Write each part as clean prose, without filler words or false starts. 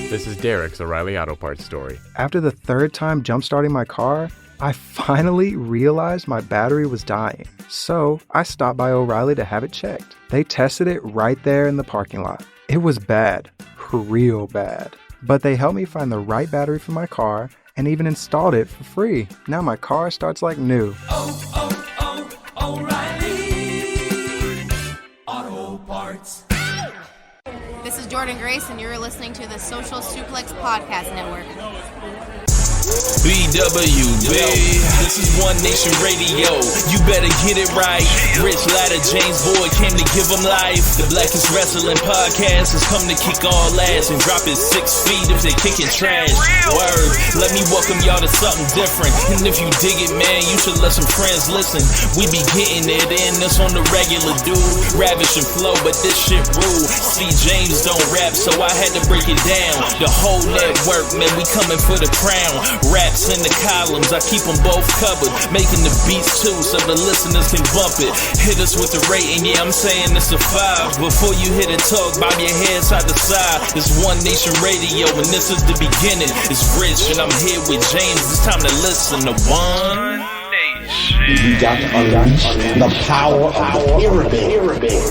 This is Derek's O'Reilly Auto Parts story. After the third time jump-starting my car, I finally realized my battery was dying. So I stopped by O'Reilly to have it checked. They tested it right there in the parking lot. It was bad, real bad. But they helped me find the right battery for my car and even installed it for free. Now my car starts like new. O'Reilly Auto Parts. This is Jordan Grace, and you're listening to the Social Suplex Podcast Network. BWB, this is One Nation Radio. You better get it right. Rich Latta, James Boyd came to give them life. The Blackest Wrestling Podcast has come to kick all ass and drop it 6 feet if they kicking trash. Word, let me welcome y'all to something different. And if you dig it, man, you should let some friends listen. We be getting it in, this on the regular, dude. Ravish and flow, but this shit rude. See, James don't rap, so I had to break it down. The whole network, man, we coming for the crown. Raps in the columns, I keep them both covered. Making the beats too, so the listeners can bump it. Hit us with the rating, yeah, I'm saying it's a 5. Before you hit it, talk, bob your head side to side. It's One Nation Radio, and this is the beginning. It's Rich, and I'm here with James. It's time to listen to One Nation. You got to unleash the power of the pyramid.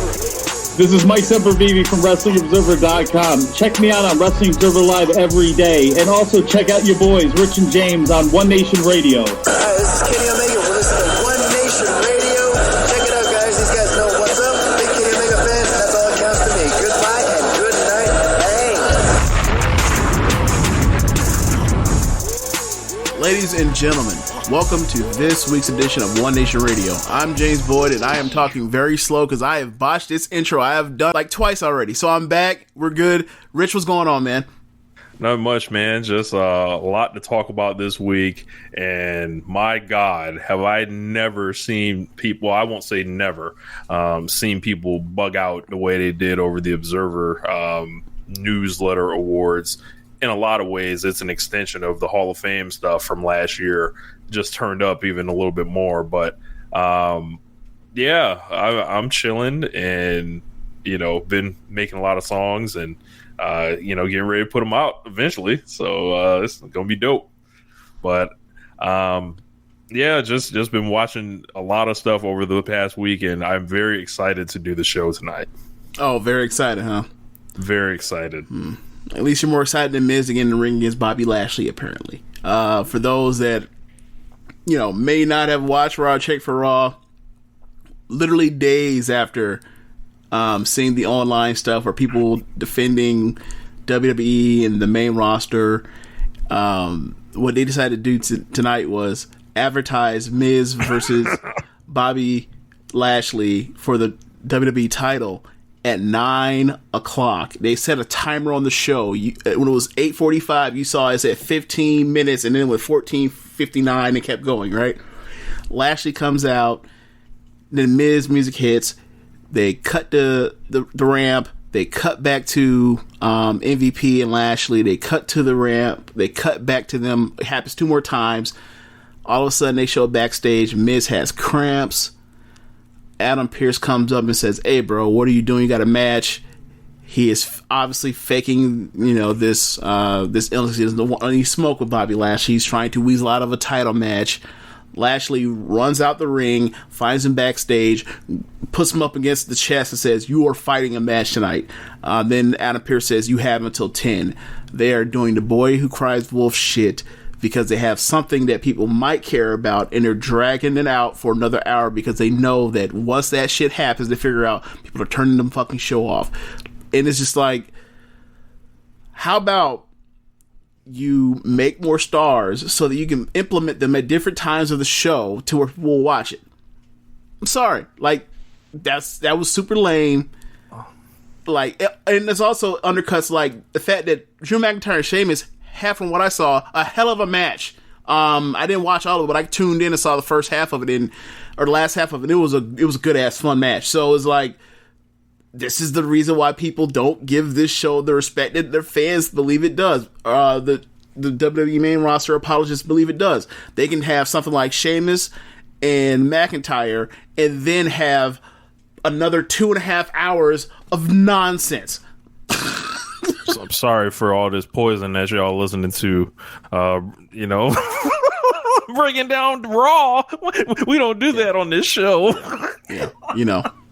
This is Mike Sempervive from WrestlingObserver.com. Check me out on Wrestling Observer Live every day. And also check out your boys, Rich and James, on One Nation Radio. Hi, this is Kenny Omega. We're listening to One Nation Radio. Check it out, guys. These guys know what's up. Big Kenny Omega fans, and that's all that counts to me. Goodbye and good night. Bang. Ladies and gentlemen, welcome to this week's edition of One Nation Radio. I'm James Boyd, and I am talking very slow because I have botched this intro. I have done like twice already, so I'm back. We're good. Rich, what's going on, man? Not much, man. Just a lot to talk about this week. And my God, have I never seen people, I won't say never, seen people bug out the way they did over the Observer newsletter awards. In a lot of ways, it's an extension of the Hall of Fame stuff from last year, just turned up even a little bit more. But yeah, I'm chilling and, been making a lot of songs and, getting ready to put them out eventually. So it's going to be dope. But yeah, just been watching a lot of stuff over the past week, and I'm very excited to do the show tonight. Oh, very excited, huh? Very excited. At least you're more excited than Miz to get in the ring against Bobby Lashley, apparently. For those that, may not have watched Raw Check for Raw, literally days after seeing the online stuff where people defending WWE and the main roster, what they decided to do tonight was advertise Miz versus Bobby Lashley for the WWE title at 9 o'clock. They set a timer on the show. When it was 8:45, you saw it at 15 minutes, and then with 14:59, it kept going, right? Lashley comes out, then Miz music hits, they cut the ramp, they cut back to MVP and Lashley, they cut to the ramp, they cut back to them. It happens 2 more times. All of a sudden, they show backstage, Miz has cramps. Adam Pearce comes up and says, "Hey, bro, what are you doing? You got a match." He is obviously faking, this illness. He doesn't want any smoke with Bobby Lashley. He's trying to weasel out of a title match. Lashley runs out the ring, finds him backstage, puts him up against the chest and says, "You are fighting a match tonight." Then Adam Pearce says, "You have until 10. They are doing the boy who cries wolf shit, because they have something that people might care about, and they're dragging it out for another hour because they know that once that shit happens, they figure out people are turning the fucking show off." And it's just like, how about you make more stars so that you can implement them at different times of the show to where people will watch it? I'm sorry. Like, that was super lame. Like, and it's also undercuts, like, the fact that Drew McIntyre and Sheamus had, from what I saw, a hell of a match. I didn't watch all of it, but I tuned in and saw the first half of it, or the last half of it. It was a good ass fun match. So it's like, this is the reason why people don't give this show the respect that their fans believe it does. The WWE main roster apologists believe it does. They can have something like Sheamus and McIntyre, and then have another 2.5 hours of nonsense. So I'm sorry for all this poison that y'all listening to. Bringing down Raw. We don't do that on this show. Yeah,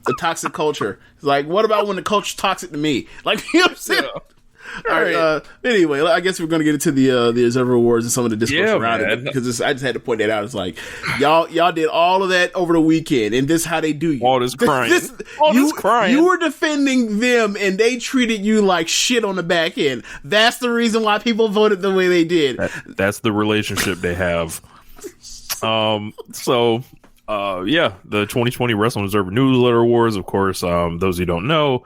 the toxic culture. It's like, what about when the culture's toxic to me? Like, you know what I'm saying? Yeah. All right. Anyway, I guess we're going to get into the Observer Awards and some of the discourse around it, because I just had to point that out. It's like, y'all did all of that over the weekend, and this is how they do you. All this crying. This crying. You were defending them, and they treated you like shit on the back end. That's the reason why people voted the way they did. That's the relationship they have. The 2020 Wrestling Observer Newsletter Awards, of course, those who don't know.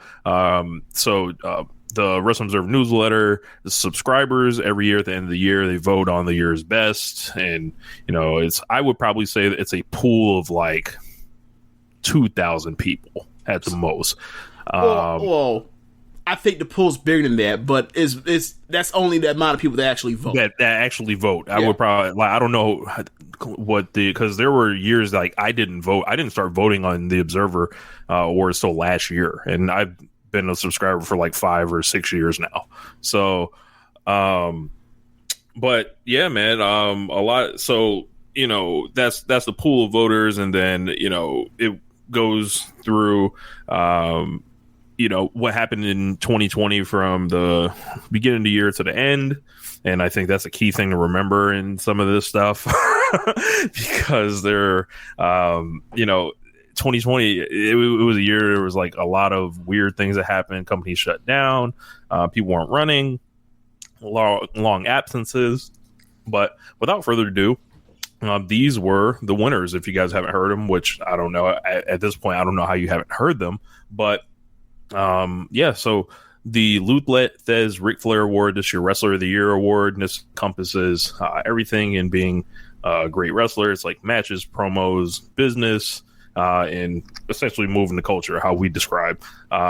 The Wrestling Observer Newsletter, the subscribers every year at the end of the year, they vote on the year's best. And, I would probably say that it's a pool of like 2,000 people at the most. Well, I think the pool's bigger than that, but that's only the amount of people that actually vote. That actually vote. Yeah. I would probably, I don't know because there were years like I didn't vote. I didn't start voting on the Observer Awards till last year. And I've been a subscriber for like 5 or 6 years now. So, but yeah, man, a lot. So, that's the pool of voters. And then, it goes through, what happened in 2020 from the beginning of the year to the end. And I think that's a key thing to remember in some of this stuff because 2020, it was a year, there was like a lot of weird things that happened. Companies shut down. People weren't running. Long absences. But without further ado, these were the winners. If you guys haven't heard them, which I don't know. At this point, I don't know how you haven't heard them. But so the Lutlet Thez Ric Flair Award, this year Wrestler of the Year Award, and this encompasses everything in being a great wrestler. It's like matches, promos, business, and essentially moving the culture, how we describe.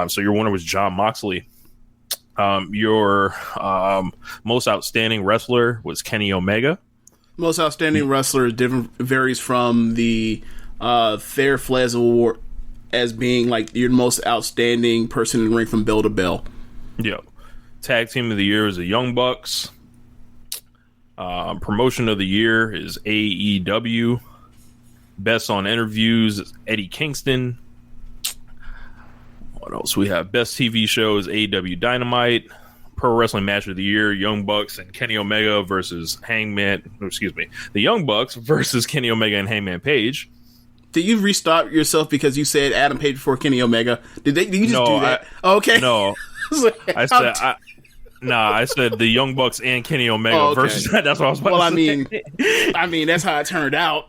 So your winner was Jon Moxley. Your most outstanding wrestler was Kenny Omega. Most outstanding wrestler varies from the Thayer Flair Award as being like your most outstanding person in the ring from bell to bell. Yeah. Tag team of the year is the Young Bucks. Promotion of the year is AEW. Best on interviews is Eddie Kingston. What else we have? Best TV show is AEW Dynamite. Pro Wrestling Match of the Year, Young Bucks and Kenny Omega versus the Young Bucks versus Kenny Omega and Hangman Page. Did you restart yourself because you said Adam Page before Kenny Omega? Did you just do that? Okay. No. I said the Young Bucks and Kenny Omega versus. That's what I was about to say. I mean, that's how it turned out.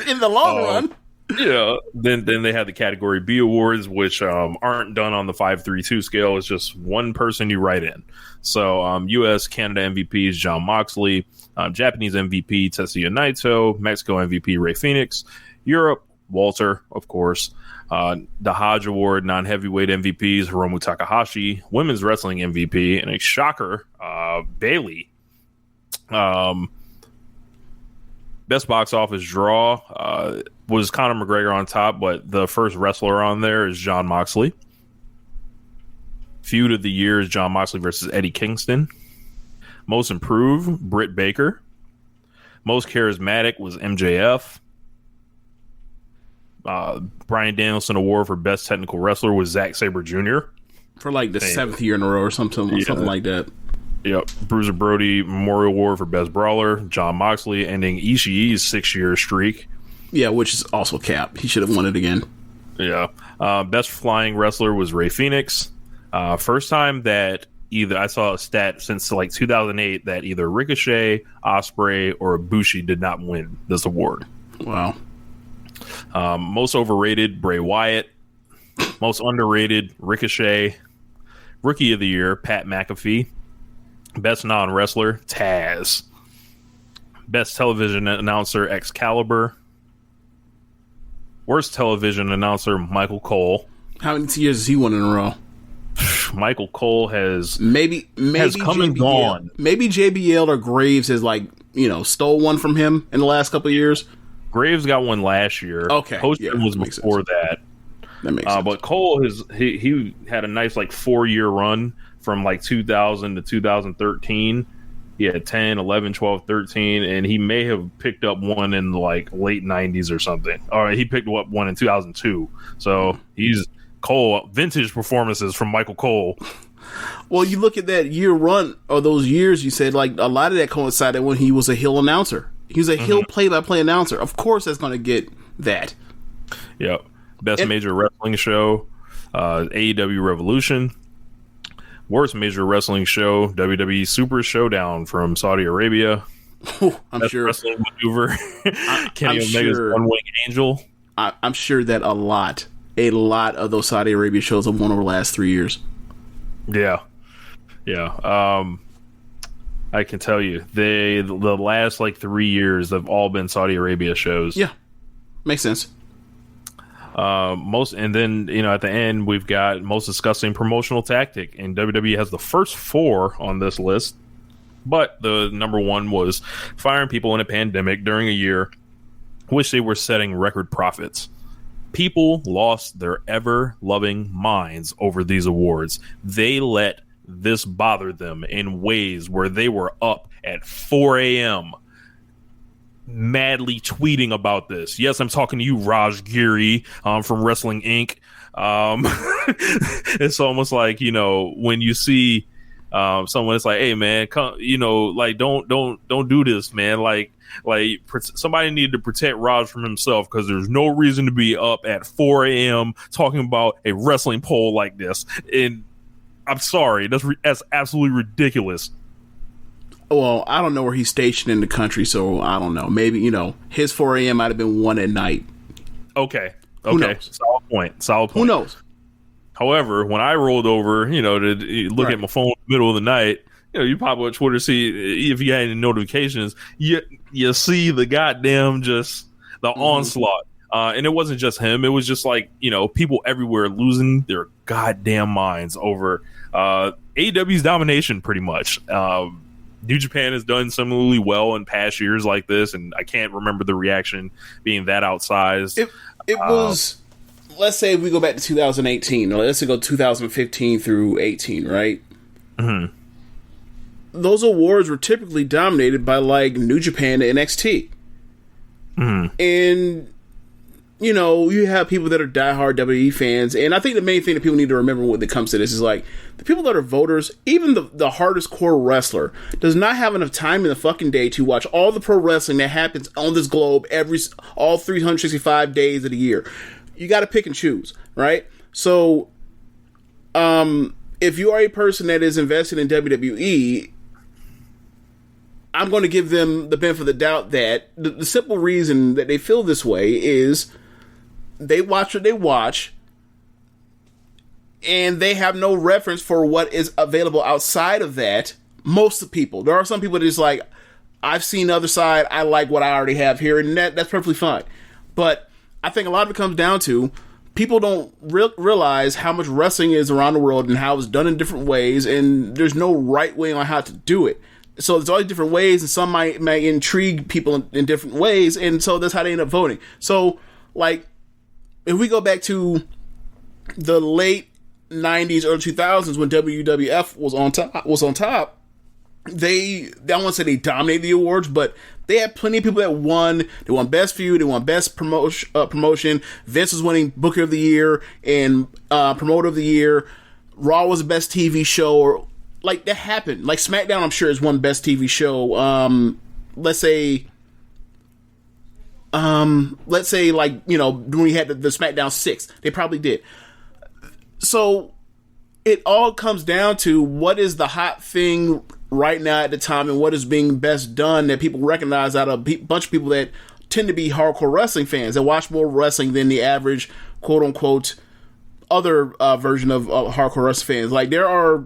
In the long run. Yeah. Then they had the Category B awards, which aren't done on the 5-3-2 scale. It's just one person you write in. So U.S. Canada MVP is Jon Moxley. Japanese MVP Tetsuya Naito. Mexico MVP Rey Fenix. Europe Walter, of course. The Hodge Award non-heavyweight MVPs Hiromu Takahashi. Women's Wrestling MVP and a shocker, Bayley. Best box office draw was Conor McGregor on top, but the first wrestler on there is Jon Moxley. Feud of the year is Jon Moxley versus Eddie Kingston. Most improved, Britt Baker. Most charismatic was MJF. Bryan Danielson Award for Best Technical Wrestler was Zack Sabre Jr. For like the 7th year in a row or something like that. Yep. Bruiser Brody Memorial Award for Best Brawler. Jon Moxley ending Ishii's 6-year streak. Yeah, which is also cap. He should have won it again. Yeah. Best Flying Wrestler was Rey Fenix. First time that I saw a stat since like 2008 that either Ricochet, Ospreay, or Ibushi did not win this award. Wow. Most overrated, Bray Wyatt. Most underrated, Ricochet. Rookie of the Year, Pat McAfee. Best non-wrestler, Taz. Best television announcer, Excalibur. Worst television announcer, Michael Cole. How many years has he won in a row? Michael Cole has come JBL, and gone. Maybe JBL or Graves has stole one from him in the last couple of years. Graves got one last year. Okay, Poston was before that. That makes sense. But Cole he had a nice like 4-year run from like 2000 to 2013. He had 10, 11, 12, 13, and he may have picked up one in the like late 90s or something. All right, he picked up one in 2002. So he's Cole, vintage performances from Michael Cole. Well, you look at that year run, or those years, you said, like, a lot of that coincided when he was a heel announcer. He was a heel play-by-play announcer. Of course that's going to get that. Yep. Best major wrestling show, AEW Revolution. Worst major wrestling show, WWE Super Showdown from Saudi Arabia. I'm sure. Wrestling maneuver. Kenny I'm Omega's sure. One Wing Angel. I'm sure that a lot of those Saudi Arabia shows have won over the last 3 years. Yeah. I can tell you, the last like 3 years have all been Saudi Arabia shows. Yeah, makes sense. And then at the end we've got most disgusting promotional tactic, and WWE has the first 4 on this list. But the number 1 was firing people in a pandemic during a year which they were setting record profits. People lost their ever-loving minds over these awards. They let this bother them in ways where they were up at 4 a.m. madly tweeting about this. Yes, I'm talking to you, Raj Giri, from Wrestling Inc. It's almost like, when you see someone, it's like, hey man, come, don't do this, man. Like somebody needed to protect Raj from himself, because there's no reason to be up at 4 a.m. talking about a wrestling poll like this. And I'm sorry, that's absolutely ridiculous. Well, I don't know where he's stationed in the country, so I don't know. Maybe, his 4 a.m. might have been 1 at night. Okay. Who knows? Solid point. Who knows? However, when I rolled over, to look at my phone in the middle of the night, you pop up Twitter, see if you had any notifications, you see the goddamn just the onslaught. And it wasn't just him. It was just like, people everywhere losing their goddamn minds over AEW's domination, pretty much. New Japan has done similarly well in past years like this, and I can't remember the reaction being that outsized. It was, let's say if we go back to 2018, or let's say go 2015 through 18, right? Mm-hmm. Those awards were typically dominated by, like, New Japan and NXT. Mm-hmm. And, you have people that are diehard WWE fans, and I think the main thing that people need to remember when it comes to this is, like, the people that are voters, even the hardest core wrestler, does not have enough time in the fucking day to watch all the pro wrestling that happens on this globe all 365 days of the year. You got to pick and choose, right? So, if you are a person that is invested in WWE, I'm going to give them the benefit of the doubt that the simple reason that they feel this way is they watch what they watch, and they have no reference for what is available outside of that. Most of the people. There are some people that is like, I've seen the other side, I like what I already have here, and that's perfectly fine. But I think a lot of it comes down to people don't realize how much wrestling is around the world and how it's done in different ways, and there's no right way on how to do it. So there's all these different ways, and some might intrigue people in different ways, and so that's how they end up voting. So, like, if we go back to the late 90s, early 2000s, when WWF was on top, I won't say they dominated the awards, but they had plenty of people that won. They won Best Feud, they won Best Promotion. Vince was winning Booker of the Year and Promoter of the Year. Raw was the best TV show, or like that happened. Like SmackDown, I'm sure, is one best TV show. Let's say like, when we had the SmackDown 6, they probably did. So it all comes down to what is the hot thing right now at the time, and what is being best done that people recognize out of a bunch of people that tend to be hardcore wrestling fans that watch more wrestling than the average quote unquote other version of hardcore wrestling fans. Like, there are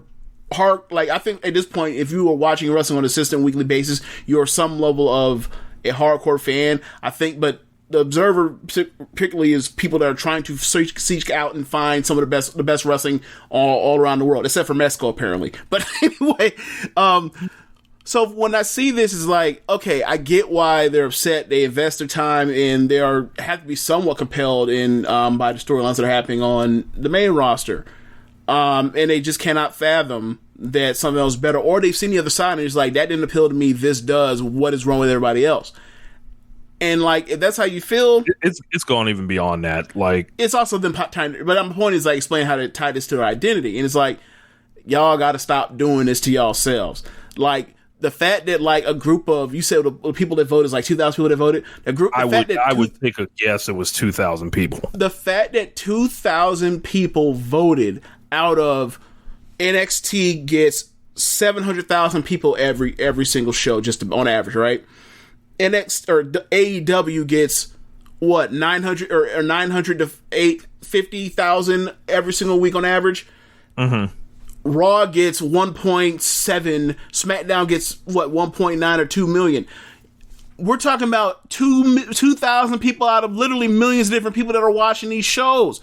I think at this point, if you are watching wrestling on a consistent weekly basis, you're some level of a hardcore fan, I think. But the observer particularly is people that are trying to seek out and find some of the best wrestling all around the world, except for Mexico apparently. But anyway, So when I see this, it's like, okay, I get why they're upset. They invest their time and they have to be somewhat compelled in by the storylines that are happening on the main roster. And they just cannot fathom that something else is better. Or they've seen the other side and it's like, that didn't appeal to me. This does. What is wrong with everybody else? And like, if that's how you feel, it's going even beyond that. Like, it's also them trying. But my point is like explain how to tie this to their identity. And it's like, y'all got to stop doing this to yourselves. Like, the fact that like a group of, you said the people that voted is like 2,000 people that voted. I would take a guess it was 2,000 people. The fact that 2,000 people voted out of NXT gets 700,000 people every single show, just on average, right? AEW gets what 900 or 900 to 50,000 every single week on average. Mm-hmm. Raw gets 1.7. SmackDown gets what 1.9 or 2 million. We're talking about 2,000 people out of literally millions of different people that are watching these shows.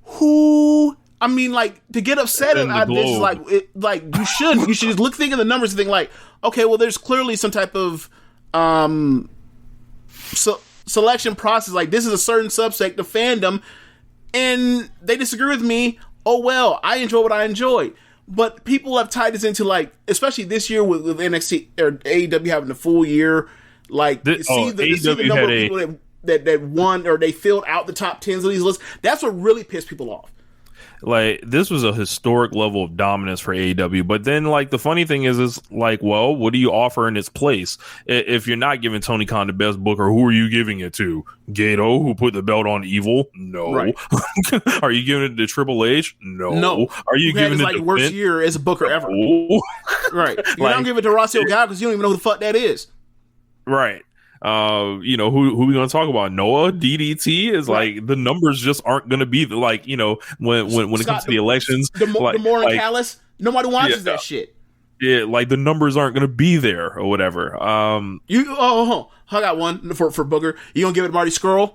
Who? I mean, like, to get upset about this is like you should just think of the numbers and think like, okay, well, there's clearly some type of selection process. Like, this is a certain subsect of fandom, and they disagree with me. Oh, well, I enjoy what I enjoy. But people have tied this into, like, especially this year with NXT or AEW having the full year, like, see the number of people that won or they filled out the top 10s of these lists. That's what really pissed people off. Like, this was a historic level of dominance for AEW. But then, like, the funny thing is like, well, what do you offer in its place? If you're not giving Tony Khan the best booker, who are you giving it to? Gato, who put the belt on Evil? No. Right. Are you giving it to Triple H? No. Are you giving it like the worst year as a booker ever? Right. You don't give it to Rossio Guy because you don't even know who the fuck that is. Right. Who we gonna talk about? Noah DDT is right. Like, the numbers just aren't gonna be like, when it comes to the elections, the Morin Callis, nobody watches that shit. Yeah, like, the numbers aren't gonna be there or whatever. I got one for Booker. You gonna give it to Marty Scurll?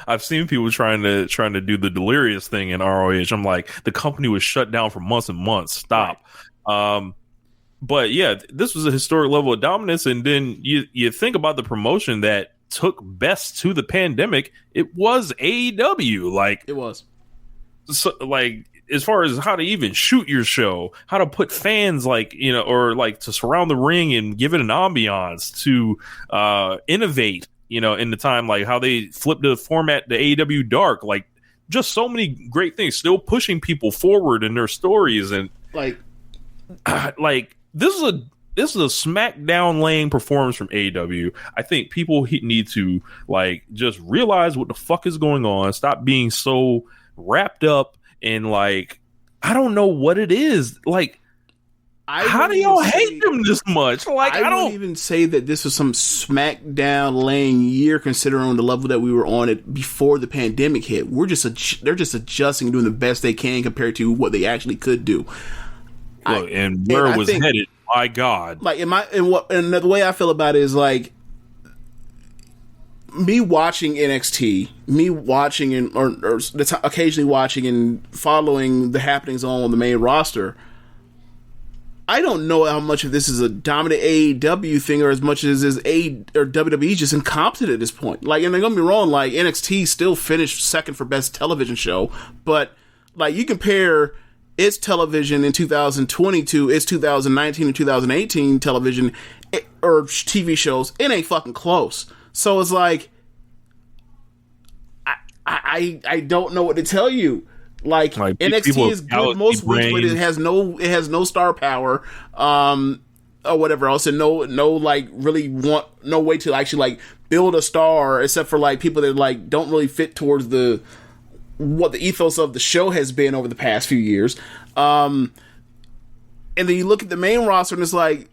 I've seen people trying to do the delirious thing in ROH. I'm like, the company was shut down for months and months. Stop. Right. But yeah, this was a historic level of dominance. And then you think about the promotion that took best to the pandemic. It was AEW. Like, it was. So, like, as far as how to even shoot your show, how to put fans, like, or like to surround the ring and give it an ambiance, to innovate, in the time, like how they flipped the format to AEW Dark, like, just so many great things, still pushing people forward in their stories. And like this is a SmackDown laying performance from AEW. I think people need to, like, just realize what the fuck is going on. Stop being so wrapped up in, like, I don't know what it is. Like, how do y'all hate them this much? Like, I don't even say that this was some SmackDown laying year, considering the level that we were on it before the pandemic hit. They're just adjusting, doing the best they can compared to what they actually could do. Look, and where it was headed, my God. Like, and the way I feel about it is, like, me watching NXT, me watching or occasionally watching and following the happenings on the main roster. I don't know how much of this is a dominant AEW thing or as much as is WWE just incompetent at this point. Like, and don't get me wrong, like, NXT still finished second for best television show, but, like, you compare its television in 2020 to its 2019 and 2018 television or TV shows, it ain't fucking close. So it's like, I don't know what to tell you. Like NXT is good most weeks, but it has no star power, or whatever else, and no like really no way to actually like build a star, except for like people that like don't really fit towards what the ethos of the show has been over the past few years. And then you look at the main roster and it's like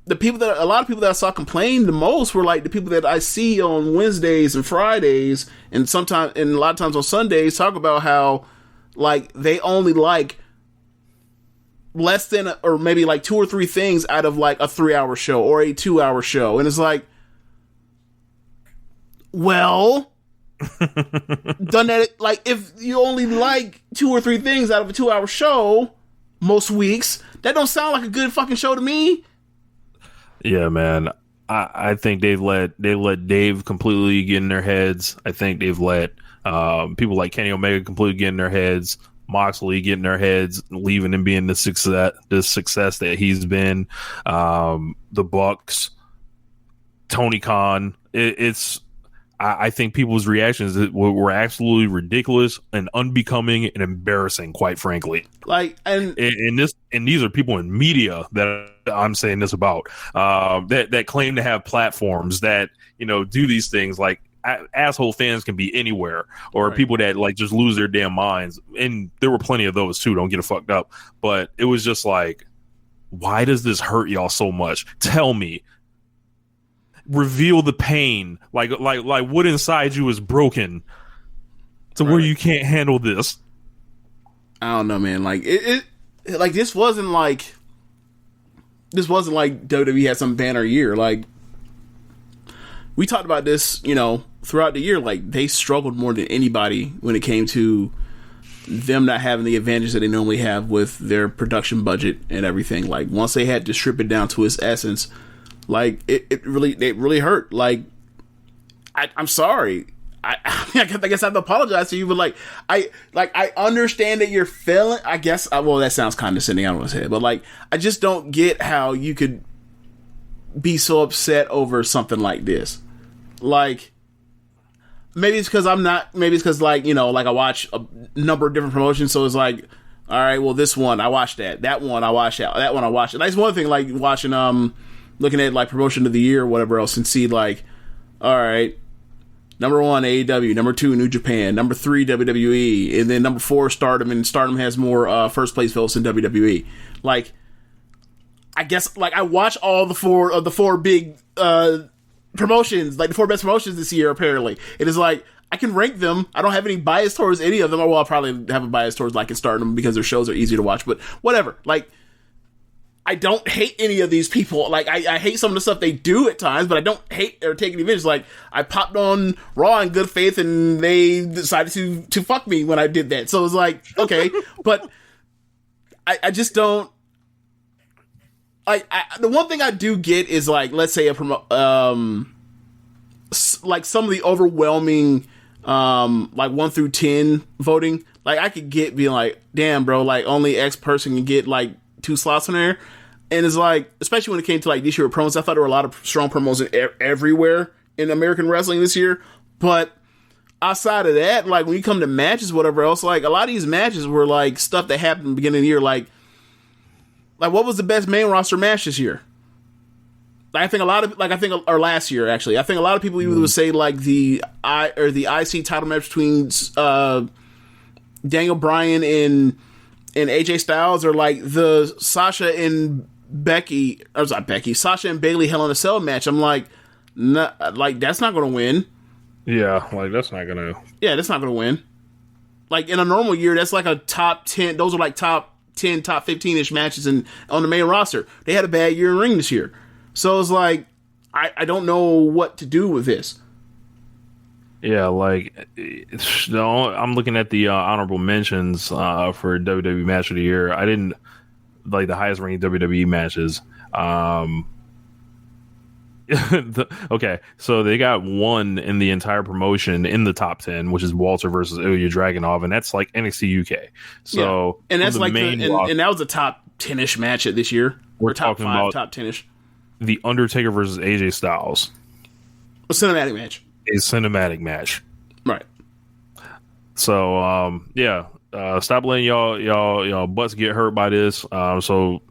a lot of people that I saw complain the most were like the people that I see on Wednesdays and Fridays and a lot of times on Sundays talk about how like they only like less than or maybe like 2 or 3 things out of like a 3-hour show or a 2-hour show. And it's like, well, done that, like, if you only like 2 or 3 things out of a 2-hour show, most weeks. That don't sound like a good fucking show to me. Yeah, man. I think they've let Dave completely get in their heads. I think they've let people like Kenny Omega completely get in their heads. Moxley get in their heads, leaving him being the success that he's been. The Bucks, Tony Khan. I think people's reactions were absolutely ridiculous and unbecoming and embarrassing, quite frankly. Like, and these are people in media that I'm saying this about, that claim to have platforms that, do these things. Like, asshole fans can be anywhere, or right. People that like just lose their damn minds. And there were plenty of those too. Don't get it fucked up. But it was just like, why does this hurt y'all so much? Tell me. Reveal the pain, like what inside you is broken to where you can't handle this. I don't know, man. Like it like this wasn't like WWE had some banner year. Like, we talked about this, throughout the year. Like, they struggled more than anybody when it came to them not having the advantage that they normally have with their production budget and everything. Like, once they had to strip it down to its essence, like, it really hurt. Like, I'm sorry. I guess I have to apologize to you, but I understand that you're feeling. I guess well, that sounds condescending. I don't want to say it, but like, I just don't get how you could be so upset over something like this. Like, maybe it's because maybe it's because like I watch a number of different promotions, so it's like, all right, well, this one I watched that one I watched that one I watched. That's one thing, like watching looking at like promotion of the year or whatever else, and see like, all right, number 1 AEW, number 2 New Japan, number 3 WWE, and then number 4 Stardom, and Stardom has more first place votes than WWE. Like, I guess like I watch all the four big promotions, like the 4 best promotions this year. Apparently, it is like I can rank them. I don't have any bias towards any of them. Well, I'll probably have a bias towards like in Stardom because their shows are easier to watch. But whatever, like. I don't hate any of these people. Like, I hate some of the stuff they do at times, but I don't hate or take any advantage. Like, I popped on Raw in good faith, and they decided to fuck me when I did that. So it was like, okay, but I just don't. The one thing I do get is like, let's say like some of the overwhelming like 1 through 10 voting. Like, I could get being like, damn, bro, like only X person can get like 2 slots in there. And it's like, especially when it came to like this year promos, I thought there were a lot of strong promos everywhere in American wrestling this year. But outside of that, like when you come to matches, whatever else, like a lot of these matches were like stuff that happened at the beginning of the year. Like what was the best main roster match this year? Like, or last year actually. I think a lot of people even would say like the IC title match between Daniel Bryan and AJ Styles, or like the Sasha and Sasha and Bayley Hell in a Cell match. I'm like, that's not going to win. Yeah, like that's not going to. Yeah, that's not going to win. Like in a normal year, that's like a top 10. Those are like top 10, top 15-ish matches on the main roster. They had a bad year in ring this year, so it's like I don't know what to do with this. Yeah, like I'm looking at the honorable mentions for WWE Match of the Year. I didn't like the highest ranking WWE matches. Okay, so they got one in the entire promotion in the top 10, which is Walter versus Ilya Dragunov, and that's like NXT UK. So yeah. And that's like and that was a top 10-ish match at this year. We're top talking 5, about top 10-ish. The Undertaker versus AJ Styles, a cinematic match. A cinematic match, right? So, stop letting y'all butts get hurt by this. So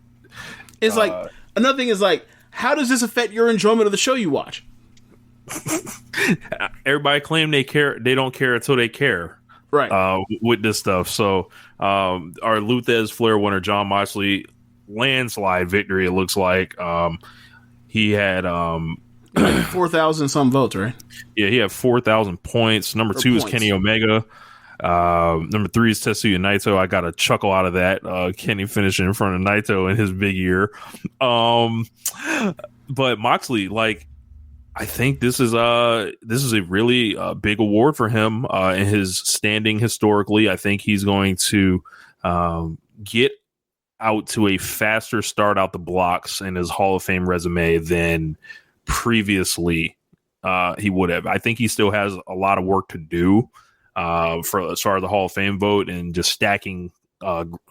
it's like another thing is like, how does this affect your enjoyment of the show you watch? Everybody claim they care. They don't care until they care, right? With this stuff. So, our Luthez Flair winner Jon Moxley, landslide victory. It looks like he had 4,000 some votes, right? Yeah, he had 4,000 points. Number 2 is Kenny Omega. Number 3 is Tetsuya Naito. I got a chuckle out of that. Kenny finishing in front of Naito in his big year. But Moxley, like, I think this is a really big award for him in his standing historically. I think he's going to get out to a faster start out the blocks in his Hall of Fame resume than previously he would have. I think he still has a lot of work to do for as far as the Hall of Fame vote and just stacking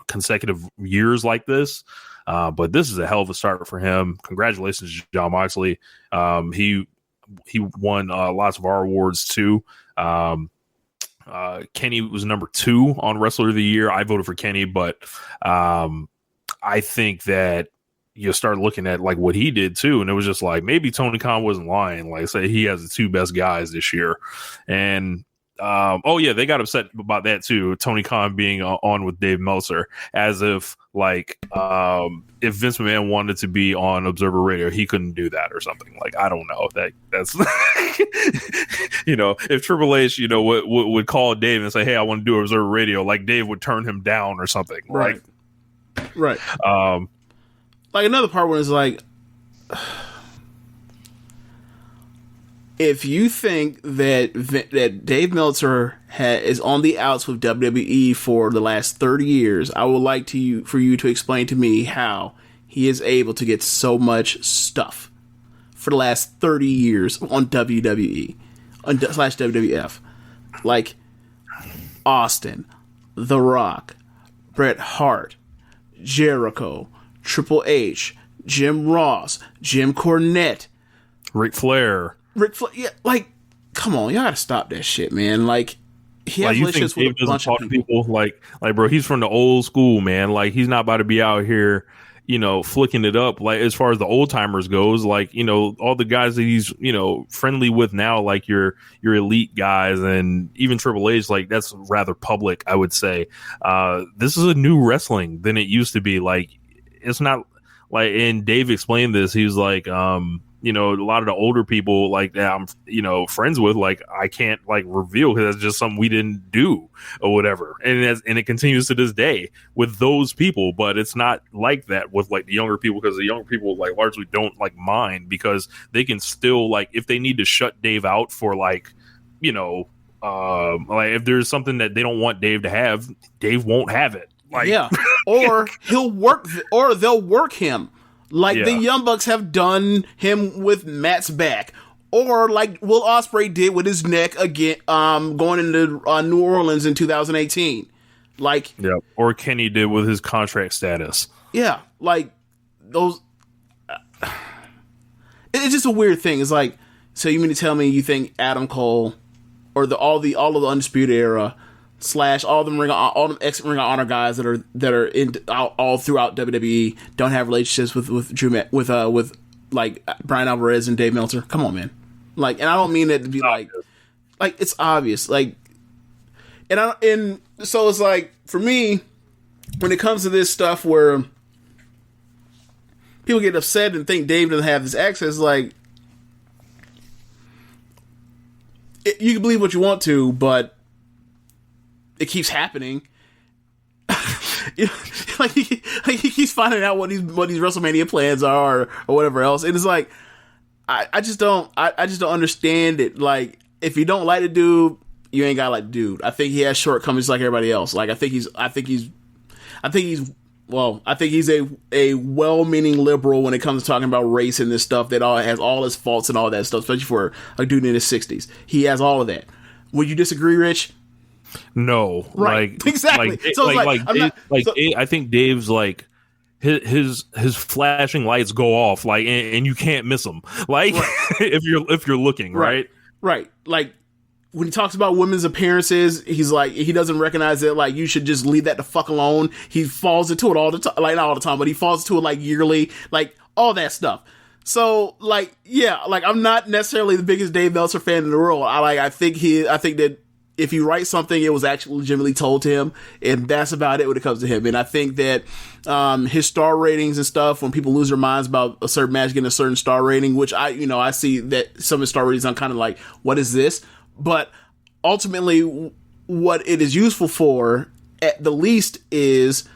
consecutive years like this. But this is a hell of a start for him. Congratulations, Jon Moxley. He won lots of our awards too. Kenny was number 2 on Wrestler of the Year. I voted for Kenny, but I think that you start looking at like what he did too, and it was just like maybe Tony Khan wasn't lying. Like, say he has the 2 best guys this year, and they got upset about that too. Tony Khan being on with Dave Meltzer, as if like if Vince McMahon wanted to be on Observer Radio, he couldn't do that or something. Like, I don't know. That's if Triple H would call Dave and say, "Hey, I want to do Observer Radio," like Dave would turn him down or something. Right. Like another part was like, if you think that Dave Meltzer is on the outs with WWE for the last 30 years, I would like for you to explain to me how he is able to get so much stuff for the last 30 years on WWE / WWF. Like Austin, The Rock, Bret Hart, Jericho, Triple H, Jim Ross, Jim Cornette, Ric Flair, yeah, like, come on, y'all gotta stop that shit, man. Like, he has relationships with a bunch of people. Like, bro, he's from the old school, man. Like, he's not about to be out here, flicking it up. Like, as far as the old timers goes, like, all the guys that he's, friendly with now, like your elite guys, and even Triple H, like, that's rather public, I would say. This is a new wrestling than it used to be. Like, it's not like, and Dave explained this. He was like, a lot of the older people like that I'm, friends with, like, I can't like reveal because that's just something we didn't do or whatever. And it continues to this day with those people, but it's not like that with like the younger people, because the younger people like largely don't like mind, because they can still, like, if they need to shut Dave out for like, like if there's something that they don't want Dave to have, Dave won't have it. Like, yeah. Or they'll work him. Like the Young Bucks have done him with Matt's back, or like Will Ospreay did with his neck again, going into New Orleans in 2018. Like, yeah, or Kenny did with his contract status. Yeah, like those. It's just a weird thing. It's like, so you mean to tell me you think Adam Cole, or all of the Undisputed Era / all them ex Ring of Honor guys that are in all throughout WWE don't have relationships with Drew with like Brian Alvarez and Dave Meltzer? Come on, man. Like, and I don't mean it to be like it's obvious. Like, and so it's like, for me, when it comes to this stuff where people get upset and think Dave doesn't have this access, like, you can believe what you want to, but it keeps happening. Like he keeps finding out what these WrestleMania plans are or whatever else. And it's like, I just don't understand it. Like, if you don't like the dude, you ain't gotta like the dude. I think he has shortcomings like everybody else. Like, I think he's a well-meaning liberal when it comes to talking about race and this stuff that has all his faults and all that stuff, especially for a dude in his 60s. He has all of that. Would you disagree, Rich? No, right? Like, exactly. So I think Dave's like his flashing lights go off, like, and you can't miss them. Like, right. if you're looking, right? Like, when he talks about women's appearances, he's like, he doesn't recognize it. Like, you should just leave that the fuck alone. He falls into it all the time, like, not all the time, but he falls into it like yearly, like all that stuff. So, like, yeah, like, I'm not necessarily the biggest Dave Meltzer fan in the world. I think that if he writes something, it was actually legitimately told to him, and that's about it when it comes to him. And I think that his star ratings and stuff, when people lose their minds about a certain match getting a certain star rating, which I see that some of his star ratings, I'm kind of like, what is this? But ultimately, what it is useful for, at the least, is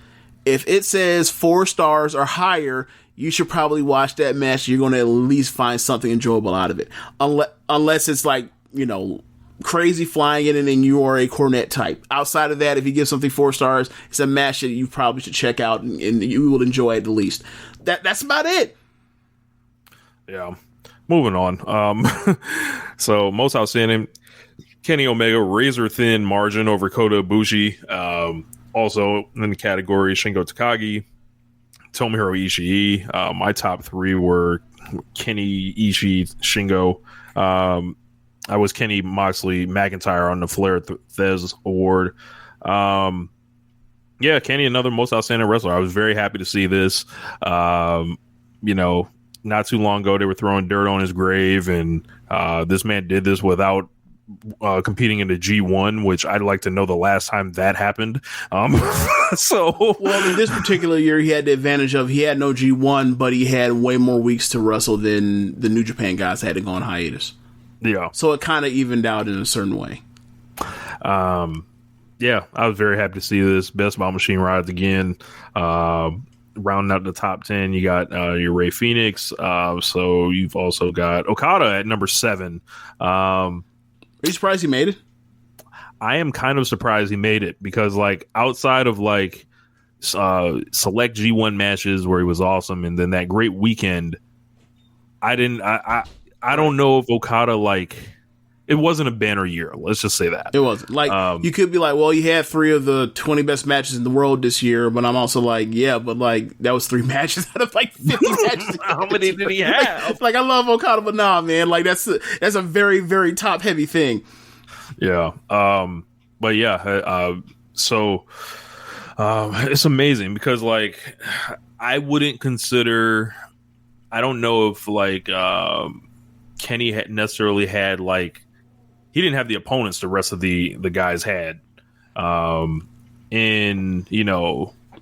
if it says 4 stars or higher, you should probably watch that match. You're going to at least find something enjoyable out of it. Unless it's like, crazy flying in, and then you are a cornet type. Outside of that, if you give something 4 stars, it's a match that you probably should check out, and you will enjoy it the least. That's about it. Yeah. Moving on. So most outstanding, Kenny Omega, razor thin margin over Kota Ibushi. Also in the category, Shingo Takagi, Tomohiro Ishii. My top 3 were Kenny, Ishii, Shingo. I was Kenny, Moxley, McIntyre on the Flair Thez Award. Yeah, Kenny, another most outstanding wrestler. I was very happy to see this. Not too long ago, they were throwing dirt on his grave, and this man did this without competing in the G1, which I'd like to know the last time that happened. Well, in this particular year, he had the advantage of he had no G1, but he had way more weeks to wrestle than the New Japan guys had to go on hiatus. Yeah. So it kind of evened out in a certain way. Yeah, I was very happy to see this. Best Ball Machine rides again. Rounding out the top 10, you got your Rey Fenix. So you've also got Okada at number 7. Are you surprised he made it? I am kind of surprised he made it because, like, outside of like select G1 matches where he was awesome, and then that great weekend, I don't know if Okada, like, it wasn't a banner year. Let's just say that. It wasn't. Like, you could be like, well, you had 3 of the 20 best matches in the world this year, but I'm also like, yeah, but like, that was 3 matches out of like 50 matches. How many did he have? Like, I love Okada, but nah, man, like, that's a very, very top heavy thing. Yeah. But yeah, it's amazing because, like, I wouldn't consider, I don't know if, like, Kenny had necessarily had, like, he didn't have the opponents the rest of the guys had.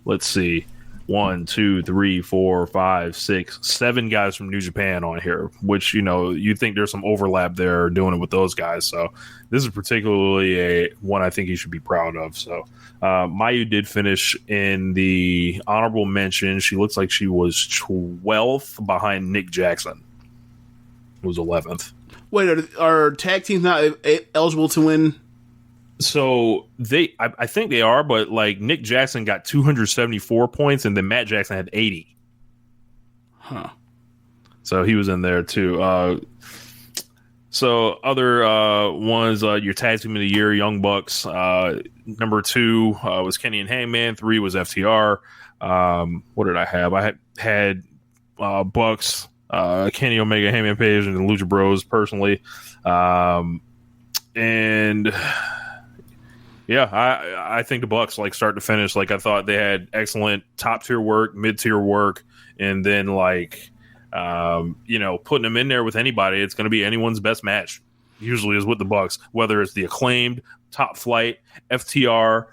Let's see, 1, 2, 3, 4, 5, 6, 7 guys from New Japan on here, which, you think there's some overlap there doing it with those guys. So this is particularly one I think he should be proud of. So Mayu did finish in the honorable mention. She looks like she was 12th behind Nick Jackson, who was 11th. Wait, are tag teams not eligible to win? So I think they are, but like Nick Jackson got 274 points, and then Matt Jackson had 80. Huh. So he was in there too. So other ones, your tag team of the year, Young Bucks. Number 2 was Kenny and Hangman. 3 was FTR. What did I have? I had Bucks. Kenny Omega, Hangman Page, and the Lucha Bros personally. And yeah, I think the Bucks, like, start to finish, like, I thought they had excellent top tier work, mid tier work, and then, like, putting them in there with anybody, it's going to be anyone's best match. Usually is with the Bucks, whether it's the Acclaimed, Top Flight, FTR,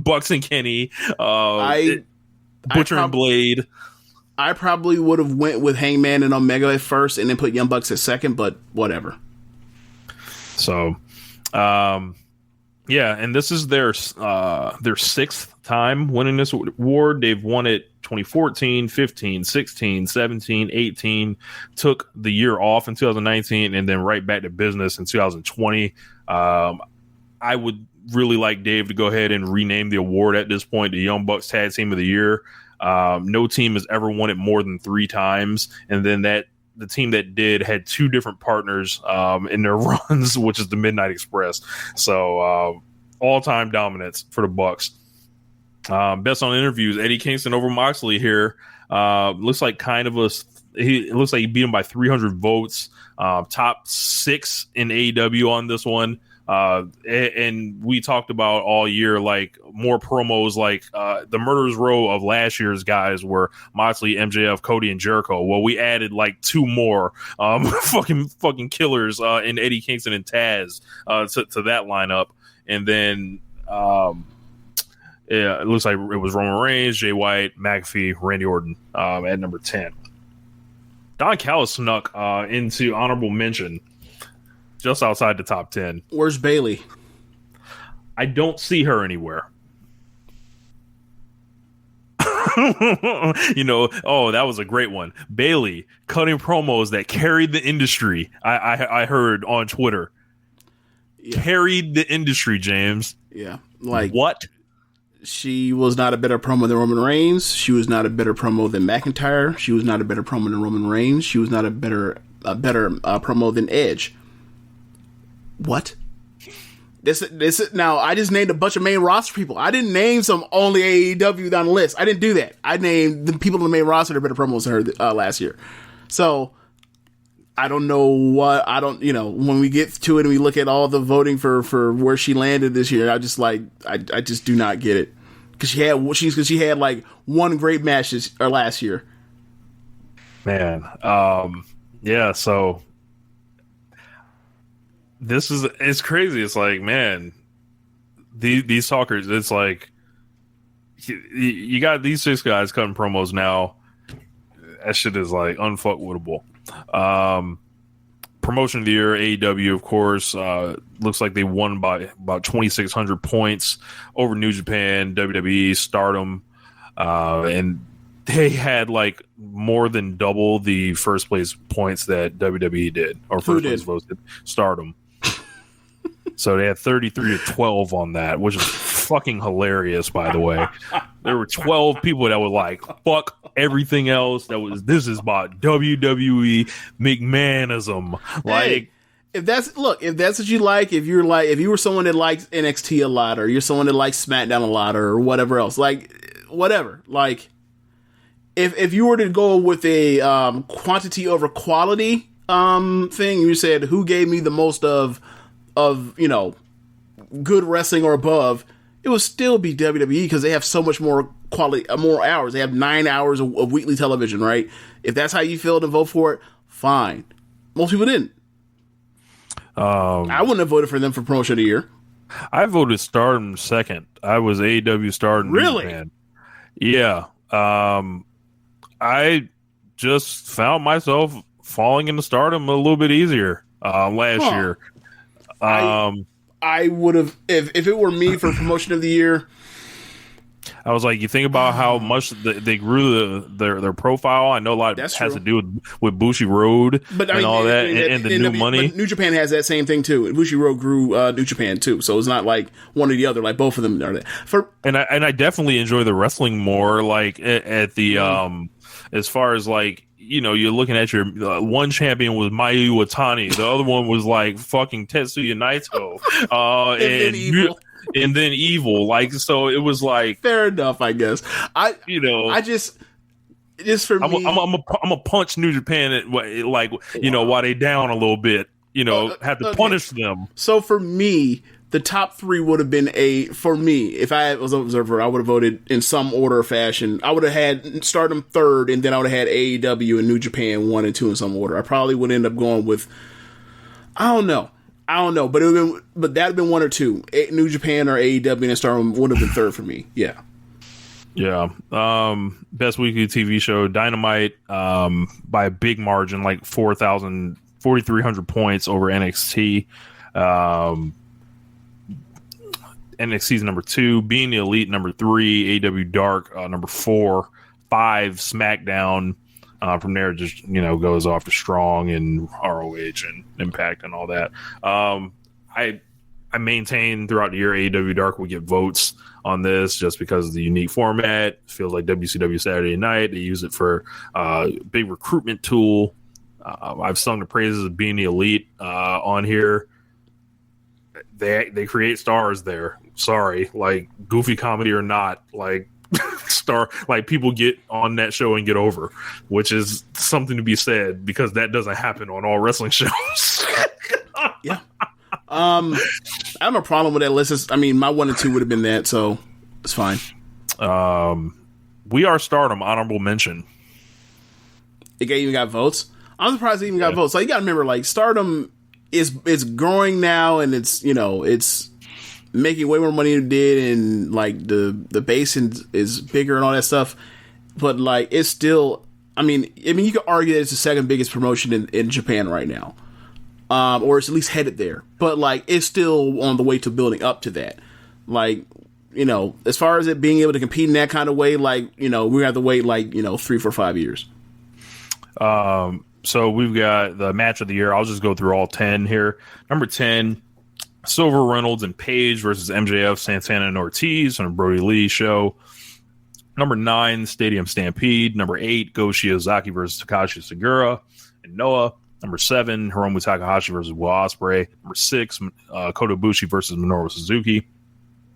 Bucks and Kenny, Butcher and Blade. I probably would have went with Hangman and Omega at first and then put Young Bucks at second, but whatever. So, yeah, and this is their 6th time winning this award. They've won it 2014, 15, 16, 17, 18, took the year off in 2019, and then right back to business in 2020. I would really like Dave to go ahead and rename the award at this point, the Young Bucks Tag Team of the Year. No team has ever won it more than 3 times, and then the team that did had 2 different partners in their runs, which is the Midnight Express. So all-time dominance for the Bucks. Best on interviews, Eddie Kingston over Moxley here. Looks like it looks like he beat him by 300 votes. Top 6 in AEW on this one. And we talked about all year, like, more promos, like the Murderers Row of last year's guys were Moxley, MJF, Cody, and Jericho. Well, we added like 2 more fucking killers in Eddie Kingston and Taz to that lineup. And then it looks like it was Roman Reigns, Jay White, McAfee, Randy Orton at number 10. Don Callis snuck into honorable mention just outside the top 10. Where's Bayley? I don't see her anywhere. That was a great one. Bayley cutting promos that carried the industry. I heard on Twitter. carried the industry, James. Yeah. Like, what? She was not a better promo than Roman Reigns. She was not a better promo than McIntyre. She was not a better promo than Roman Reigns. She was not a better promo than Edge. What? This now, I just named a bunch of main roster people. I didn't name some only AEW down the list. I didn't do that. I named the people on the main roster that are better promos than her last year. So, I don't know what, when we get to it and we look at all the voting for where she landed this year, I just do not get it. Because she had like one great match last year. Man. Yeah, so it's crazy. It's like, man, these talkers, it's like you got these 6 guys cutting promos now. That shit is like unfuckwittable. Promotion of the year, AEW, of course. Looks like they won by about 2,600 points over New Japan, WWE, Stardom, and they had like more than double the first place points that WWE did, or first place votes did. Stardom. So they had 33-12 on that, which is fucking hilarious, by the way. There were 12 people that were like, fuck everything else. This is about WWE McMahonism. Like, hey, if that's what you like, if you were someone that likes NXT a lot, or you're someone that likes SmackDown a lot, or whatever else, like, whatever. Like, if you were to go with a quantity over quality thing, you said, who gave me the most of good wrestling or above, it would still be WWE, because they have so much more quality, more hours. They have 9 hours of weekly television, right? If that's how you feel to vote for it, fine. Most people didn't. I wouldn't have voted for them for promotion of the year. I voted Stardom second. I was AEW Stardom. Really? Fan. Yeah. I just found myself falling into Stardom a little bit easier last year. I would have, if it were me for promotion of the year, I was like, you think about how much they grew their profile. I know a lot has to do with Bushi Road all that, and the new money. But New Japan has that same thing too. Bushi Road grew New Japan too, so it's not like one or the other. Like both of them are there. And I definitely enjoy the wrestling more. Like at the as far as like, you're looking at your one champion was Mayu Iwatani. The other one was like fucking Tetsuya Naito. And then Evil. Like, so it was like, fair enough, I guess. I just for me, I'm a punch New Japan while they down a little bit. Have to punish them. So for me, the top 3 would have been for me, if I was an observer, I would have voted in some order or fashion. I would have had Stardom 3rd, and then I would have had AEW and New Japan 1 and 2 in some order. I probably would end up going with, I don't know, but that would have been 1 or 2. New Japan or AEW and Stardom would have been 3rd for me. Yeah. Yeah. Best weekly TV show, Dynamite, by a big margin, like 4,300 points over NXT. NXT's number 2, Being the Elite number 3, AEW Dark number 4, 5 SmackDown. From there, it just goes off to Strong and ROH and Impact and all that. I maintain throughout the year AEW Dark will get votes on this just because of the unique format. It feels like WCW Saturday Night. They use it for big recruitment tool. I've sung the praises of Being the Elite on here. They create stars there. Sorry, like goofy comedy or not, like people get on that show and get over, which is something to be said because that doesn't happen on all wrestling shows. Yeah. I have no problem with that list. My 1 and 2 would have been that, so it's fine. We Are Stardom, honorable mention. It even got votes. I'm surprised it even got votes. Like, you got to remember, like, Stardom is growing now, and it's making way more money than it did, and like the base is bigger and all that stuff. But like, it's still, you could argue that it's the 2nd biggest promotion in Japan right now, or it's at least headed there. But like, it's still on the way to building up to that. Like, as far as it being able to compete in that kind of way, like, we have to wait like 3, 4, 5 years. So we've got the match of the year. I'll just go through all 10 here. Number 10, Silver, Reynolds, and Page versus MJF, Santana, and Ortiz on the Brody Lee show. Number 9, Stadium Stampede. Number 8, Go Shiozaki versus Takashi Sugiura and Noah. Number 7, Hiromu Takahashi versus Will Ospreay. Number 6, Kota Ibushi versus Minoru Suzuki.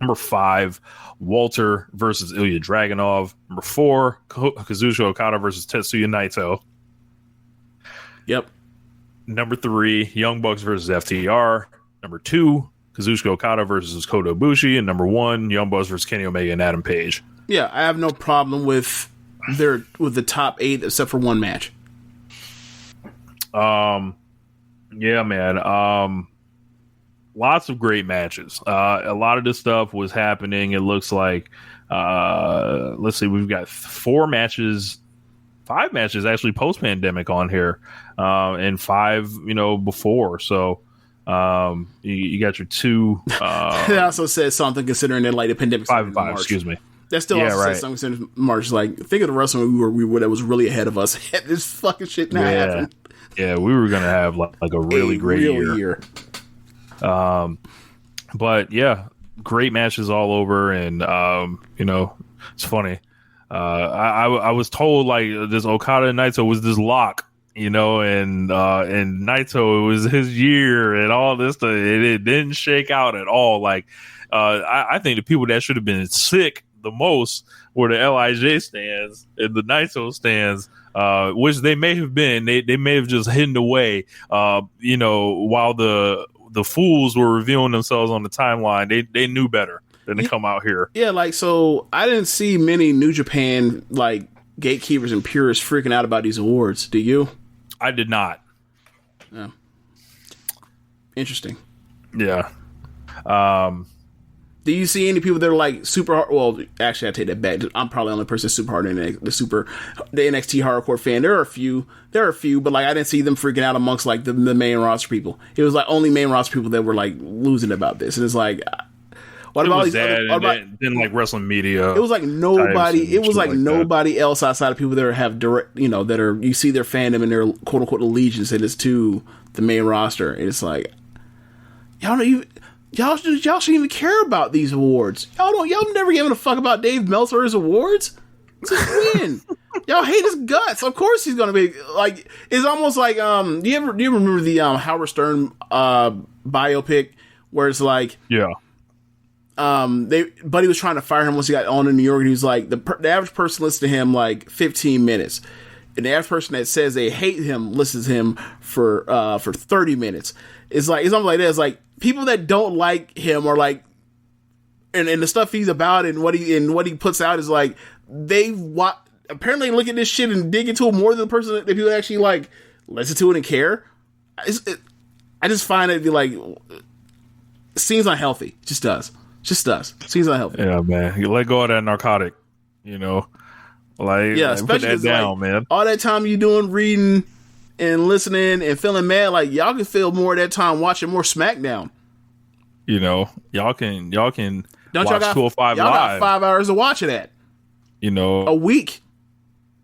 Number 5, Walter versus Ilya Dragunov. Number 4, Kazuchika Okada versus Tetsuya Naito. Yep. Number 3, Young Bucks versus FTR. Number 2, Kazuchika Okada versus Kota Ibushi. And number 1, Young Bucks versus Kenny Omega and Adam Page. Yeah, I have no problem with the top 8 except for one match. Yeah, man. Lots of great matches. A lot of this stuff was happening. It looks like, let's see, we've got 5 matches actually post-pandemic on here, and 5, before. So, you got your 2. It also says something considering that the pandemic. 5 and 5. Excuse me. That still also says something considering March. Think of the wrestling we were that was really ahead of us. This fucking shit not happened. Yeah, we were gonna have like a really great year. But yeah, great matches all over, and it's funny. I was told this Okada and Naito was this lock, and Naito, it was his year and all this stuff. It didn't shake out at all. I think the people that should have been sick the most were the LIJ stands and the Naito stands, which they may have been. They may have just hidden away, while the fools were revealing themselves on the timeline. They knew better than to come out here. Yeah, so I didn't see many New Japan gatekeepers and purists freaking out about these awards. Do you? I did not. Yeah. Interesting. Yeah. Do you see any people that are super hard? Well, actually, I take that back. I'm probably the only person super hard in the NXT hardcore fan. There are a few, but I didn't see them freaking out amongst the main roster people. It was only main roster people that were losing about this. And it's what about these other? Then wrestling media. It was nobody. It was nobody else outside of people that have direct, that are, you see their fandom and their quote unquote allegiance, and it's to the main roster. And it's y'all shouldn't even care about these awards. Y'all never given a fuck about Dave Meltzer's awards. It's a win. Y'all hate his guts. Of course he's gonna be it's almost do you ever remember the Howard Stern biopic where it's yeah. Buddy was trying to fire him once he got on in New York, and he was the average person listens to him 15 minutes. And the average person that says they hate him listens to him for 30 minutes. It's something like that. It's people that don't like him are and the stuff he's about and what he puts out is they apparently look at this shit and dig into it more than the person that people actually listen to it and care. I just find it it seems unhealthy. It just does. Seems unhealthy. Yeah, man. You let go of that narcotic, especially put that down, man. All that time you doing reading and listening and feeling mad, y'all can feel more of that time watching more SmackDown. Y'all can Don't watch y'all got, 205 y'all live. Got 5 hours to watch it at. A week.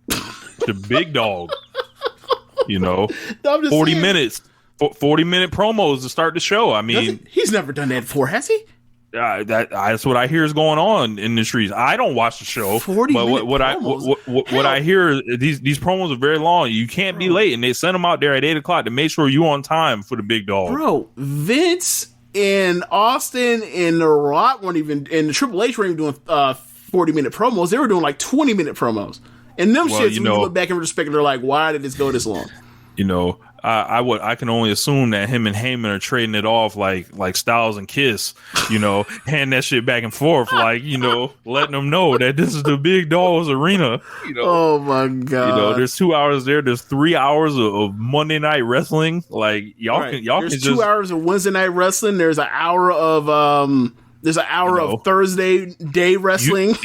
The big dog. 40 saying. Minutes. 40-minute promos to start the show. I mean, he's never done that before, has he? That's what I hear is going on in the streets. I don't watch the show, 40 but what I hear is these promos are very long. You can't be late, and they send them out there at 8:00 to make sure you're on time for the big dog. Bro, Vince and Austin and The Rock weren't even, and the Triple H weren't even doing 40-minute promos. They were doing 20-minute promos. And them shits, when you look back in retrospect, they're why did this go this long? I can only assume that him and Heyman are trading it off like Styles and Kiss, hand that shit back and forth, letting them know that this is the big dog's arena. Oh my god! There's 2 hours there. There's 3 hours of Monday Night Wrestling. There's 2 hours of Wednesday Night Wrestling. There's an hour of of Thursday day wrestling.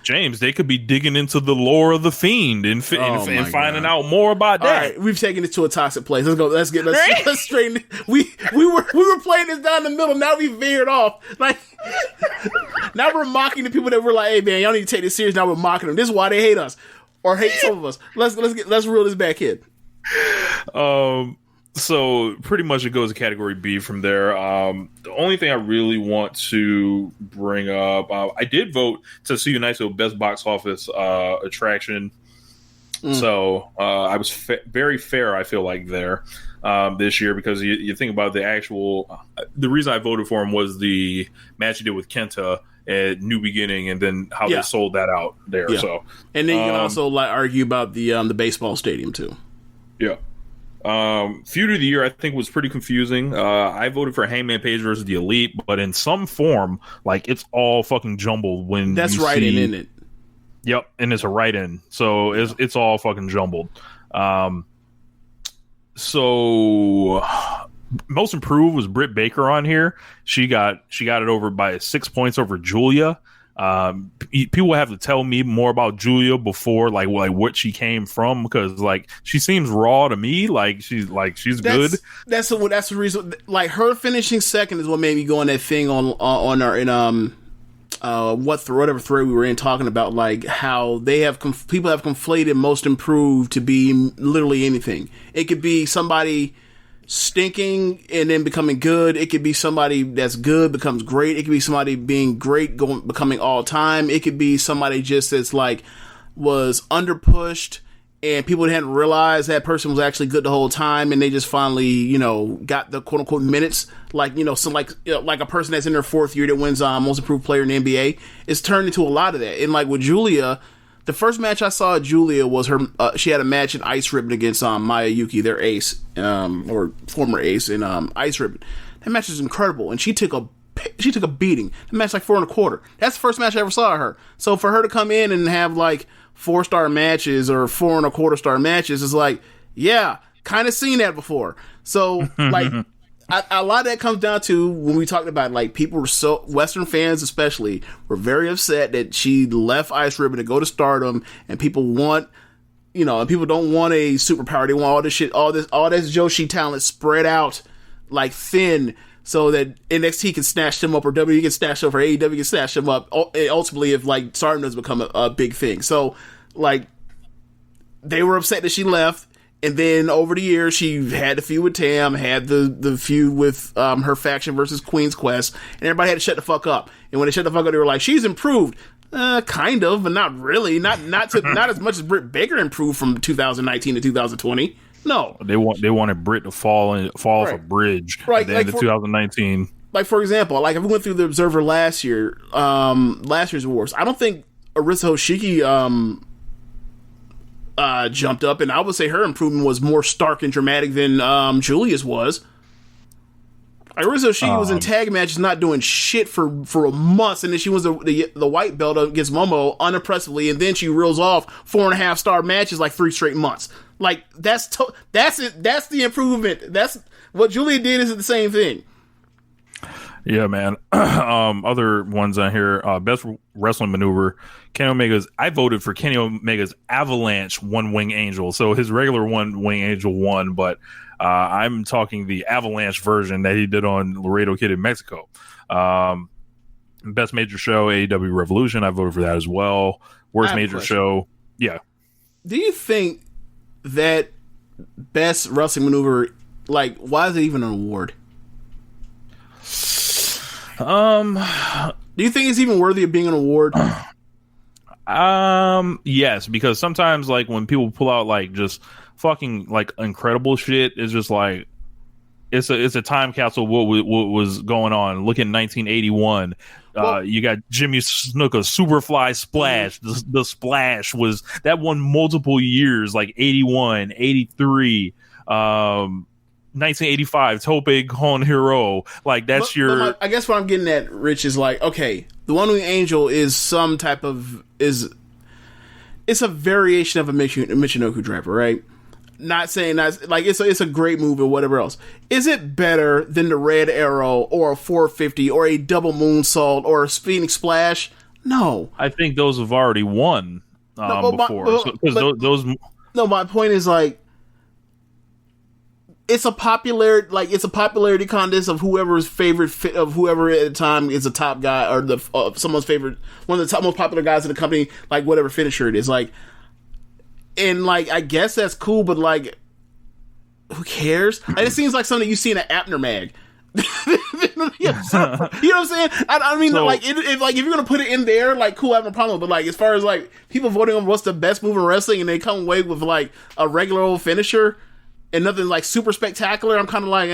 James, they could be digging into the lore of the Fiend and finding out more about that. All right, we've taken it to a toxic place. Let's go. Let's straighten it. We were playing this down the middle. Now we veered off. Now we're mocking the people that were hey man, y'all need to take this serious. Now we're mocking them. This is why they hate us or hate some of us. Let's reel this back in. So pretty much it goes to category B from there. The only thing I really want to bring up, I did vote to see United best box office attraction. So I was very fair, I feel like, there this year, because you think about the actual. The reason I voted for him was the match he did with Kenta at New Beginning, and then how they sold that out there. Yeah. So, and then you can also argue about the baseball stadium too. Yeah. Feud of the year, I think, was pretty confusing. I voted for Hangman Page versus the Elite, but in some form, it's all fucking jumbled when that's right in it. Yep, and it's a write-in, so it's all fucking jumbled. So most improved was Britt Baker on here. She got it over by 6 points over Julia. People have to tell me more about Julia before what she came from, because she seems raw to me. She's good. That's the reason. Her finishing second is what made me go on that thing on our in whatever thread we were in, talking about how they have people have conflated most improved to be literally anything. It could be somebody stinking and then becoming good. It could be somebody that's good becomes great. It could be somebody being great becoming all time. It could be somebody just that's was underpushed and people hadn't realized that person was actually good the whole time, and they just finally got the quote unquote minutes. Like a person that's in their fourth year that wins most improved player in the NBA. It's turned into a lot of that. And with Julia, the first match I saw Julia was her. She had a match in Ice Ribbon against Maya Yuki, their ace, or former ace in Ice Ribbon. That match was incredible, and she took a beating. The match 4 1/4. That's the first match I ever saw her. So for her to come in and have 4-star matches or 4 1/4-star matches is kind of seen that before. So a lot of that comes down to when we talked about people were so Western fans especially were very upset that she left Ice Ribbon to go to Stardom, and people want and people don't want a superpower. They want all this shit, all this Joshi talent spread out thin, so that NXT can snatch them up, or WWE can snatch them up, or AEW can snatch them up. Ultimately, if Stardom does become a big thing, so they were upset that she left. And then over the years, she had the feud with Tam, had the feud with her faction versus Queen's Quest, and everybody had to shut the fuck up. And when they shut the fuck up, they were like, "She's improved." Kind of, but not really. Not as much as Britt Baker improved from 2019 to 2020. No, they wanted Britt to fall off a bridge at the end of 2019. For example, if we went through the Observer last year's awards, I don't think Arisa Hoshiki jumped up, and I would say her improvement was more stark and dramatic than Julia's was. Arisa Hoshiki was in tag matches not doing shit for months, and then she was the white belt against Momo unimpressively, and then she reels off 4.5-star matches 3 straight months. That's the improvement. That's what Julia did. Is the same thing. Yeah, man. Other ones on here. Best wrestling maneuver. Kenny Omega's. I voted for Kenny Omega's Avalanche One Wing Angel. So his regular One Wing Angel won, but I'm talking the Avalanche version that he did on Laredo Kid in Mexico. Best major show, AEW Revolution. I voted for that as well. Worst major show. Yeah. Do you think that best wrestling maneuver, why is it even an award? Do you think it's even worthy of being an award? Yes, because sometimes when people pull out just fucking incredible shit, it's just it's a time capsule of what was going on. Look at 1981. You got Jimmy Snuka Superfly Splash. The Splash was that won multiple years, 81, 83, 1985 Tope Con Hero. That's your. I guess what I'm getting at, Rich, is okay, the One Wing Angel is some type of it's a variation of a Michinoku driver, right? Not saying that's it's a great move or whatever else. Is it better than the Red Arrow or a 450 or a double moonsault or a Phoenix Splash? No, I think those have already won before. No, my point is it's a popularity contest of whoever's favorite of whoever at the time is a top guy or someone's favorite, one of the top most popular guys in the company, whatever finisher it is, and I guess that's cool, but who cares? Like, it seems like something you see in an Abner mag. You know what I'm saying? I mean, so, like, if you're gonna put it in there, like, cool, I have no problem. But like, as far as like people voting on what's the best move in wrestling, and they come away with like a regular old finisher and nothing like super spectacular, I'm kind of like,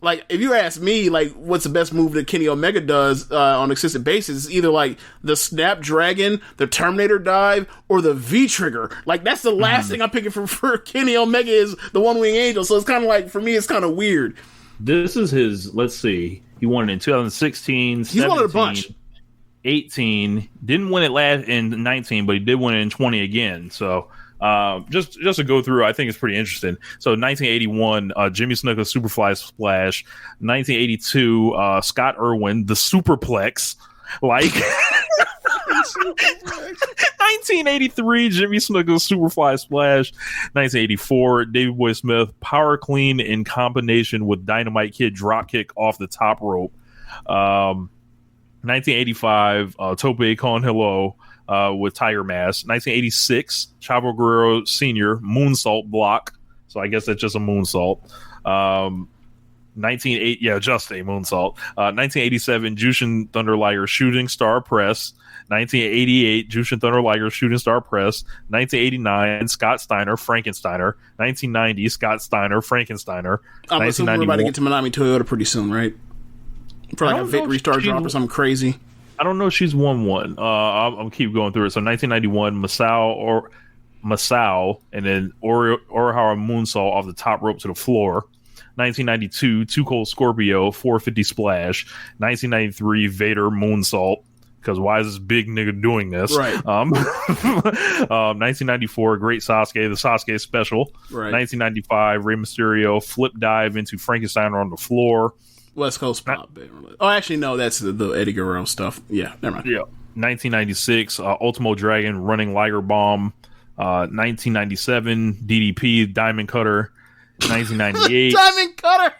Like, if you ask me, like, what's the best move that Kenny Omega does on a consistent basis, it's either like the Snapdragon, the Terminator Dive, or the V Trigger. Like, that's the last thing I'm picking for Kenny Omega is the One Wing Angel. So it's kind of like, for me, it's kind of weird. This is his, let's see, he won it in 2016, He's 17, won it a bunch. 18, didn't win it last in 19, but he did win it in 20 again. So just to go through, I think it's pretty interesting. So 1981, Jimmy Snuka Superfly Splash. 1982, Scott Irwin, the Superplex. Like 1983, Jimmy Snuka Superfly Splash. 1984, David Boy Smith Power Clean in combination with Dynamite Kid Dropkick off the top rope. 1985, Tope Con Hello with Tiger Mask. 1986, Chavo Guerrero Sr. Moonsault Block. So I guess that's just a moonsault. 1980, yeah, just a moonsault. 1987, Jushin Thunder Liger Shooting Star Press. 1988, Jushin Thunder Liger Shooting Star Press. 1989, Scott Steiner Frankensteiner. 1990, Scott Steiner Frankensteiner. I'm assuming we're about to get to Manami Toyota pretty soon, right? For like a Victory Star drop or something crazy. I don't know if she's won one. I'll keep going through it. So 1991, Masao, and then Orihara Moonsault off the top rope to the floor. 1992, Too Cold Scorpio 450 Splash. 1993, Vader Moonsault. Because why is this big nigga doing this? Right. 1994, Great Sasuke, the Sasuke Special. Right. 1995, Rey Mysterio Flip Dive into Frankensteiner on the floor. West Coast Pop. Oh, actually, no, that's the Eddie Guerrero stuff. Yeah, never mind. Yeah. 1996, Ultimo Dragon Running Liger Bomb. 1997, DDP Diamond Cutter. 1998, Diamond Cutter.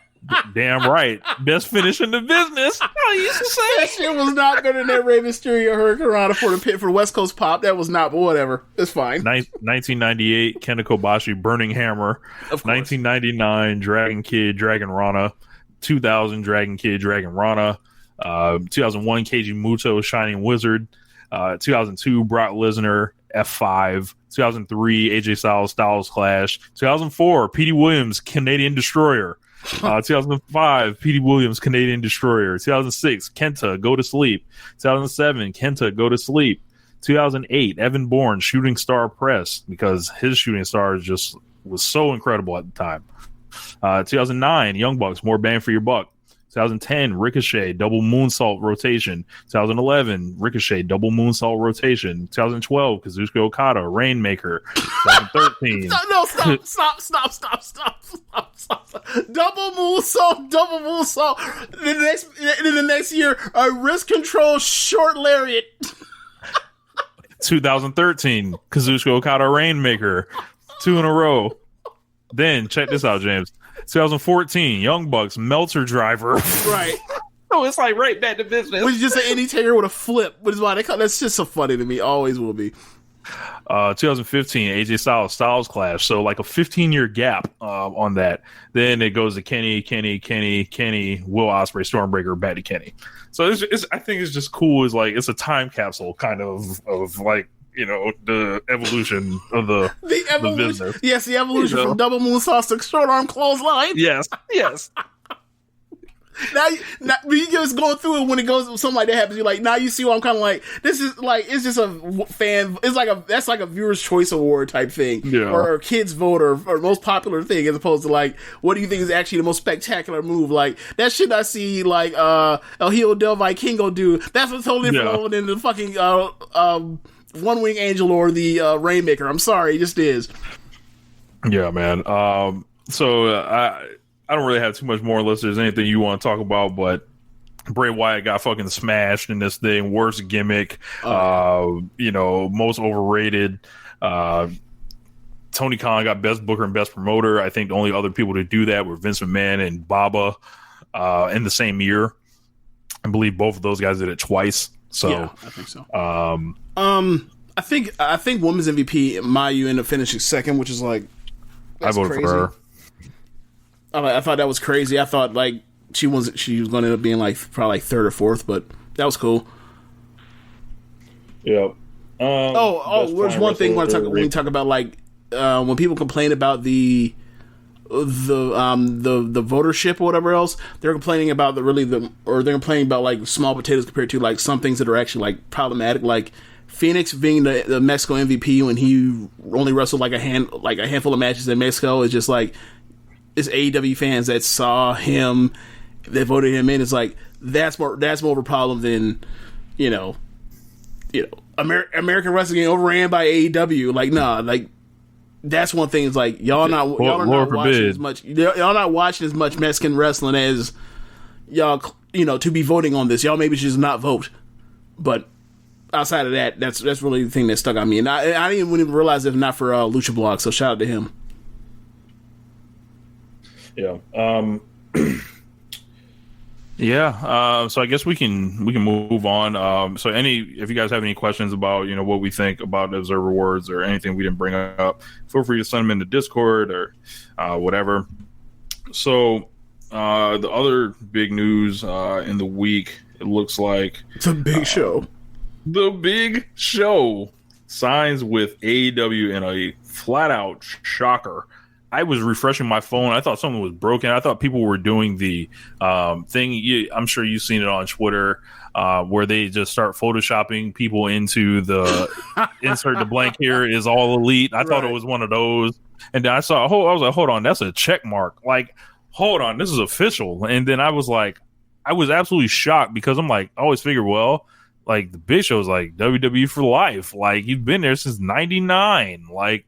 Damn right, best finish in the business. I used to say that shit was not good in that Rey Mysterio Hurricanrana for the pit for West Coast Pop. That was not, but whatever. It's fine. 1998, Kenta Kobashi Burning Hammer. 1999, Dragon Kid Dragon Rana. 2000, Dragon Kid Dragon Rana. 2001, Keiji Muto Shining Wizard. 2002, Brock Lesnar F5. 2003, AJ Styles Clash. 2004, Petey Williams Canadian Destroyer. 2005, Petey Williams Canadian Destroyer. 2006, Kenta Go to Sleep. 2007, Kenta Go to Sleep. 2008, Evan Bourne Shooting Star Press, because his shooting star was so incredible at the time. 2009, Young Bucks More Bang for Your Buck. 2010, Ricochet Double Moonsault Rotation. 2011, Ricochet Double Moonsault Rotation. 2012, Kazuchika Okada Rainmaker. 2013. Stop. Double moonsault. The next year, a wrist control short lariat. 2013, Kazuchika Okada Rainmaker. 2 in a row. Then, check this out, James. 2014, Young Bucks Meltzer Driver. Right. Oh, it's like right back to business. Which is just an Eddie Taylor with a flip, which is why that's just so funny to me. Always will be. 2015, AJ Styles Clash. So like a 15-year gap on that. Then it goes to Kenny, Will Ospreay, Stormbreaker, back to Kenny. So I think it's just cool. It's like it's a time capsule kind of like, you know, the evolution of the business. Yes, the evolution from double moonsault to short arm clothesline. Yes. Now you just going through it when it goes something like that happens. You're like, now you see what I'm kind of like. This is like, it's just a fan. It's like that's like a viewer's choice award type thing, or a kid's vote, or most popular thing, as opposed to like, what do you think is actually the most spectacular move? Like that shit I see like El Hijo del Vikingo do. That's what's totally different than the fucking One Wing Angel or the Rainmaker. I'm sorry, it just is. Yeah, man. I don't really have too much more unless there's anything you want to talk about, but Bray Wyatt got fucking smashed in this thing. Worst gimmick, most overrated. Tony Khan got best booker and best promoter. I think the only other people to do that were Vince McMahon and Baba in the same year. I believe both of those guys did it twice. So yeah, I think so. I think women's MVP Mayu ended up finishing second, which is like, I voted crazy. for her. I thought that was crazy. I thought like she was going to end up being like probably like third or fourth, but that was cool. Yeah. There's one thing when we talk about like when people complain about the votership or whatever else, they're complaining about they're complaining about like small potatoes compared to like some things that are actually like problematic, like Phoenix being the Mexico MVP when he only wrestled like a handful of matches in Mexico. Is just like it's AEW fans that saw him, that voted him in. It's like that's more of a problem than American wrestling getting overran by AEW. Like like that's one thing. Is like y'all not watching as much. Y'all not watching as much Mexican wrestling as y'all. To be voting on this, y'all maybe should just not vote. But outside of that, that's really the thing that stuck on me. And I didn't even realize if not for Lucha Blog. So shout out to him. Yeah. So I guess we can move on. So if you guys have any questions about what we think about the Observer Awards or anything we didn't bring up, feel free to send them in the Discord or whatever. So the other big news in the week, it looks like the big show. The Big Show signs with AEW in a flat out shocker. I was refreshing my phone. I thought something was broken. I thought people were doing the thing. I'm sure you've seen it on Twitter where they just start photoshopping people into the insert the blank here is all elite. I thought it was one of those. And then I saw, I was like, hold on, that's a check mark. Like, hold on, this is official. And then I was like, I was absolutely shocked because I'm like, I always figured, well, like the Big Show's like WWE for life. Like he's been there since '99. Like,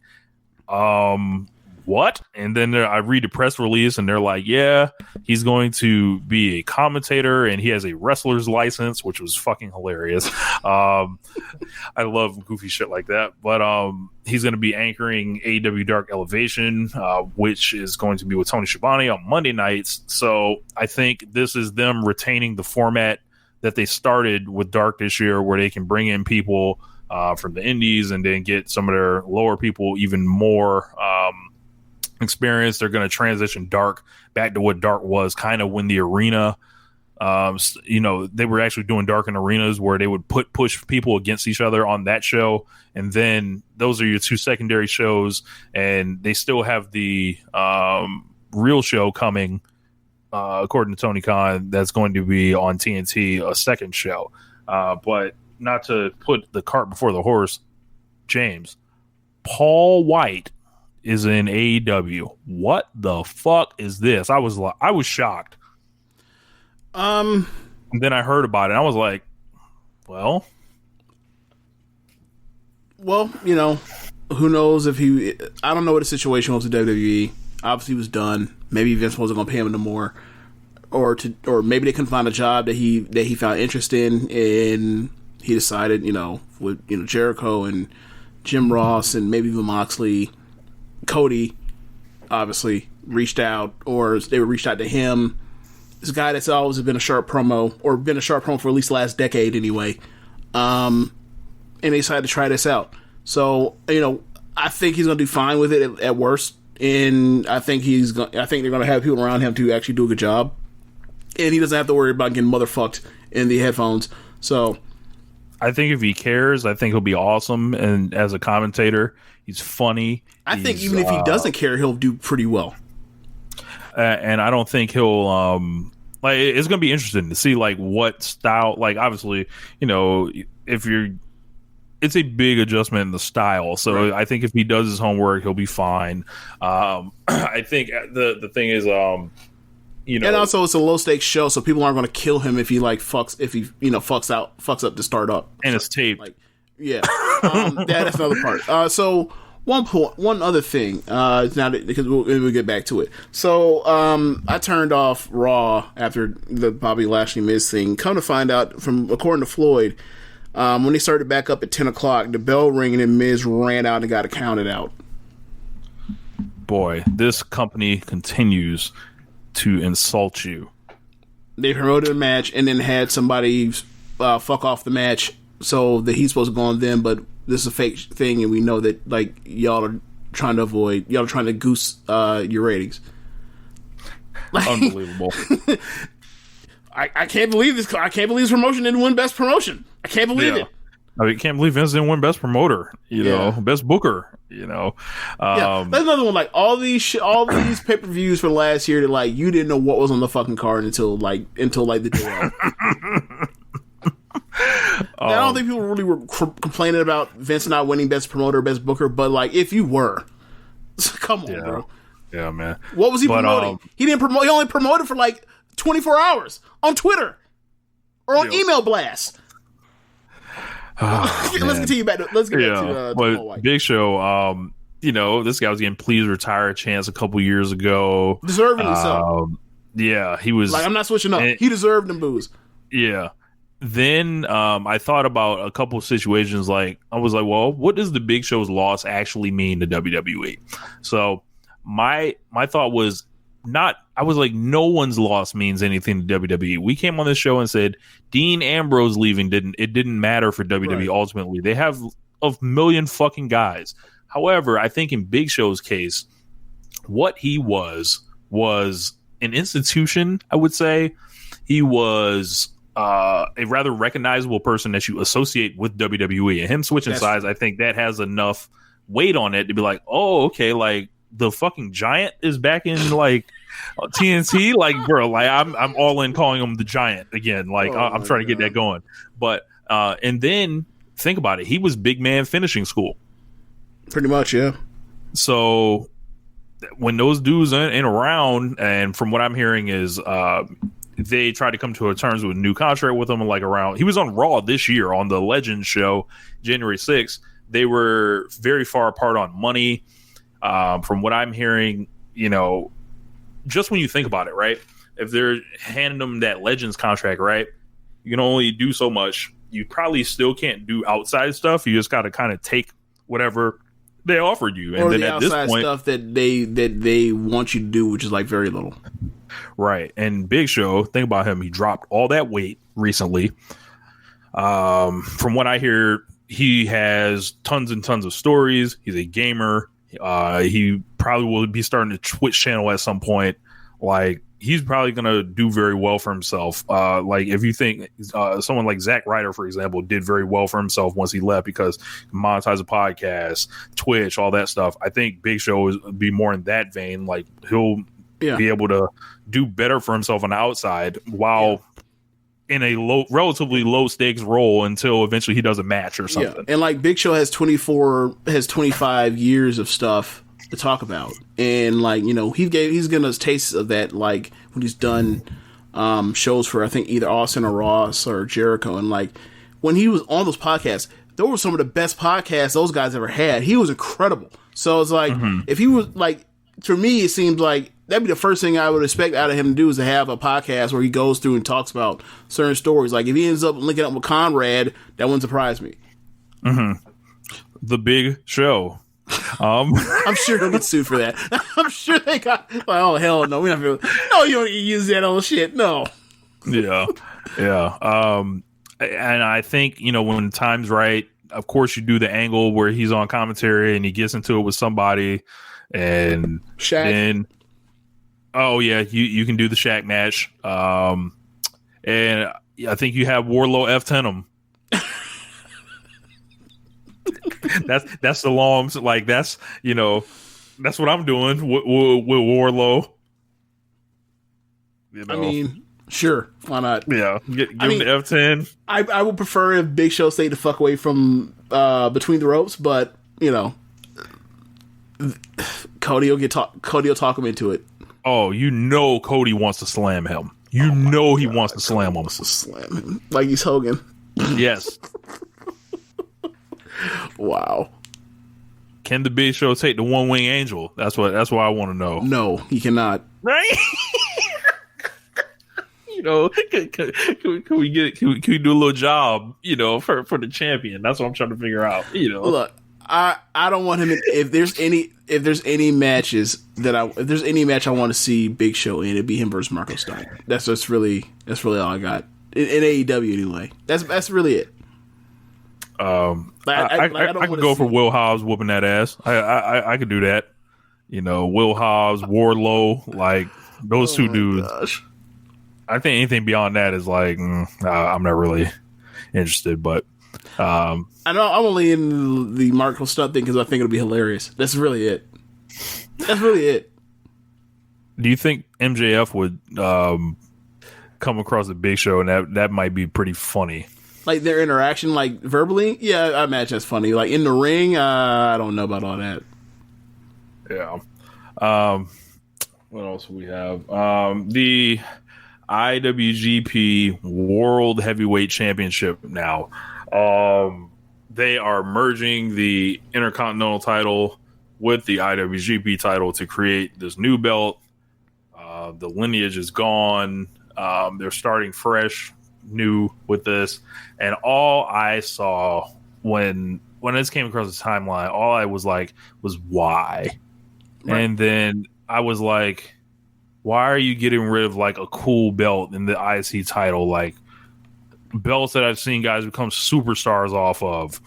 what? And then I read the press release and they're like, yeah, he's going to be a commentator and he has a wrestler's license, which was fucking hilarious. I love goofy shit like that. But he's going to be anchoring AEW Dark Elevation, which is going to be with Tony Schiavone on Monday nights. So I think this is them retaining the format that they started with Dark this year, where they can bring in people from the indies and then get some of their lower people even more experience. They're going to transition Dark back to what Dark was kind of when the arena, they were actually doing Dark in arenas where they would push people against each other on that show. And then those are your two secondary shows. And they still have the real show coming, according to Tony Khan, that's going to be on TNT, a second show. But not to put the cart before the horse, James, Paul Wight is in AEW. What the fuck is this? I was shocked. And then I heard about it and I was like, well, who knows if I don't know what the situation was with WWE. Obviously he was done. Maybe Vince wasn't going to pay him no more, or maybe they couldn't find a job that he found interest in, and he decided, with Jericho and Jim Ross and maybe even Moxley, Cody obviously reached out, or they reached out to him. This guy that's always been a sharp promo, or been a sharp promo for at least the last decade anyway. And they decided to try this out. So, I think he's going to do fine with it at worst. And I think they're going to have people around him to actually do a good job. And he doesn't have to worry about getting motherfucked in the headphones. So I think if he cares, I think he'll be awesome. And as a commentator, he's funny. I think even if he doesn't care, he'll do pretty well. And I don't think he'll it's going to be interesting to see like what style, like obviously, it's a big adjustment in the style. So right. I think if he does his homework, he'll be fine. I think the thing is, and also it's a low stakes show, so people aren't going to kill him if he fucks up to start up. And it's taped. That's another part. So one other thing, now because we'll get back to it. So I turned off Raw after the Bobby Lashley Miz thing. Come to find out, according to Floyd, when they started back up at 10 o'clock, the bell ringing and Miz ran out and got it counted out. Boy, this company continues to insult you. They promoted a match and then had somebody fuck off the match so that he's supposed to go on them, but this is a fake thing and we know that y'all are trying to goose your ratings. Unbelievable. I can't believe this. I can't believe this promotion didn't win Best Promotion. I can't believe it. I can't believe Vince didn't win Best Promoter. You know, Best Booker. You know, that's another one. Like all these pay per views for last year that like you didn't know what was on the fucking card until the day of. I don't think people really were complaining about Vince not winning Best Promoter, Best Booker, but like if you were, come on, bro. Yeah, man. What was he promoting? He didn't promote. He only promoted for like 24 hours on Twitter or on email blast. Let's continue back. Let's get back to Paul Wight. Big Show. You know, this guy was getting please retire chance a couple years ago. Deserving himself. Yeah, he was like, I'm not switching up. He deserved them boos. Yeah. Then I thought about a couple of situations. Like I was like, well, what does the Big Show's loss actually mean to WWE? So my thought was I was like, no one's loss means anything to WWE. We came on this show and said Dean Ambrose leaving didn't matter for WWE. Right. Ultimately, they have a million fucking guys. However, I think in Big Show's case, what he was an institution. I would say he was a rather recognizable person that you associate with WWE, and him switching sides, I think that has enough weight on it to be like, oh, okay, like the fucking Giant is back in like TNT, like bro, like I'm all in calling him the Giant again. Like I'm trying to get that going, but and then think about it, he was big man finishing school, pretty much, yeah. So when those dudes ain't around, and from what I'm hearing is they tried to come to terms with a new contract with him, like around, he was on Raw this year on the Legends show, January 6th. They were very far apart on money. From what I'm hearing, you know, just when you think about it, right? If they're handing them that Legends contract, right? You can only do so much. You probably still can't do outside stuff. You just got to kind of take whatever they offered you. And or then the at this outside point, stuff that they want you to do, which is like very little. Right. And Big Show, think about him. He dropped all that weight recently. From what I hear, he has tons and tons of stories. He's a gamer. He probably will be starting a Twitch channel at some point. Like, he's probably going to do very well for himself. Like, if you think someone like Zack Ryder, for example, did very well for himself once he left because he monetized a podcast, Twitch, all that stuff. I think Big Show would be more in that vein. Like, he'll be able to do better for himself on the outside while in a relatively low stakes role until eventually he does a match or something. And like Big Show has 25 years of stuff to talk about, and like, you know, he's given us tastes of that, like when he's done shows for I think either Austin or Ross or Jericho, and like when he was on those podcasts, those were some of the best podcasts those guys ever had. He was incredible. So it's like if he was like, to me, it seems like that'd be the first thing I would expect out of him to do, is to have a podcast where he goes through and talks about certain stories. Like if he ends up linking up with Conrad, that wouldn't surprise me. The Big Show. I'm sure he'll get sued for that. I'm sure they got, like, oh hell no, we're not gonna, no, you don't use that old shit. No. Yeah. And I think, you know, when time's right, of course you do the angle where he's on commentary and he gets into it with somebody, and Shaq. Then you can do the Shaq match. And I think you have Wardlow F10 him. that's the long, like, that's, you know, that's what I'm doing with Wardlow. You know? I mean, sure, why not? Yeah, give him the F10. I would prefer if Big Show stayed the fuck away from between the ropes, but you know, Cody will talk him into it. Oh, you know, Cody wants to slam him. You know, he wants to slam him. Wants to slam him like he's Hogan. Yes. Wow. Can the Big Show take the One Wing Angel? That's what I want to know. No, he cannot. Right? You know, can we do a little job, you know, for the champion? That's what I'm trying to figure out. You know, look, I don't want him. If there's any match I want to see Big Show in, it'd be him versus Marco Stunt. That's really all I got in AEW anyway. That's really it. I could go for Will Hobbs whooping that ass. I could do that. You know, Will Hobbs, Wardlow, like those two dudes. Gosh. I think anything beyond that is like, I'm not really interested. But I know I'm only in the Marco stuff thing because I think it'll be hilarious. That's really it. That's really it. Do you think MJF would come across a Big Show and that might be pretty funny? Like their interaction, like verbally, yeah, I imagine that's funny. Like in the ring, I don't know about all that. Yeah. What else do we have? The IWGP World Heavyweight Championship now. They are merging the Intercontinental title with the IWGP title to create this new belt. The lineage is gone. They're starting fresh, new with this. And all I saw when this came across the timeline, all I was like was why? Right. And then I was like, why are you getting rid of like a cool belt in the IC title? Like belts that I've seen guys become superstars off of.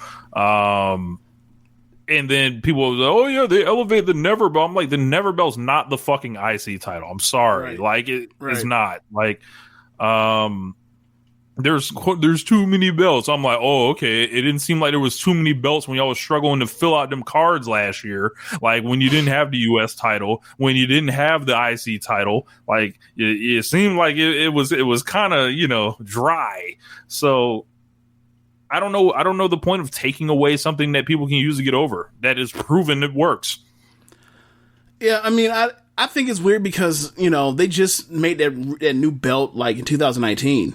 And then people was like, oh yeah, they elevate the Never belt. I'm like, the Never belt's not the fucking IC title. I'm sorry. Right. Like it's not. Like there's too many belts. I'm like, oh, okay. It didn't seem like there was too many belts when y'all was struggling to fill out them cards last year. Like when you didn't have the US title, when you didn't have the IC title, like it seemed like it was kind of, dry. So I don't know the point of taking away something that people can use to get over. That is proven it works. Yeah, I mean, I think it's weird because, they just made that new belt like in 2019.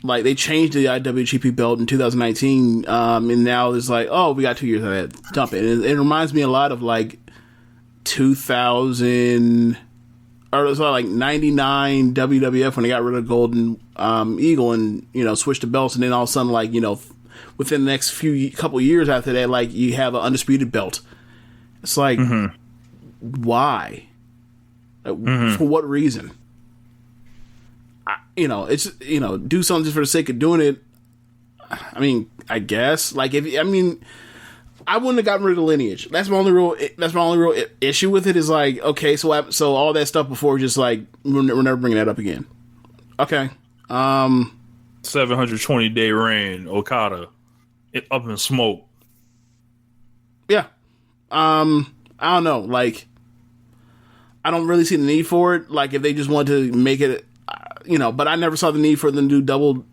Like they changed the IWGP belt in 2019, and now it's like, oh, we got 2 years of that. Dump it. And it reminds me a lot of like 2000 or it was like 99 WWF when they got rid of Golden Eagle and switched the belts, and then all of a sudden, like within the next couple years after that, like you have an undisputed belt. It's like, why? Like, for what reason? It's do something just for the sake of doing it. I mean, I guess I wouldn't have gotten rid of the lineage. That's my only real issue with it. Is like, okay, so all that stuff before, just like we're never bringing that up again. Okay, 720-day reign, Okada, up in smoke. Yeah, I don't know. Like, I don't really see the need for it. Like, if they just want to make it. But I never saw the need for them to do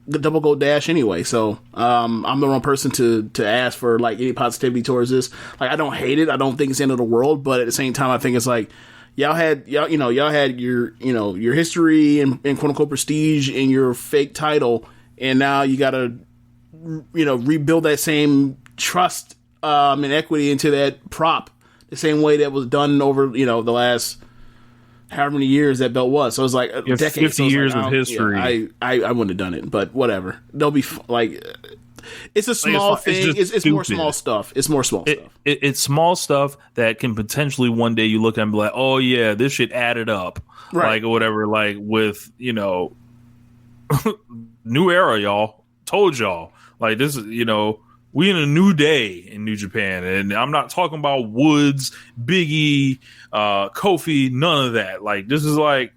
the double gold dash anyway. So I'm the wrong person to ask for like any positivity towards this. Like, I don't hate it. I don't think it's the end of the world. But at the same time, I think it's like y'all had your history and quote unquote prestige in your fake title, and now you got to rebuild that same trust and equity into that prop the same way that was done over the last however many years that belt was. So it was like a decade. 50 years of history. I wouldn't have done it, but whatever. They'll be like, it's a small thing. It's more small stuff. It's more small stuff. It's small stuff that can potentially one day you look at and be like, oh yeah, this shit added up. Right. Like, or whatever, like with, new era, y'all. Told y'all. Like, this is, we in a new day in New Japan, and I'm not talking about Woods, Big E, Kofi, none of that. Like, this is going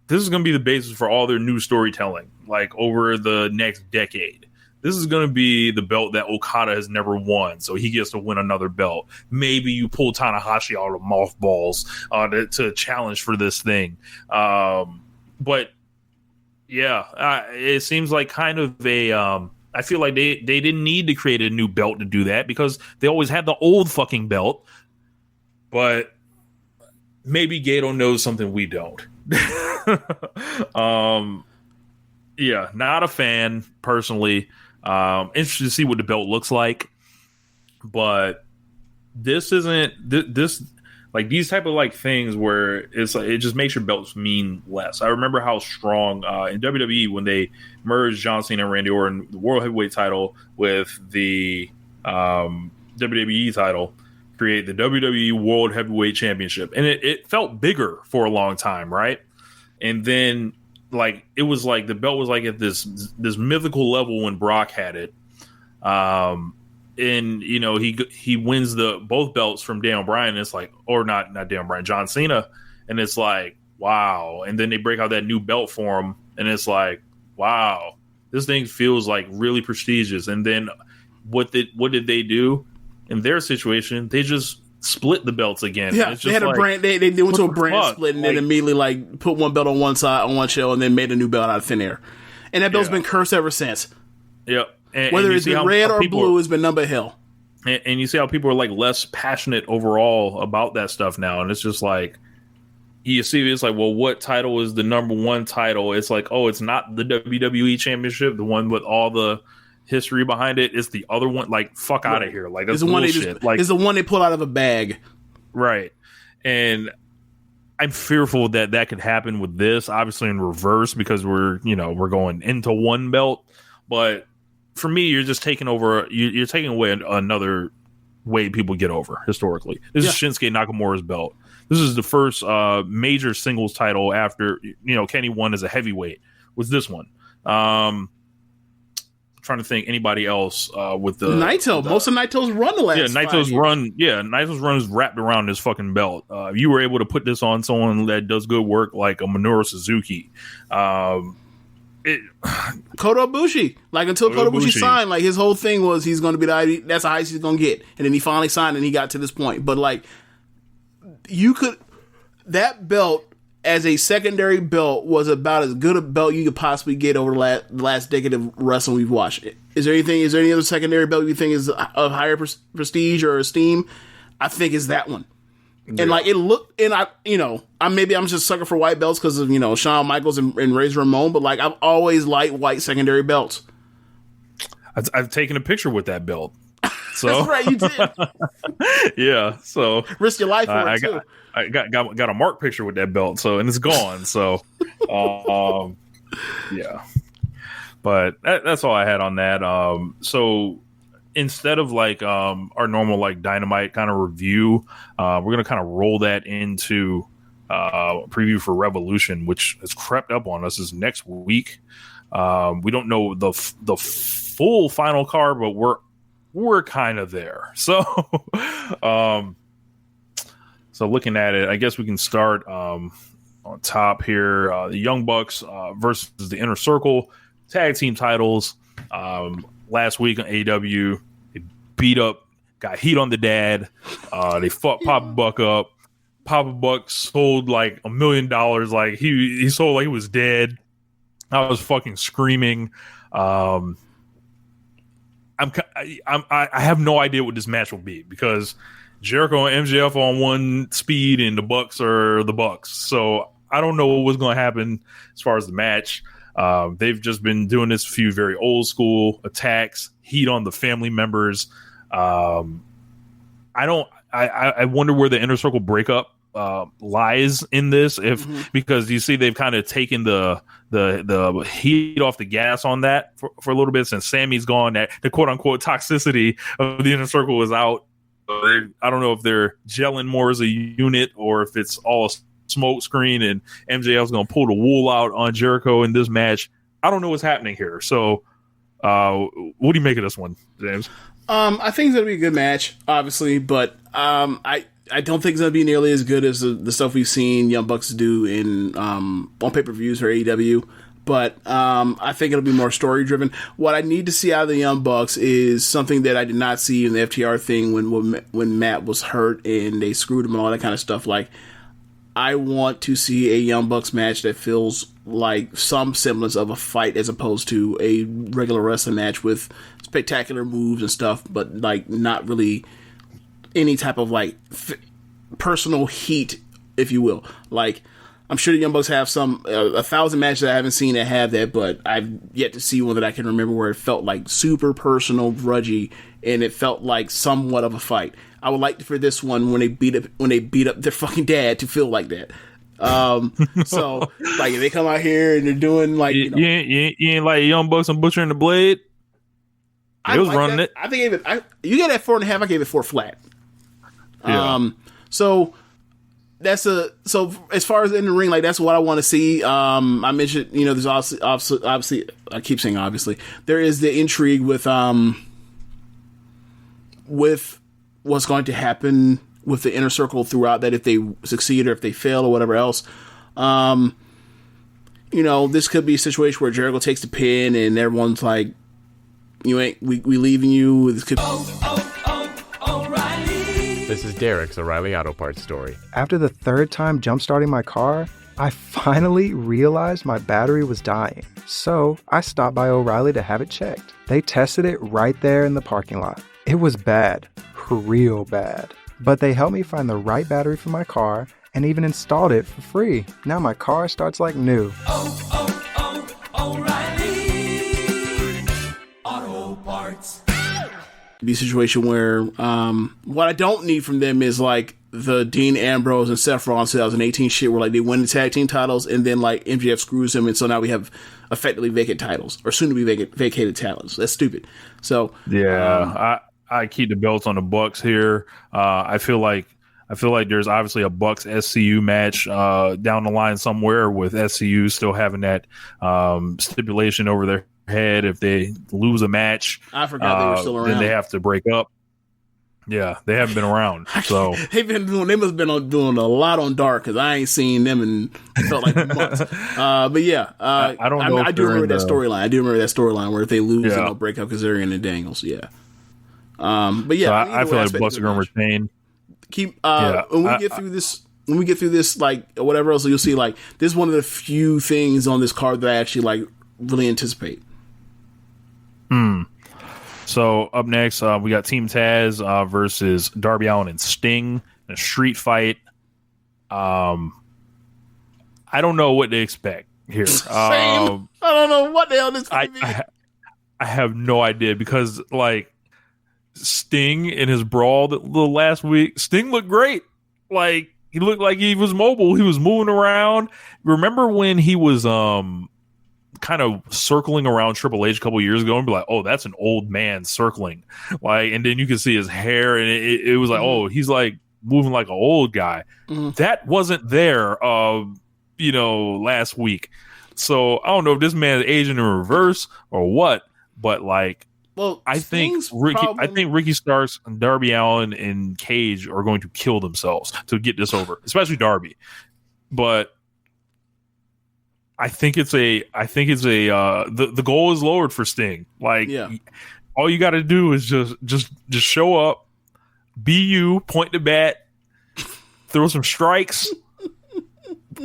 to be the basis for all their new storytelling, like over the next decade. This is going to be the belt that Okada has never won, so he gets to win another belt. Maybe you pull Tanahashi out of mothballs to challenge for this thing. But yeah, it seems like kind of a. I feel like they didn't need to create a new belt to do that because they always had the old fucking belt. But maybe Gato knows something we don't. Yeah, not a fan personally. Interested to see what the belt looks like. But this isn't this like these type of like things where it's like it just makes your belts mean less. I remember how strong in WWE when they merged John Cena and Randy Orton, the World Heavyweight title with the WWE title, create the WWE World Heavyweight Championship, and it felt bigger for a long time, right? And then like it was like the belt was like at this mythical level when Brock had it. And he wins both belts from Daniel Bryan. It's like, or not Daniel Bryan, John Cena, and it's like, wow. And then they break out that new belt for him, and it's like, wow, this thing feels like really prestigious. And then what did they do in their situation? They just split the belts again. Yeah, it's just they had a brand. They went to a brand split and then immediately like put one belt on one side on one show and then made a new belt out of thin air. And that belt's been cursed ever since. Yep. Whether it's been red or blue, it's been none but hell. And you see how people are like less passionate overall about that stuff now, and it's just like you see it's like, well, what title is the number one title? It's like, oh, it's not the WWE Championship, the one with all the history behind it. It's the other one. Like, fuck out of here. Like, that's bullshit. Like, it's the one they pull out of a bag, right? And I'm fearful that could happen with this, obviously in reverse, because we're going into one belt. But for me, you're just taking over. You're taking away another way people get over historically. This is Shinsuke Nakamura's belt. This is the first major singles title after Kenny won as a heavyweight. Was this one? Trying to think anybody else with the Naito. Most of Naito's run the last. Naito's run. Yeah, Naito's run is wrapped around this fucking belt. You were able to put this on someone that does good work like a Minoru Suzuki. Kota Ibushi, like until Kota Ibushi signed, like his whole thing was he's going to be that's the highest he's going to get, and then he finally signed and he got to this point. But like, that belt as a secondary belt was about as good a belt you could possibly get over the last decade of wrestling we've watched. Is there any other secondary belt you think is of higher prestige or esteem? I think it's that one. Yeah. And like it looked, and I'm just a sucker for white belts because of Shawn Michaels and Razor Ramon, but like I've always liked white secondary belts. I've taken a picture with that belt. So that's right, you did. Yeah, so risk your life for it too. I got a mark picture with that belt, so and it's gone. So, yeah, but that's all I had on that. So instead of like our normal like Dynamite kind of review, we're gonna kind of roll that into preview for Revolution, which has crept up on us. Is next week. We don't know the full final card, but we're kind of there. So, so looking at it, I guess we can start on top here. The Young Bucks versus the Inner Circle tag team titles. Last week on AEW, they got heat on the dad. They fucked Papa Buck up. Papa Buck sold like $1 million. Like he sold like he was dead. I was fucking screaming. I have no idea what this match will be because Jericho and MJF are on one speed and the Bucks are the Bucks. So I don't know what's going to happen as far as the match. They've just been doing this few very old school attacks, heat on the family members. I wonder where the Inner Circle breakup lies in this, because you see they've kind of taken the heat off the gas on that for a little bit since Sammy's gone. That the quote unquote toxicity of the Inner Circle is out. I don't know if they're gelling more as a unit or if it's all a smoke screen and MJF's going to pull the wool out on Jericho in this match. I don't know what's happening here. So, what do you make of this one, James? I think it's going to be a good match, obviously, but I don't think it's going to be nearly as good as the stuff we've seen Young Bucks do in on pay-per-views for AEW. But I think it'll be more story-driven. What I need to see out of the Young Bucks is something that I did not see in the FTR thing when Matt was hurt and they screwed him and all that kind of stuff. Like, I want to see a Young Bucks match that feels like some semblance of a fight as opposed to a regular wrestling match with spectacular moves and stuff, but like not really any type of like personal heat, if you will. Like, I'm sure the Young Bucks have 1,000 matches I haven't seen that have that, but I've yet to see one that I can remember where it felt like super personal, grudgy, and it felt like somewhat of a fight. I would like for this one when they beat up their fucking dad to feel like that. So like if they come out here and they're doing like you ain't like Young Bucks and Butcher and the Blade. I was running it. I think you get that 4.5. I gave it 4 flat. Yeah. So that's so as far as in the ring, like that's what I want to see. I mentioned, there's obviously I keep saying obviously there is the intrigue with what's going to happen with the inner circle throughout that if they succeed or if they fail or whatever else. This could be a situation where Jericho takes the pin and everyone's like, we leaving you. This could. This is Derek's O'Reilly Auto Parts story. After the third time jump-starting my car, I finally realized my battery was dying. So I stopped by O'Reilly to have it checked. They tested it right there in the parking lot. It was bad, real bad. But they helped me find the right battery for my car and even installed it for free. Now my car starts like new. O'Reilly Auto Parts. Be a situation where what I don't need from them is like the Dean Ambrose and Seth Rollins 2018 shit where like they win the tag team titles and then like MJF screws them and so now we have effectively vacant titles or soon to be vacated titles. That's stupid. So I keep the belts on the Bucks here. I feel like there's obviously a Bucks SCU match down the line somewhere with SCU still having that stipulation over their head. If they lose a match, I forgot they were still around. Then they have to break up. Yeah, they haven't been around. So they must have been doing a lot on Dark because I ain't seen them in felt like months. But yeah, I don't know. I do remember that storyline. I do remember that storyline where if they lose, they'll break up because they're in the Dangles. Yeah. But yeah, so I feel like the Bucks are going to retain. When we get through this, like whatever else you'll see, like this is one of the few things on this card that I actually like really anticipate. So up next, we got Team Taz versus Darby Allin and Sting in a street fight. I don't know what to expect here. Same. I don't know what the hell this is going to be. I have no idea because like Sting in his brawl the last week, Sting looked great. Like he looked like he was mobile. He was moving around. Remember when he was kind of circling around Triple H a couple years ago and be like, oh, that's an old man circling. Like, and then you can see his hair and it was like, oh, he's like moving like an old guy. That wasn't there, last week. So I don't know if this man is aging in reverse or what, but like, well, I think Ricky Starks and Darby Allin and Cage are going to kill themselves to get this over, especially Darby. But I think it's the goal is lowered for Sting. Like, all you got to do is just show up, be you, point the bat, throw some strikes.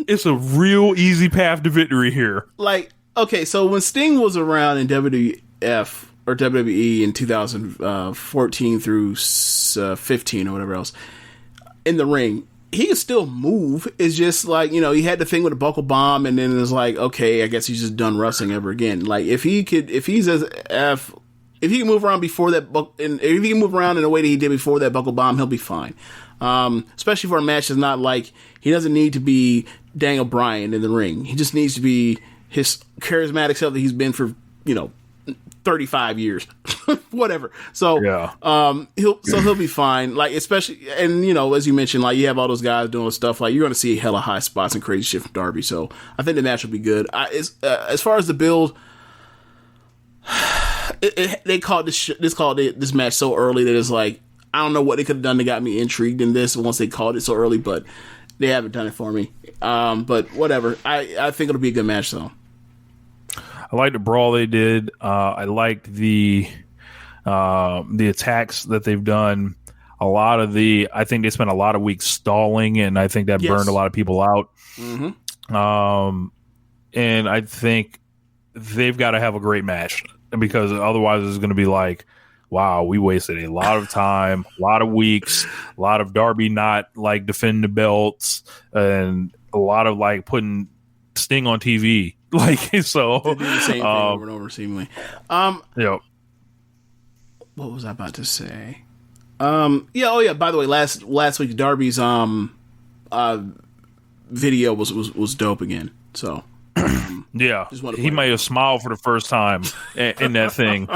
It's a real easy path to victory here. Like, okay, so when Sting was around in WWF or WWE in 2014 through 15 or whatever else in the ring, he could still move. It's just like, he had the thing with the buckle bomb and then it's like, okay, I guess he's just done wrestling ever again. Like if he can move around before that if he can move around in the way that he did before that buckle bomb, he'll be fine. Especially for a match that's not like, he doesn't need to be Daniel Bryan in the ring. He just needs to be his charismatic self that he's been for, 35 years, whatever. So, he'll be fine. Like, especially, and as you mentioned, like you have all those guys doing stuff. Like you're going to see hella high spots and crazy shit from Darby. So I think the match will be good. As far as the build, they called this match so early that it's like I don't know what they could have done to got me intrigued in this once they called it so early, but they haven't done it for me. But whatever. I think it'll be a good match though. I liked the brawl they did. I liked the attacks that they've done. I think they spent a lot of weeks stalling, and I think that burned a lot of people out. Mm-hmm. And I think they've got to have a great match because otherwise it's going to be like, wow, we wasted a lot of time, a lot of weeks, a lot of Darby not like defending the belts, and a lot of like putting Sting on TV. Like, so they do the same thing over and over seemingly. What was I about to say? By the way, last week Darby's video was dope again. So he might have smiled for the first time in that thing.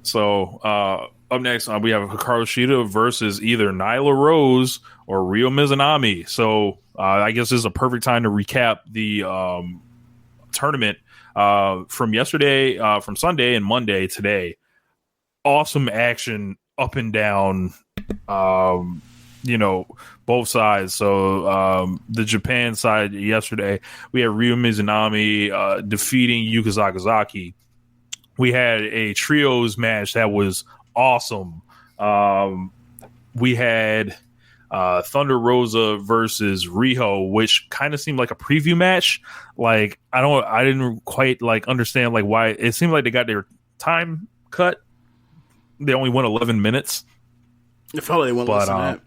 So up next we have Hikaru Shida versus either Nyla Rose or Ryo Mizunami. So I guess this is a perfect time to recap the tournament from yesterday, from Sunday and Monday today. Awesome action up and down both sides. So the Japan side yesterday, we had Ryu Mizunami defeating Yuka Sakazaki. We had a trios match that was awesome. We had Thunder Rosa versus Riho, which kind of seemed like a preview match. Like I didn't quite like understand like why it seemed like they got their time cut. They only went 11 minutes. I felt like they went less than that.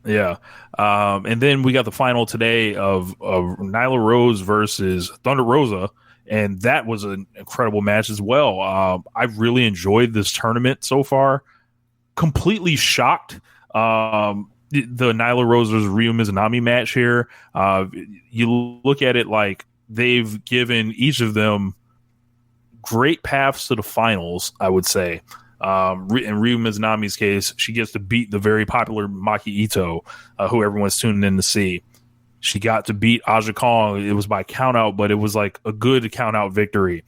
Yeah. And then we got the final today of Nyla Rose versus Thunder Rosa, and that was an incredible match as well. I've really enjoyed this tournament so far. Completely shocked. The Nyla Rose versus Ryu Mizunami match here. You look at it like they've given each of them great paths to the finals, I would say. In Ryu Mizunami's case, she gets to beat the very popular Maki Ito, who everyone's tuning in to see. She got to beat Aja Kong. It was by countout, but it was like a good countout victory.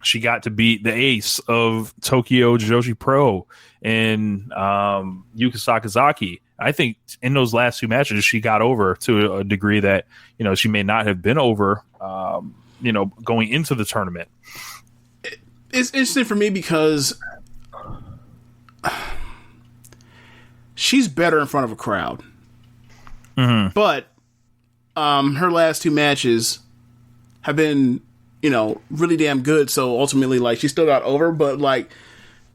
She got to beat the ace of Tokyo Joshi Pro and Yuka Sakazaki. I think in those last two matches, she got over to a degree that, she may not have been over, going into the tournament. It's interesting for me because she's better in front of a crowd. Mm-hmm. But her last two matches have been, really damn good. So ultimately, like, she still got over. But, like,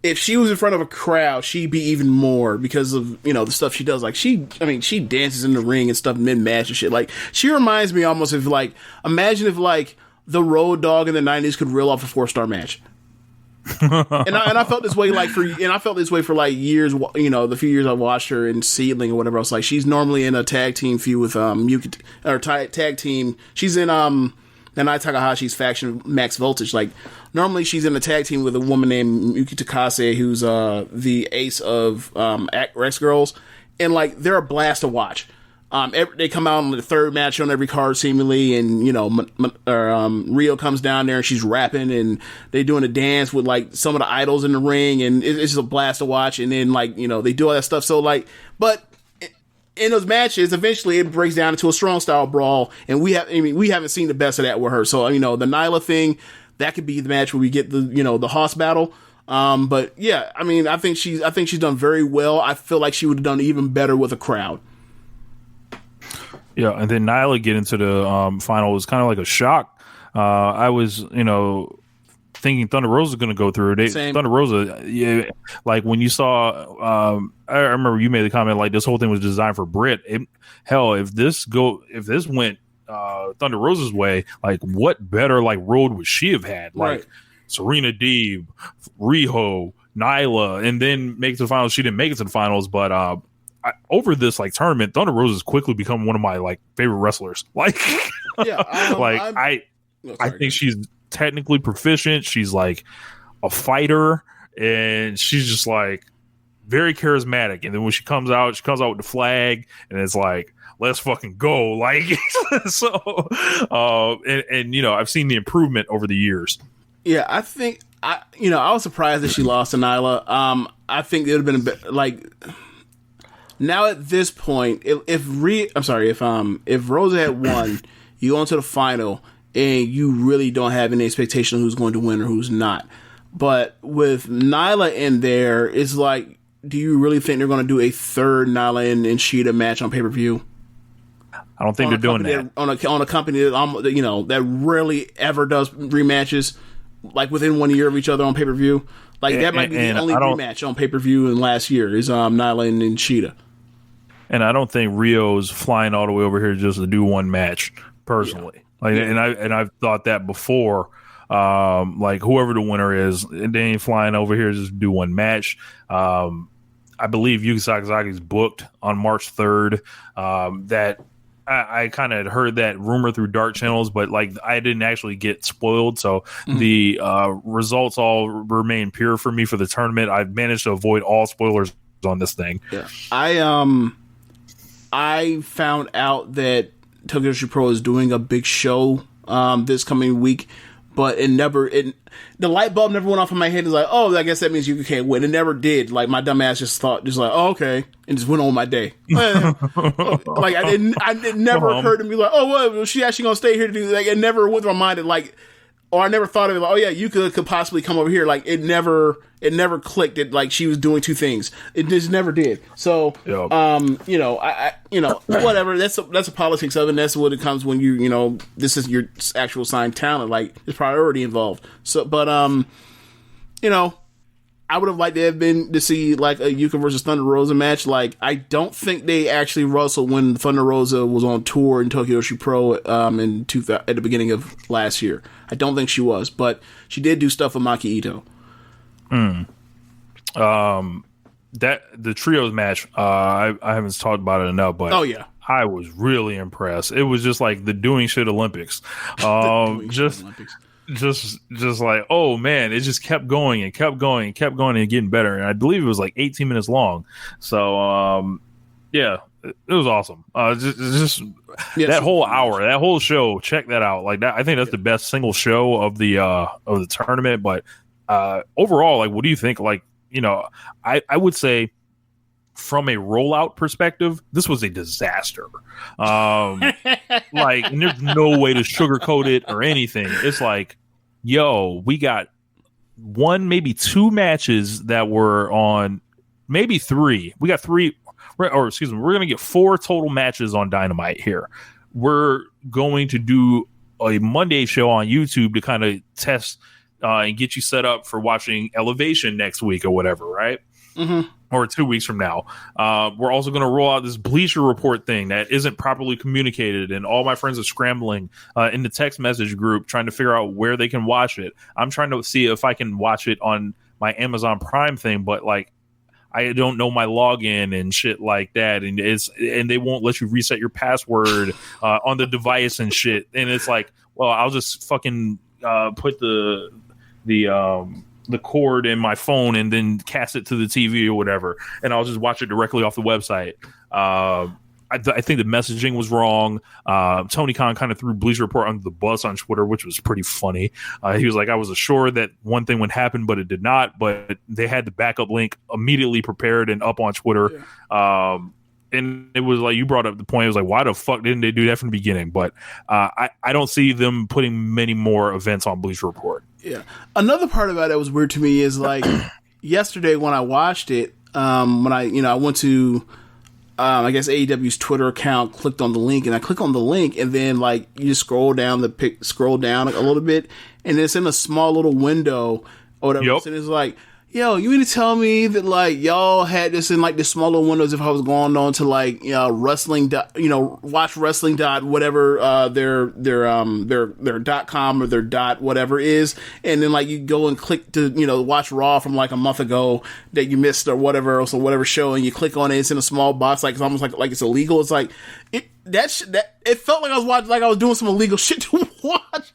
if she was in front of a crowd, she'd be even more because of, the stuff she does. Like, she dances in the ring and stuff mid-match and shit. Like, she reminds me almost of, like, imagine if, like, the Road Dogg in the 90s could reel off a 4-star match. and I felt this way for like years, the few years I watched her in Seedling or whatever else. Like, she's normally in a tag team feud with Yuki, or tag team. She's in Nanai Takahashi's faction, Max Voltage. Like, normally she's in a tag team with a woman named Yuki Takase, who's the ace of Rex Girls, and like they're a blast to watch. They come out on the third match on every card, seemingly, and Rio comes down there and she's rapping, and they're doing a dance with like some of the idols in the ring, and it's just a blast to watch. And then they do all that stuff. So like, but in those matches, eventually it breaks down into a strong style brawl, and we haven't seen the best of that with her. So the Nyla thing, that could be the match where we get the Hoss battle. But yeah, I think she's done very well. I feel like she would have done even better with a crowd. Yeah, and then Nyla get into the final was kind of like a shock. I was, thinking Thunder Rosa was going to go through. Thunder Rosa, yeah, like when you saw, I remember you made the comment like this whole thing was designed for Britt. If this went Thunder Rosa's way, like what better like road would she have had? Like right. Serena Deeb, Riho, Nyla, and then make it to the finals. She didn't make it to the finals, but over this like tournament, Thunder Rosa has quickly become one of my like favorite wrestlers. Like, yeah, I think she's technically proficient. She's like a fighter, and she's just like very charismatic. And then when she comes out with the flag, and it's like, let's fucking go. Like, so, and I've seen the improvement over the years. Yeah, I think I was surprised that she lost to Nyla. I think it would have been a bit like. Now at this point, if Rosa had won, you go into the final and you really don't have any expectation of who's going to win or who's not. But with Nyla in there, it's like, do you really think they're going to do a third Nyla and Shida match on pay-per-view? I don't think they're doing that. On a company that that rarely ever does rematches, like within 1 year of each other on pay-per-view. Like that might be the only rematch on pay-per-view in last year is Nyla and Shida. And I don't think Rio's flying all the way over here just to do one match, personally. Yeah. Like, and I've thought that before. Like whoever the winner is, they ain't flying over here just to do one match. I believe Yuka Sakazaki's booked on March 3rd. That I kind of heard that rumor through dark channels, but like I didn't actually get spoiled. So the results all remain pure for me for the tournament. I've managed to avoid all spoilers on this thing. Yeah. I found out that Tokyo Joshi Pro is doing a big show this coming week, but the light bulb never went off in my head. It's like, oh, I guess that means you can't win. It never did. Like, my dumb ass just thought, just like, oh, okay, and just went on my day. Like, it never occurred to me like, oh, well, is she actually gonna stay here to do, like, it never went through my mind that, like, or I never thought of it like, oh yeah, you could possibly come over here. Like, it never clicked that, like, she was doing two things. It just never did. So, you know, I whatever. That's a politics of it. And that's what it comes when you know, this is your actual signed talent. Like, there's priority involved. So, but you know, I would have liked to see like a Yuka versus Thunder Rosa match. Like, I don't think they actually wrestled when Thunder Rosa was on tour in Tokyo Joshi Pro at the beginning of last year. I don't think she was, but she did do stuff with Maki Ito. That the trios match, I haven't talked about it enough, but oh yeah, I was really impressed. It was just like the doing shit Olympics. Just like, oh man, it just kept going and kept going and kept going and getting better. And I believe it was like 18 minutes long. So yeah, it was awesome. That whole hour, that whole show, check that out. Like that, I think that's the best single show of the tournament. But overall, like, what do you think? Like, you know, I would say from a rollout perspective, this was a disaster. Like, and there's no way to sugarcoat it or anything. It's like, yo, we got one, maybe two matches that were on, maybe three. We got three, or excuse me, we're going to get 4 total matches on Dynamite here. We're going to do a Monday show on YouTube to kind of test and get you set up for watching Elevation next week or whatever, right? Mm-hmm. Or 2 weeks from now. We're also going to roll out this Bleacher Report thing that isn't properly communicated, and all my friends are scrambling in the text message group trying to figure out where they can watch it. I'm trying to see if I can watch it on my Amazon Prime thing, but like, I don't know my login and shit like that, and they won't let you reset your password on the device and shit. And it's like, well, I'll just fucking put the cord in my phone and then cast it to the TV or whatever, and I'll just watch it directly off the website. I think the messaging was wrong. Tony Khan kind of threw Bleacher Report under the bus on Twitter, which was pretty funny. He was like, I was assured that one thing would happen, but it did not. But they had the backup link immediately prepared and up on Twitter. Yeah. And it was like, you brought up the point. It was like, why the fuck didn't they do that from the beginning? But I don't see them putting many more events on Bleacher Report. Yeah. Another part about it that was weird to me is like yesterday when I watched it, when I went to I guess AEW's Twitter account, clicked on the link, and I click on the link, and then like you just scroll down a little bit, and it's in a small little window or whatever. Yep. And it's like, yo, you mean to tell me that like y'all had this in like the smaller windows if I was going on to like wrestling, watch wrestling dot whatever their .com or their dot whatever is, and then like you go and click to watch Raw from like a month ago that you missed or whatever else or whatever show, and you click on it, it's in a small box, like it's almost like it's illegal. It's like it felt like I was doing some illegal shit to watch.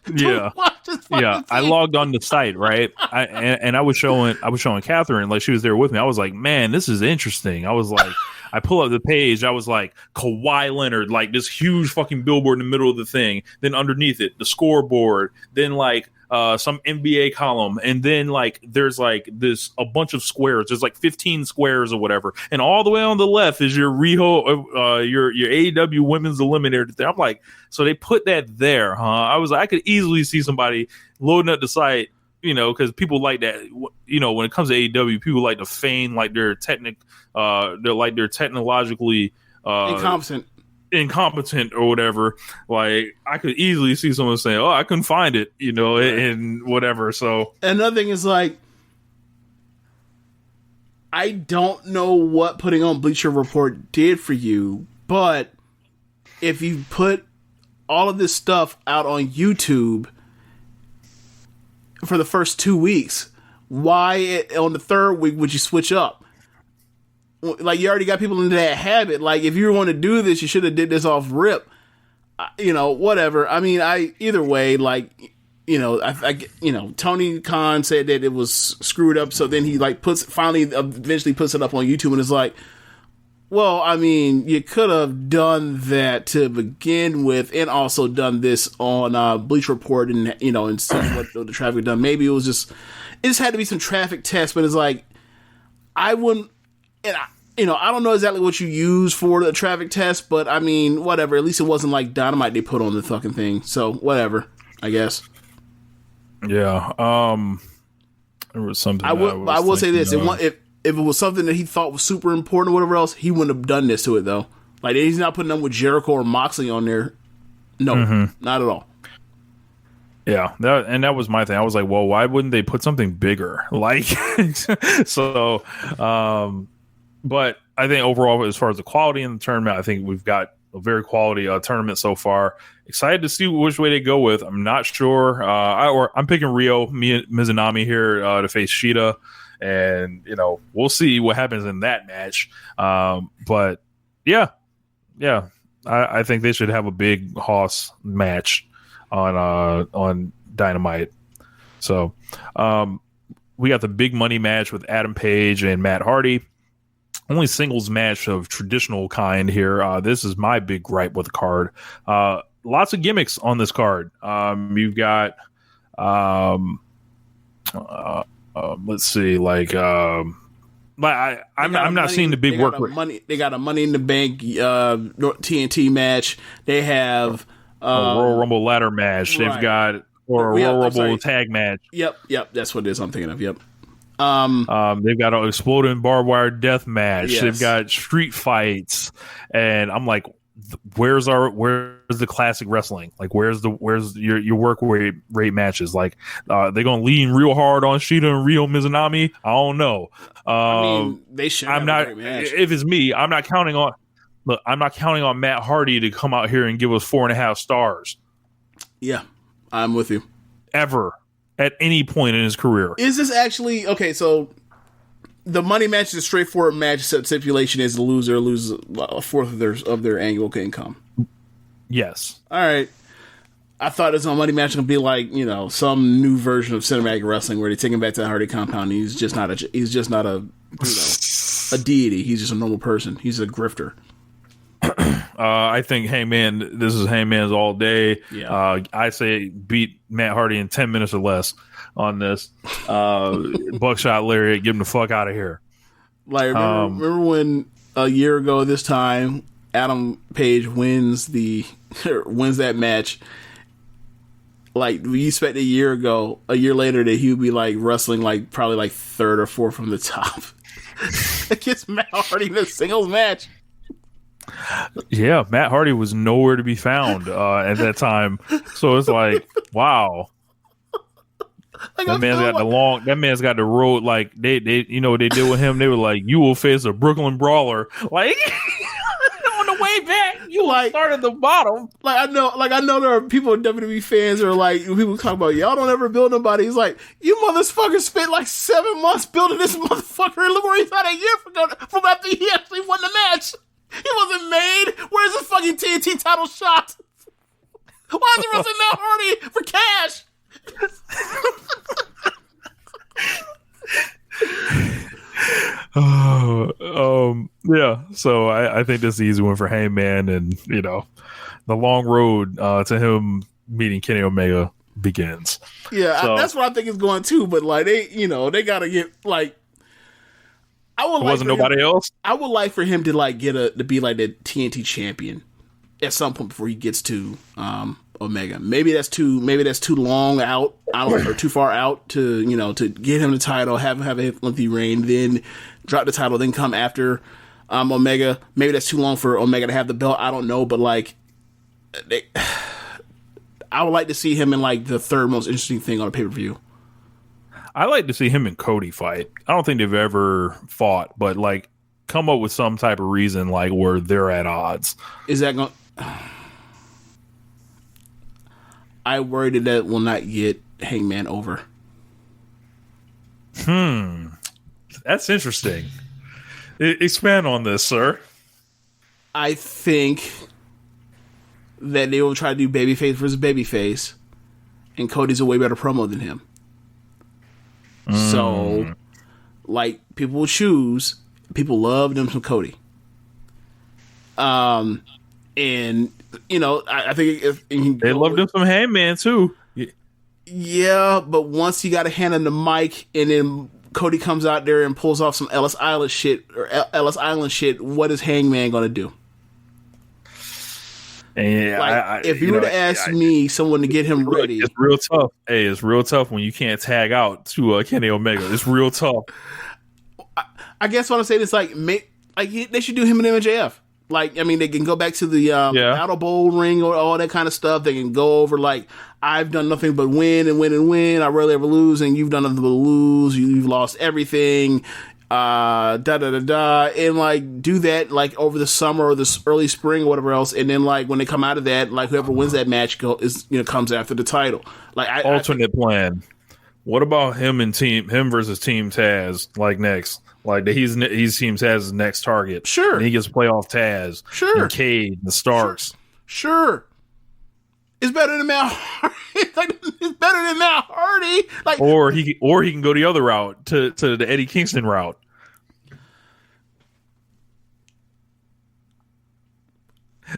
I logged on the site, right? I was showing Catherine, like she was there with me. I was like, man, this is interesting. I was like, I pull up the page. I was like, Kawhi Leonard, like this huge fucking billboard in the middle of the thing. Then underneath it, the scoreboard. Then like some NBA column, and then like there's like a bunch of squares. There's like 15 squares or whatever, and all the way on the left is your your AEW Women's Eliminator thing. I'm like, so they put that there, huh? I was like, I could easily see somebody loading up the site, because people like that. When it comes to AEW, people like to feign like they're technologically incompetent or whatever. Like, I could easily see someone saying, oh, I couldn't find it, and whatever. So another thing is like, I don't know what putting on Bleacher Report did for you, but if you put all of this stuff out on YouTube for the first 2 weeks, why on the third week would you switch up? Like, you already got people into that habit. Like, if you want to do this, you should have did this off rip. Whatever. I mean, either way, like, Tony Khan said that it was screwed up, so then he like eventually puts it up on YouTube, and it's like, Well, I mean, you could have done that to begin with, and also done this on Bleach Report, and and seen what the traffic done. Maybe it just had to be some traffic tests, but it's like I wouldn't, and I don't know exactly what you use for the traffic test, but I mean, whatever. At least it wasn't like dynamite they put on the fucking thing, so whatever, I guess. Yeah. There was something. I will say this: if it was something that he thought was super important or whatever else, he wouldn't have done this to it, though. Like, he's not putting them with Jericho or Moxley on there. No, not at all. Yeah, that was my thing. I was like, well, why wouldn't they put something bigger? Like, so, but I think overall, as far as the quality in the tournament, I think we've got a very quality tournament so far. Excited to see which way they go with. I'm not sure. I'm picking Ryo Mizunami here to face Shida. And, we'll see what happens in that match. But, yeah, I think they should have a big Hoss match on Dynamite. So, we got the big money match with Adam Page and Matt Hardy. Only singles match of traditional kind here. This is my big gripe with the card. Lots of gimmicks on this card. You've got... let's see, like, I'm not seeing the big work. They got a Money in the Bank TNT match. They have a Royal Rumble ladder match. Right. They've got a Royal Rumble tag match. Yep, that's what it is. I'm thinking of. Yep. They've got an exploding barbed wire death match. Yes. They've got street fights, and I'm like, where's the classic wrestling? Like, where's your work rate matches? Like, they're gonna lean real hard on Shida and Ryo Mizunami. I don't know. I mean, they should. I'm not. If it's me, I'm not counting on. Look, I'm not counting on Matt Hardy to come out here and give us 4.5 stars. Yeah, I'm with you. Ever at any point in his career. Is this actually okay? So the money match is a straightforward match. Stipulation is the loser loses a fourth of their annual income. Yes. All right. I thought this money match was gonna be like some new version of cinematic wrestling where they take him back to the Hardy compound. And he's just not a a deity. He's just a normal person. He's a grifter. I think Hangman. This is Hangman's all day. Yeah. I say beat Matt Hardy in 10 minutes or less on this. Buckshot Lariat, get him the fuck out of here. Like remember when a year ago this time Adam Page wins that match. Like, we expect a year later that he would be like wrestling like probably like third or fourth from the top against Matt Hardy in a singles match. Yeah, Matt Hardy was nowhere to be found at that time. So it's like, wow. That man's got the road. Like they what they did with him. They were like, you will face a Brooklyn Brawler. Like on the way back, you like start at the bottom. Like I know there are people WWE fans that are like, people talk about y'all don't ever build nobody. He's like, you motherfuckers spent like 7 months building this motherfucker, and look where he's at a year from after he actually won the match. He wasn't made. Where's the fucking TNT title shot? Why is he wrestling Matt Hardy for cash? Yeah. So I think this is the easy one for Heyman, and the long road to him meeting Kenny Omega begins. Yeah, so, that's what I think is going too. But like they gotta get like. Nobody else. I would like for him to like to be like the TNT champion at some point before he gets to Omega. Maybe that's too long out or too far out to to get him the title, have a lengthy reign, then drop the title, then come after Omega. Maybe that's too long for Omega to have the belt. I don't know, but like I would like to see him in like the third most interesting thing on a pay-per-view. I like to see him and Cody fight. I don't think they've ever fought, but like come up with some type of reason like where they're at odds. Is that going? I worry that will not get Hangman over. That's interesting. Expand on this, sir. I think that they will try to do babyface versus babyface, and Cody's a way better promo than him. So, like, people will choose. People love them some Cody. And you know, I think they loved him some Hangman too. Yeah, but once you got a hand on the mic, and then Cody comes out there and pulls off some Ellis Island shit, what is Hangman gonna do? And like, if you were to ask me, someone to get him ready, it's real tough. Hey, it's real tough when you can't tag out to Kenny Omega. It's real tough. I guess what I'm saying is like they should do him and MJF. Like, I mean, they can go back to the Battle Bowl ring or all that kind of stuff. They can go over like, I've done nothing but win and win and win. I rarely ever lose, and you've done nothing but lose. You've lost everything. And like do that like over the summer or this early spring or whatever else, and then like when they come out of that, like whoever wins that match comes after the title. Like alternate plan. What about him versus Team Taz like next? Like he's Team Taz's next target. Sure, and he gets to play off Taz. Sure, and Cade and Starks. Sure. It's better than Matt Hardy. It's better than Matt Hardy. Like, or he can go the other route to the Eddie Kingston route.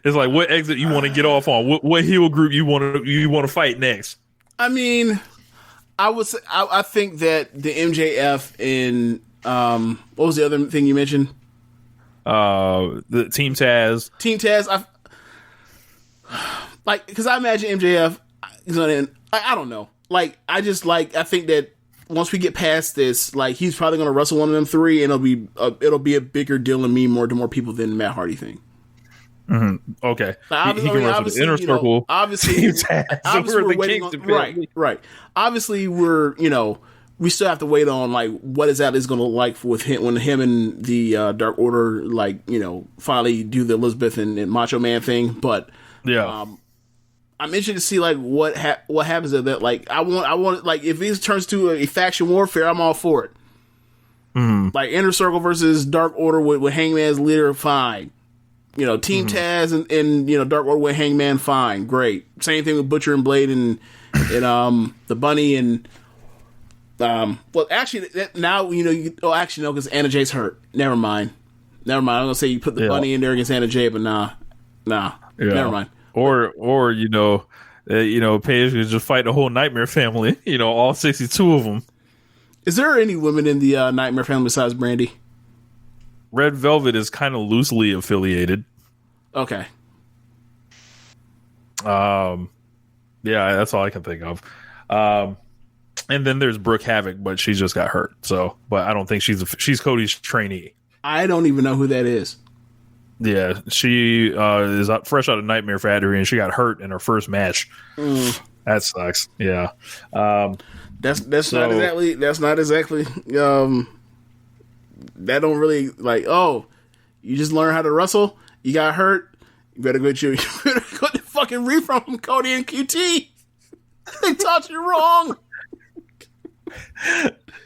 It's like, what exit you want to get off on? What heel group you want to fight next? I mean, I think that the MJF and what was the other thing you mentioned? The Team Taz. Team Taz. Like, because I imagine MJF is gonna. I don't know. Like, I think that once we get past this, like, he's probably gonna wrestle one of them three, and it'll be a bigger deal and mean more to more people than the Matt Hardy thing. Mm-hmm. Okay, like, he can wrestle the inner circle. Obviously, we're waiting on, right. Obviously, we still have to wait on like what is going to look like with him when him and the Dark Order finally do the Elizabeth and Macho Man thing. But yeah, I'm interested to see like what happens to that. Like I want like if this turns to a faction warfare, I'm all for it. Mm-hmm. Like Inner Circle versus Dark Order with Hangman as leader, fine. Team Taz and Dark Order with Hangman, fine, great. Same thing with Butcher and Blade and the Bunny and well, actually now actually no, because Anna Jay's hurt. Never mind. I'm gonna say you put the Bunny in there against Anna Jay, but nah, never mind. Or Paige could just fight the whole Nightmare family. All 62 of them. Is there any women in the Nightmare family besides Brandy? Red Velvet is kind of loosely affiliated. Okay. Yeah, that's all I can think of. And then there's Brooke Havoc, but she just got hurt. So, but I don't think she's Cody's trainee. I don't even know who that is. Yeah, she is fresh out of Nightmare Factory, and she got hurt in her first match. That sucks. Yeah. That's not exactly. That don't really like. Oh, you just learn how to wrestle. You got hurt. You better go to fucking refund from Cody and QT. They taught you wrong.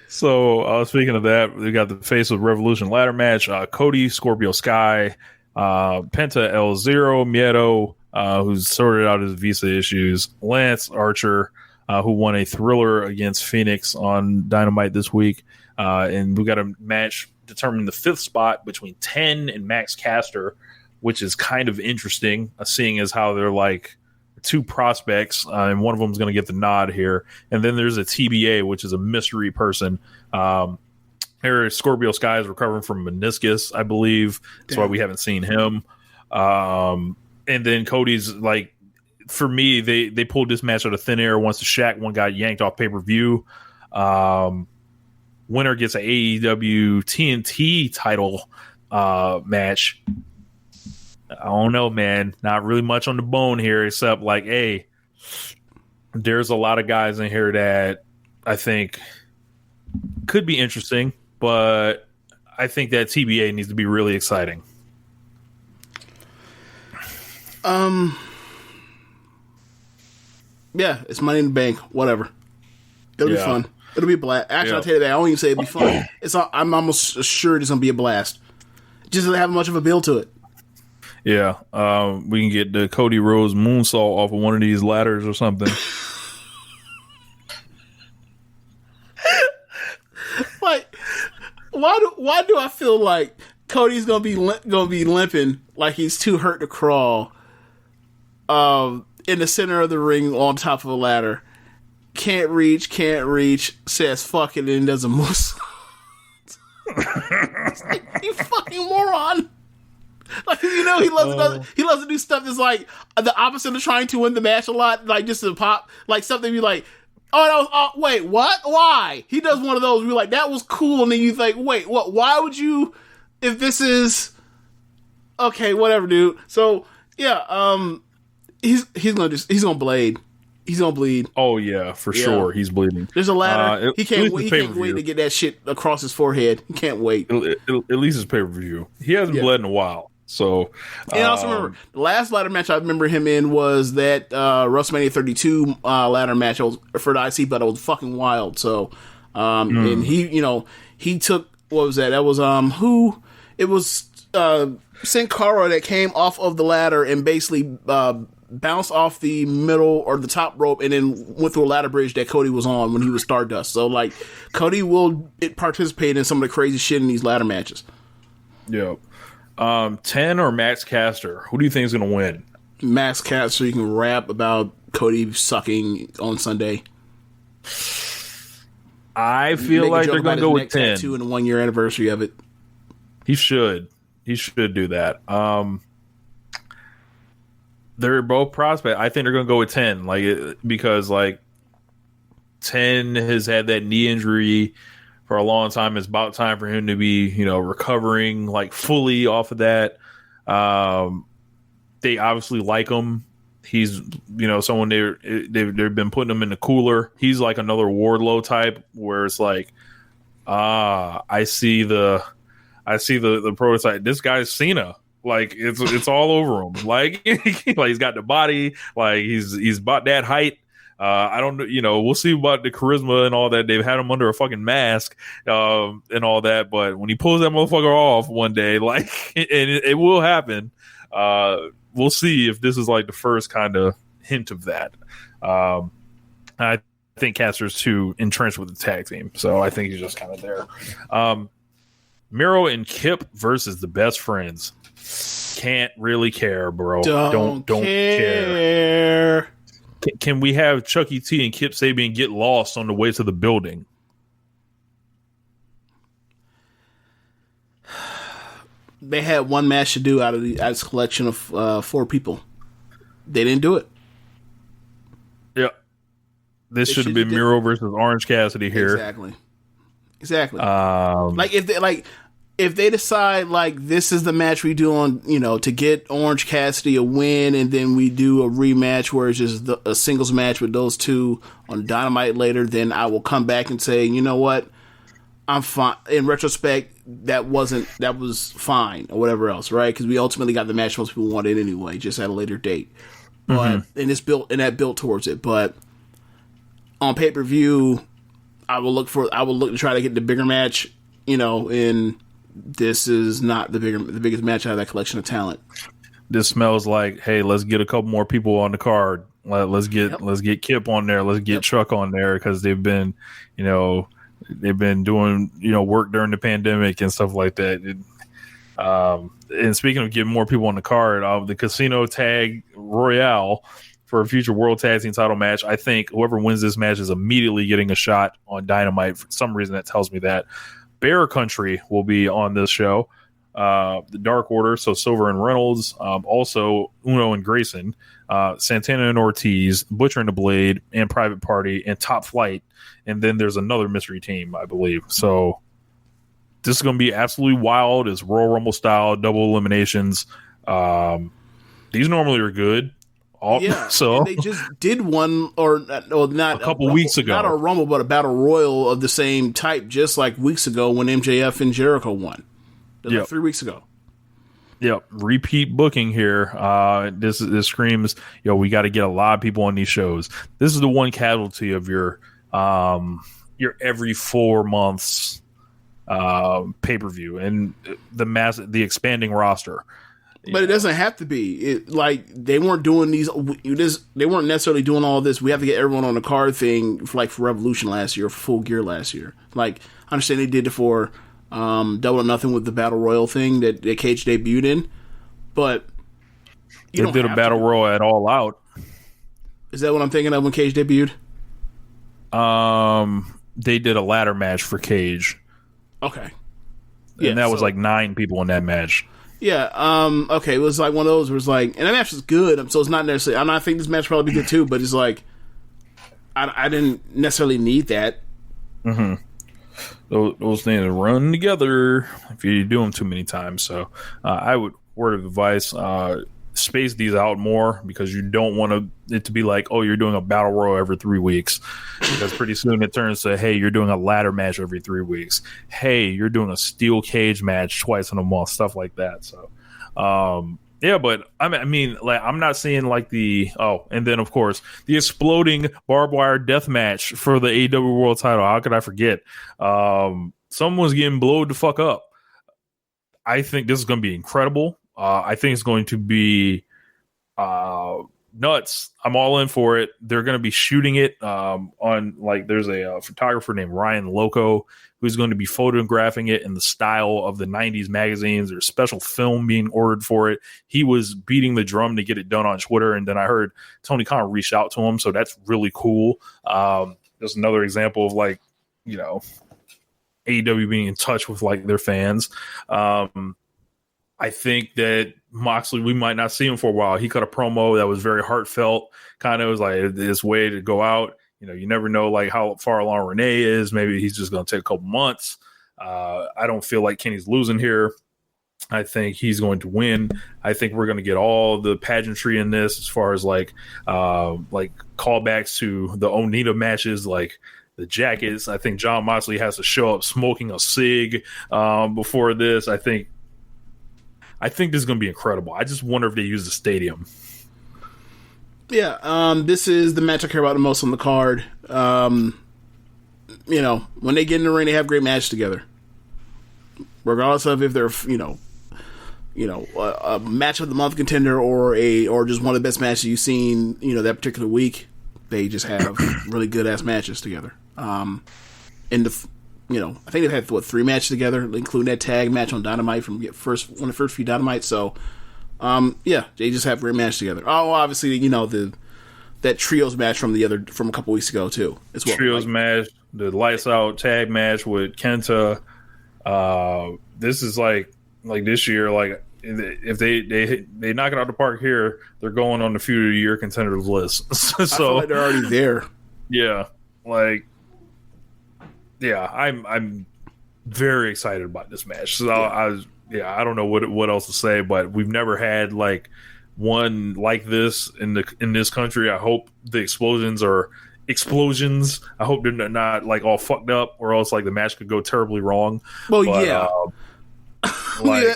So speaking of that, we got the Face of Revolution ladder match. Cody, Scorpio Sky, Penta El Zero, Miedo, who's sorted out his visa issues, Lance Archer, who won a thriller against Phoenix on Dynamite this week. And we got a match determining the 5th spot between 10 and Max Caster, which is kind of interesting, seeing as how they're like 2 prospects, and one of them is going to get the nod here. And then there's a TBA, which is a mystery person. Here, Scorpio Sky is recovering from meniscus, I believe. That's why we haven't seen him. And then Cody's like, for me, they pulled this match out of thin air once the Shaq one got yanked off pay-per-view. Winner gets an AEW TNT title match. I don't know, man. Not really much on the bone here, except like, hey, there's a lot of guys in here that I think could be interesting, but I think that TBA needs to be really exciting. Yeah, it's Money in the Bank. Whatever. It'll be fun. It'll be a blast. Actually, I'll tell you that. I won't even say it'll be fun. I'm almost assured it's going to be a blast. Just doesn't have much of a build to it. Yeah. We can get the Cody Rhodes moonsault off of one of these ladders or something. Like, why do I feel like Cody's gonna be limping like he's too hurt to crawl. In the center of the ring on top of a ladder. Can't reach, says fuck it, and does a moose. You fucking moron. Like, he loves to do stuff that's like the opposite of trying to win the match a lot, like just to pop, like something be like, wait, what? Why? He does one of those where you're like, that was cool, and then you think, wait, what? Why would you, if this is, okay, whatever, dude. So, yeah, he's gonna blade. He's gonna bleed. Oh yeah, for sure. He's bleeding. There's a ladder. He can't wait to get that shit across his forehead. He can't wait. At least it's pay-per-view. He hasn't bled in a while. So, and I also remember the last ladder match I remember him in was that WrestleMania 32 ladder match. It was for the IC, but it was fucking wild. So, and he took, what was that? That was who? It was Sin Cara that came off of the ladder and basically bounced off the middle or the top rope and then went through a ladder bridge that Cody was on when he was Stardust. So, like, Cody will participate in some of the crazy shit in these ladder matches. Yeah. 10 or Max Caster? Who do you think is going to win? Max Caster. You can rap about Cody sucking on Sunday. I feel like they're going to go with 10. Tattoo and the 1 year anniversary of it. He should do that. They're both prospect. I think they're going to go with 10, because 10 has had that knee injury for a long time. It's about time for him to be, recovering fully off of that. They obviously like him. He's, someone they've been putting him in the cooler. He's like another Wardlow type where it's like, I see the prototype. This guy's Cena. It's all over him. He's got the body. He's about that height. I don't know. We'll see about the charisma and all that. They've had him under a fucking mask and all that. But when he pulls that motherfucker off one day, and it will happen. We'll see if this is the first kind of hint of that. I think Caster's too entrenched with the tag team, so I think he's just kind of there. Miro and Kip versus the Best Friends. Can't really care, bro. Don't care. Can we have Chucky T and Kip Sabian get lost on the way to the building? They had one match to do out of this collection of 4 people. They didn't do it. Yeah. This should have been Miro versus Orange Cassidy here. Exactly. If they decide this is the match we do on, to get Orange Cassidy a win, and then we do a rematch where it's just a singles match with those two on Dynamite later, then I will come back and say, you know what, I'm fine. In retrospect, that was fine or whatever else, right? Because we ultimately got the match most people wanted anyway, just at a later date. But and that built towards it. But on pay-per-view, I will look to try to get the bigger match, and this is not the biggest match out of that collection of talent. This smells like, hey, let's get a couple more people on the card. Let's get Kip on there. Let's get Chuck on there because they've been doing work during the pandemic and stuff like that. And speaking of getting more people on the card, the Casino Tag Royale for a future World Tag Team title match. I think whoever wins this match is immediately getting a shot on Dynamite. For some reason, that tells me that. Bear Country will be on this show. The Dark Order, so Silver and Reynolds, also Uno and Grayson, Santana and Ortiz, Butcher and the Blade, and Private Party, and Top Flight. And then there's another mystery team, I believe. So this is going to be absolutely wild. It's Royal Rumble style, double eliminations. These normally are good. So and they just did one, or not a couple weeks ago. Not a Rumble, but a Battle Royal of the same type, just like weeks ago when MJF and Jericho won. Like 3 weeks ago. Yep, repeat booking here. This screams, we got to get a lot of people on these shows. This is the one casualty of your every 4 months pay-per-view and the expanding roster. But it doesn't have to be. They weren't doing these. They weren't necessarily doing all this. We have to get everyone on the card thing for Revolution last year, for Full Gear last year. I understand they did it for Double or Nothing with the Battle Royal thing that Cage debuted in. But they did a Battle Royal at All Out. Is that what I'm thinking of when Cage debuted? They did a ladder match for Cage. Okay. And that was like 9 people in that match. Yeah, okay, it was like one of those where it's like, and that match was good, so it's not necessarily, I think this match will probably be good too, but it's like, I didn't necessarily need that. Mm-hmm. Those things run together if you do them too many times, so I would, word of advice, space these out more, because you don't want it to be like, oh, you're doing a battle royal every 3 weeks, because pretty soon it turns to, hey, you're doing a ladder match every 3 weeks, hey, you're doing a steel cage match twice in a month, stuff like that. So yeah, but I mean, like, I'm not seeing like and then of course the exploding barbed wire death match for the AEW World Title. How could I forget? Someone's getting blowed the fuck up. I think this is going to be incredible. I think it's going to be nuts. I'm all in for it. They're going to be shooting it on, like, there's a photographer named Ryan Loco who's going to be photographing it in the style of the 90s magazines. There's special film being ordered for it. He was beating the drum to get it done on Twitter, and then I heard Tony Khan reach out to him, so that's really cool. There's another example of, like, you know, AEW being in touch with, like, their fans. I think that Moxley, we might not see him for a while. He cut a promo that was very heartfelt. Kind of was like this way to go out. You know, you never know, like, how far along Renee is. Maybe he's just going to take a couple months. I don't feel like Kenny's losing here. I think he's going to win. I think we're going to get all the pageantry in this, as far as like callbacks to the Onita matches, like the jackets. I think John Moxley has to show up smoking a cig before this. I think this is going to be incredible. I just wonder if they use the stadium. Yeah, this is the match I care about the most on the card. You know, when they get in the ring, they have great matches together. Regardless of if they're, a match of the month contender or just one of the best matches you've seen, that particular week, they just have really good ass matches together. I think they've had 3 matches together, including that tag match on Dynamite from one of the first few Dynamites. So, yeah, they just have great matches together. Oh, obviously, that trios match from a couple weeks ago too, as well. Trios match, the lights out tag match with Kenta. This is like this year. Like, if they knock it out of the park here, they're going on the feud of the year contenders list. So I feel like they're already there. Yeah, like. Yeah, I'm very excited about this match. So I don't know what else to say, but we've never had like one like this in this country. I hope the explosions are explosions. I hope they're not like all fucked up, or else like the match could go terribly wrong. Well, but, yeah.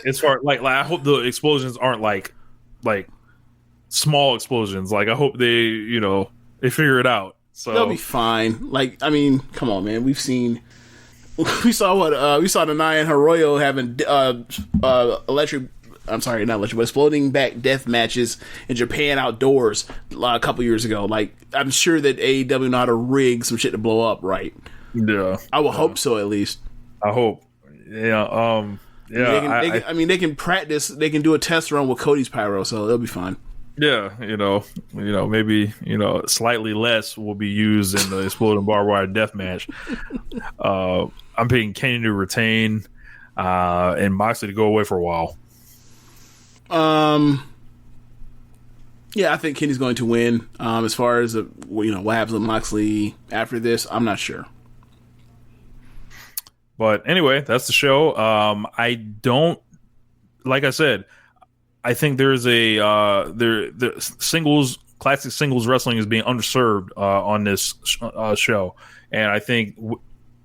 As far like I hope the explosions aren't like small explosions. Like, I hope they figure it out. So they'll be fine. Like, I mean, come on, man. We saw the Naya and Hiroyo having exploding back death matches in Japan outdoors a couple years ago. Like, I'm sure that AEW know how to rig some shit to blow up, right? Yeah, I would hope so, at least. I hope. Yeah. Yeah. They can practice. They can do a test run with Cody's pyro, so they'll be fine. Yeah, maybe slightly less will be used in the exploding barbed wire death match. I'm picking Kenny to retain, and Moxley to go away for a while. Yeah, I think Kenny's going to win. As far as what happens with Moxley after this, I'm not sure. But anyway, that's the show. I don't, like I said, I think there's the classic singles wrestling is being underserved on this show, and I think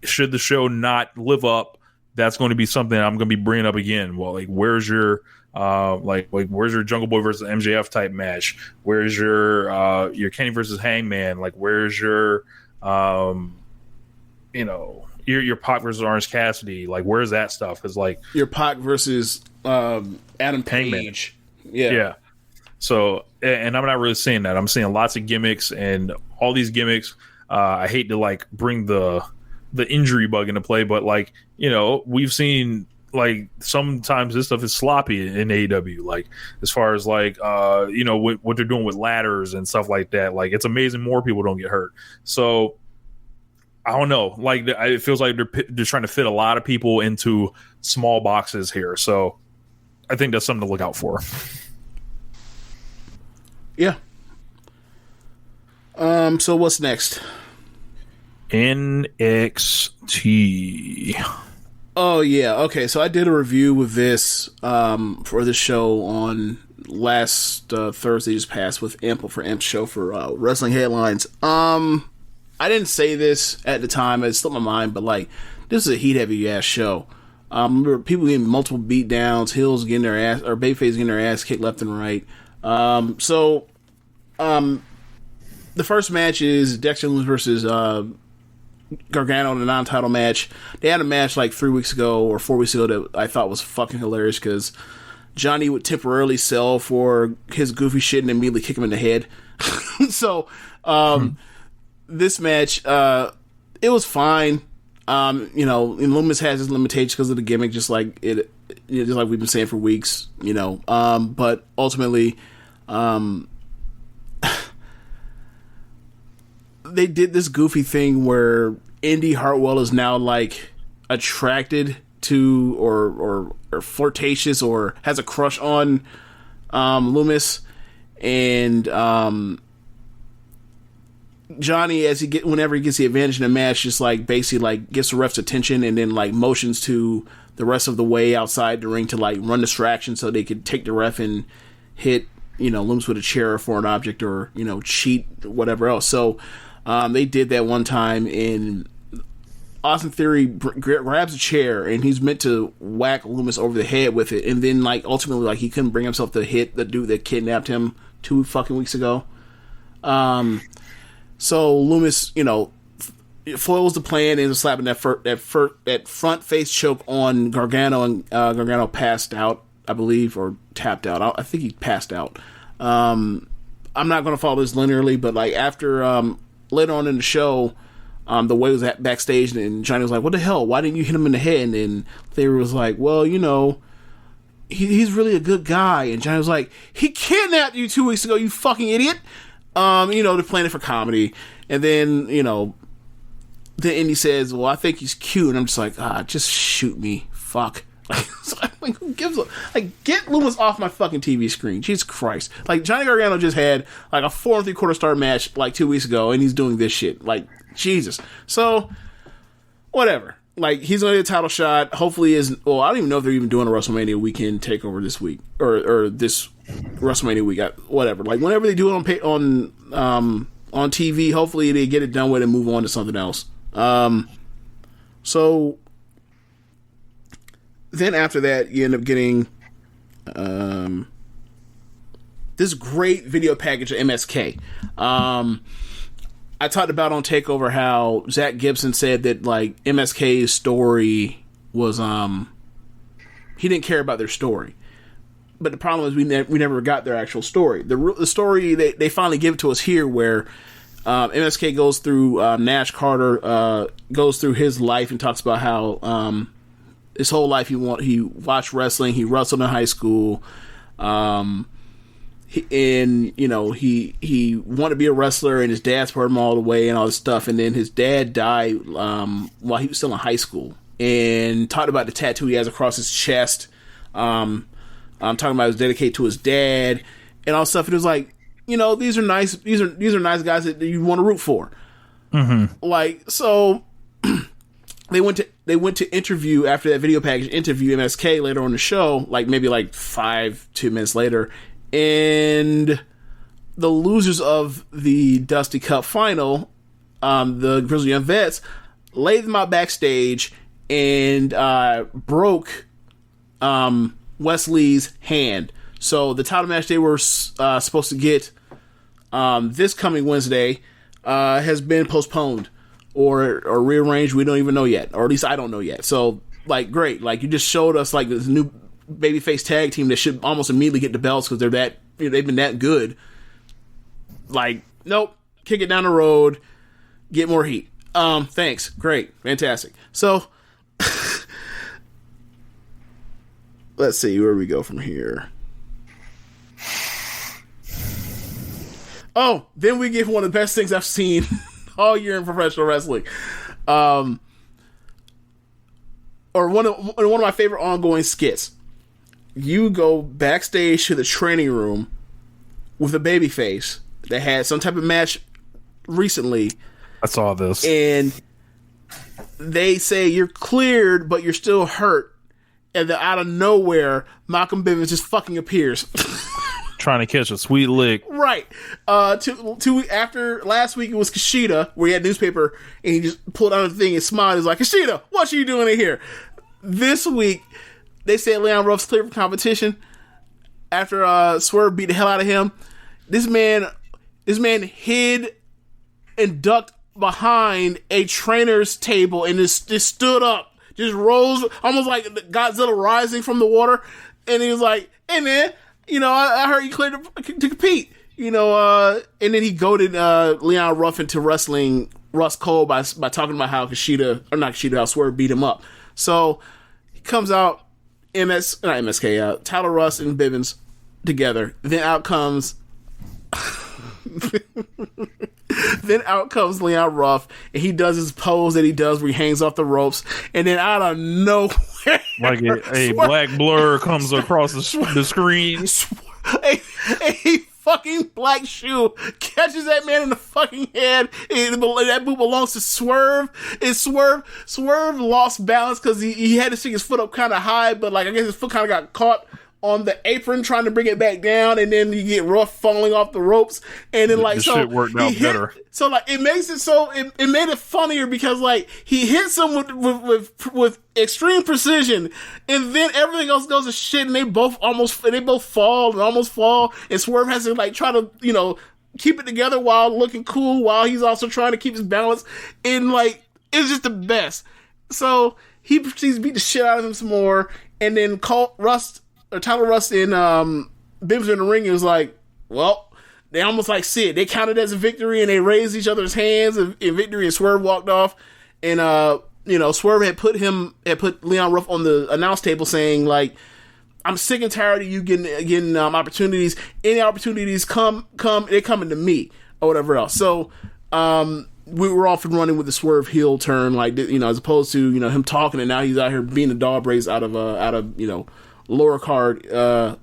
should the show not live up, that's going to be something I'm going to be bringing up again. Well, like, where's your where's your Jungle Boy versus MJF type match? Where's your Kenny versus Hangman? Like, where's your your Pac versus Orange Cassidy? Like, where's that stuff? Because like your Pac versus Adam Page. Yeah. So, and I'm not really seeing that. I'm seeing lots of gimmicks, and all these gimmicks. I hate to like bring the the injury bug into play, but like, you know, we've seen like sometimes this stuff is sloppy in AEW, like as far as like you know, what they're doing with ladders and stuff like that. Like it's amazing more people don't get hurt. So I don't know, like it feels like they're trying to fit a lot of people into small boxes here. So I think that's something to look out for. Yeah. So what's next? NXT. Oh yeah, okay. So I did a review with this for this show on last Thursday just passed with Ample for Amp's show for Wrestling Headlines. I didn't say this at the time; it slipped my mind, but like this is a heat heavy ass show. Remember people getting multiple beat downs, heels getting their ass, or babyface getting their ass kicked left and right. The first match is Dexter Lumis versus Gargano in a non-title match. They had a match like 3 weeks ago or 4 weeks ago that I thought was fucking hilarious because Johnny would temporarily sell for his goofy shit and immediately kick him in the head. So this match, it was fine. You know, and Lumis has his limitations because of the gimmick, just like just like we've been saying for weeks. You know, but ultimately, they did this goofy thing where Indy Hartwell is now like attracted to or flirtatious or has a crush on Lumis, and Johnny, whenever he gets the advantage in the match, just like basically like gets the ref's attention and then like motions to the rest of the way outside the ring to like run distraction so they could take the ref and hit, you know, Lumis with a chair or foreign object or, you know, cheat or whatever else. So they did that one time, and Austin Theory grabs a chair and he's meant to whack Lumis over the head with it, and then like ultimately like he couldn't bring himself to hit the dude that kidnapped him 2 fucking weeks ago. So Lumis, you know, foils the plan and is slapping that front face choke on Gargano, and Gargano passed out, I believe, or tapped out. I think he passed out. I'm not going to follow this linearly, but like after later on in the show, the way was at backstage, and Johnny was like, "What the hell? Why didn't you hit him in the head?" And then Theory was like, "Well, you know, he's really a good guy." And Johnny was like, "He kidnapped you 2 weeks ago, you fucking idiot." You know, they're playing it for comedy. And then, you know, then Indy says, "Well, I think he's cute." And I'm just like, just shoot me. Fuck. Like, who gives a... Like, get Lumis off my fucking TV screen. Jesus Christ. Like, Johnny Gargano just had, like, a 4 3/4 star match, like, 2 weeks ago, and he's doing this shit. Like, Jesus. So, whatever. Like, he's going to get a title shot. Hopefully is... Well, I don't even know if they're even doing a WrestleMania weekend takeover this week. Or this WrestleMania week. Whatever. Like, whenever they do it on TV, hopefully they get it done with and move on to something else. So... Then after that, you end up getting this great video package of MSK. I talked about on TakeOver how Zach Gibson said that like MSK's story was he didn't care about their story, but the problem is we never got their actual story. The story they finally give it to us here, where MSK goes through Nash Carter goes through his life and talks about how. His whole life he watched wrestling. He wrestled in high school, and you know he wanted to be a wrestler, and his dad spurred him all the way and all this stuff. And then his dad died while he was still in high school, and talked about the tattoo he has across his chest. I'm talking about it was dedicated to his dad and all this stuff. And it was like, you know, these are nice. These are nice guys that you want to root for. Mm-hmm. Like so. They went to interview after that video package, interview MSK later on the show, like maybe like 2 minutes later, and the losers of the Dusty Cup final, the Grizzly Young Vets, laid them out backstage and broke Wesley's hand. So the title match they were supposed to get this coming Wednesday has been postponed. Or rearranged, we don't even know yet. Or at least I don't know yet. So, like, great. Like, you just showed us, like, this new babyface tag team that should almost immediately get the belts because they've been that good. Like, nope. Kick it down the road. Get more heat. Thanks. Great. Fantastic. So, let's see where we go from here. Oh, then we get one of the best things I've seen all year in professional wrestling. Or one of my favorite ongoing skits. You go backstage to the training room with a babyface that had some type of match recently. I saw this. And they say you're cleared, but you're still hurt. And then out of nowhere, Malcolm Bivens just fucking appears. Trying to catch a sweet lick. Right. After last week, it was Kushida, where he had newspaper, and he just pulled out the thing and smiled. He's like, Kushida, what you doing in here? This week, they said Leon Ruff's cleared for competition after Swerve beat the hell out of him. This man hid and ducked behind a trainer's table and just stood up, just rose, almost like Godzilla rising from the water. And he was like, "Hey man, I heard you cleared to compete." And then he goaded Leon Ruff into wrestling Russ Cole by talking about how how Swerve beat him up. So he comes out, Tyler Russ and Bivens together. Then out comes Leon Ruff, and he does his pose that he does where he hangs off the ropes, and then out of nowhere, like a black blur comes across the screen. A fucking black shoe catches that man in the fucking head, and that boot belongs to Swerve. And Swerve lost balance because he had to stick his foot up kind of high, but I guess his foot kind of got caught on the apron trying to bring it back down, and then you get Ruff falling off the ropes, and then shit worked out better. So it makes it so it made it funnier because he hits him with extreme precision, and then everything else goes to shit, and they both fall and almost fall, and Swerve has to try to keep it together while looking cool while he's also trying to keep his balance, and it's just the best. So he proceeds to beat the shit out of him some more, and then Tyler Russ and Bivens in the ring. It was like, well, they almost see it. They counted as a victory, and they raised each other's hands in victory, and Swerve walked off. And Swerve had put Leon Ruff on the announce table saying, I'm sick and tired of you getting opportunities. Any opportunities they're coming to me, or whatever else. So we were off and running with the Swerve heel turn, as opposed to him talking, and now he's out here being a dog race out of lower card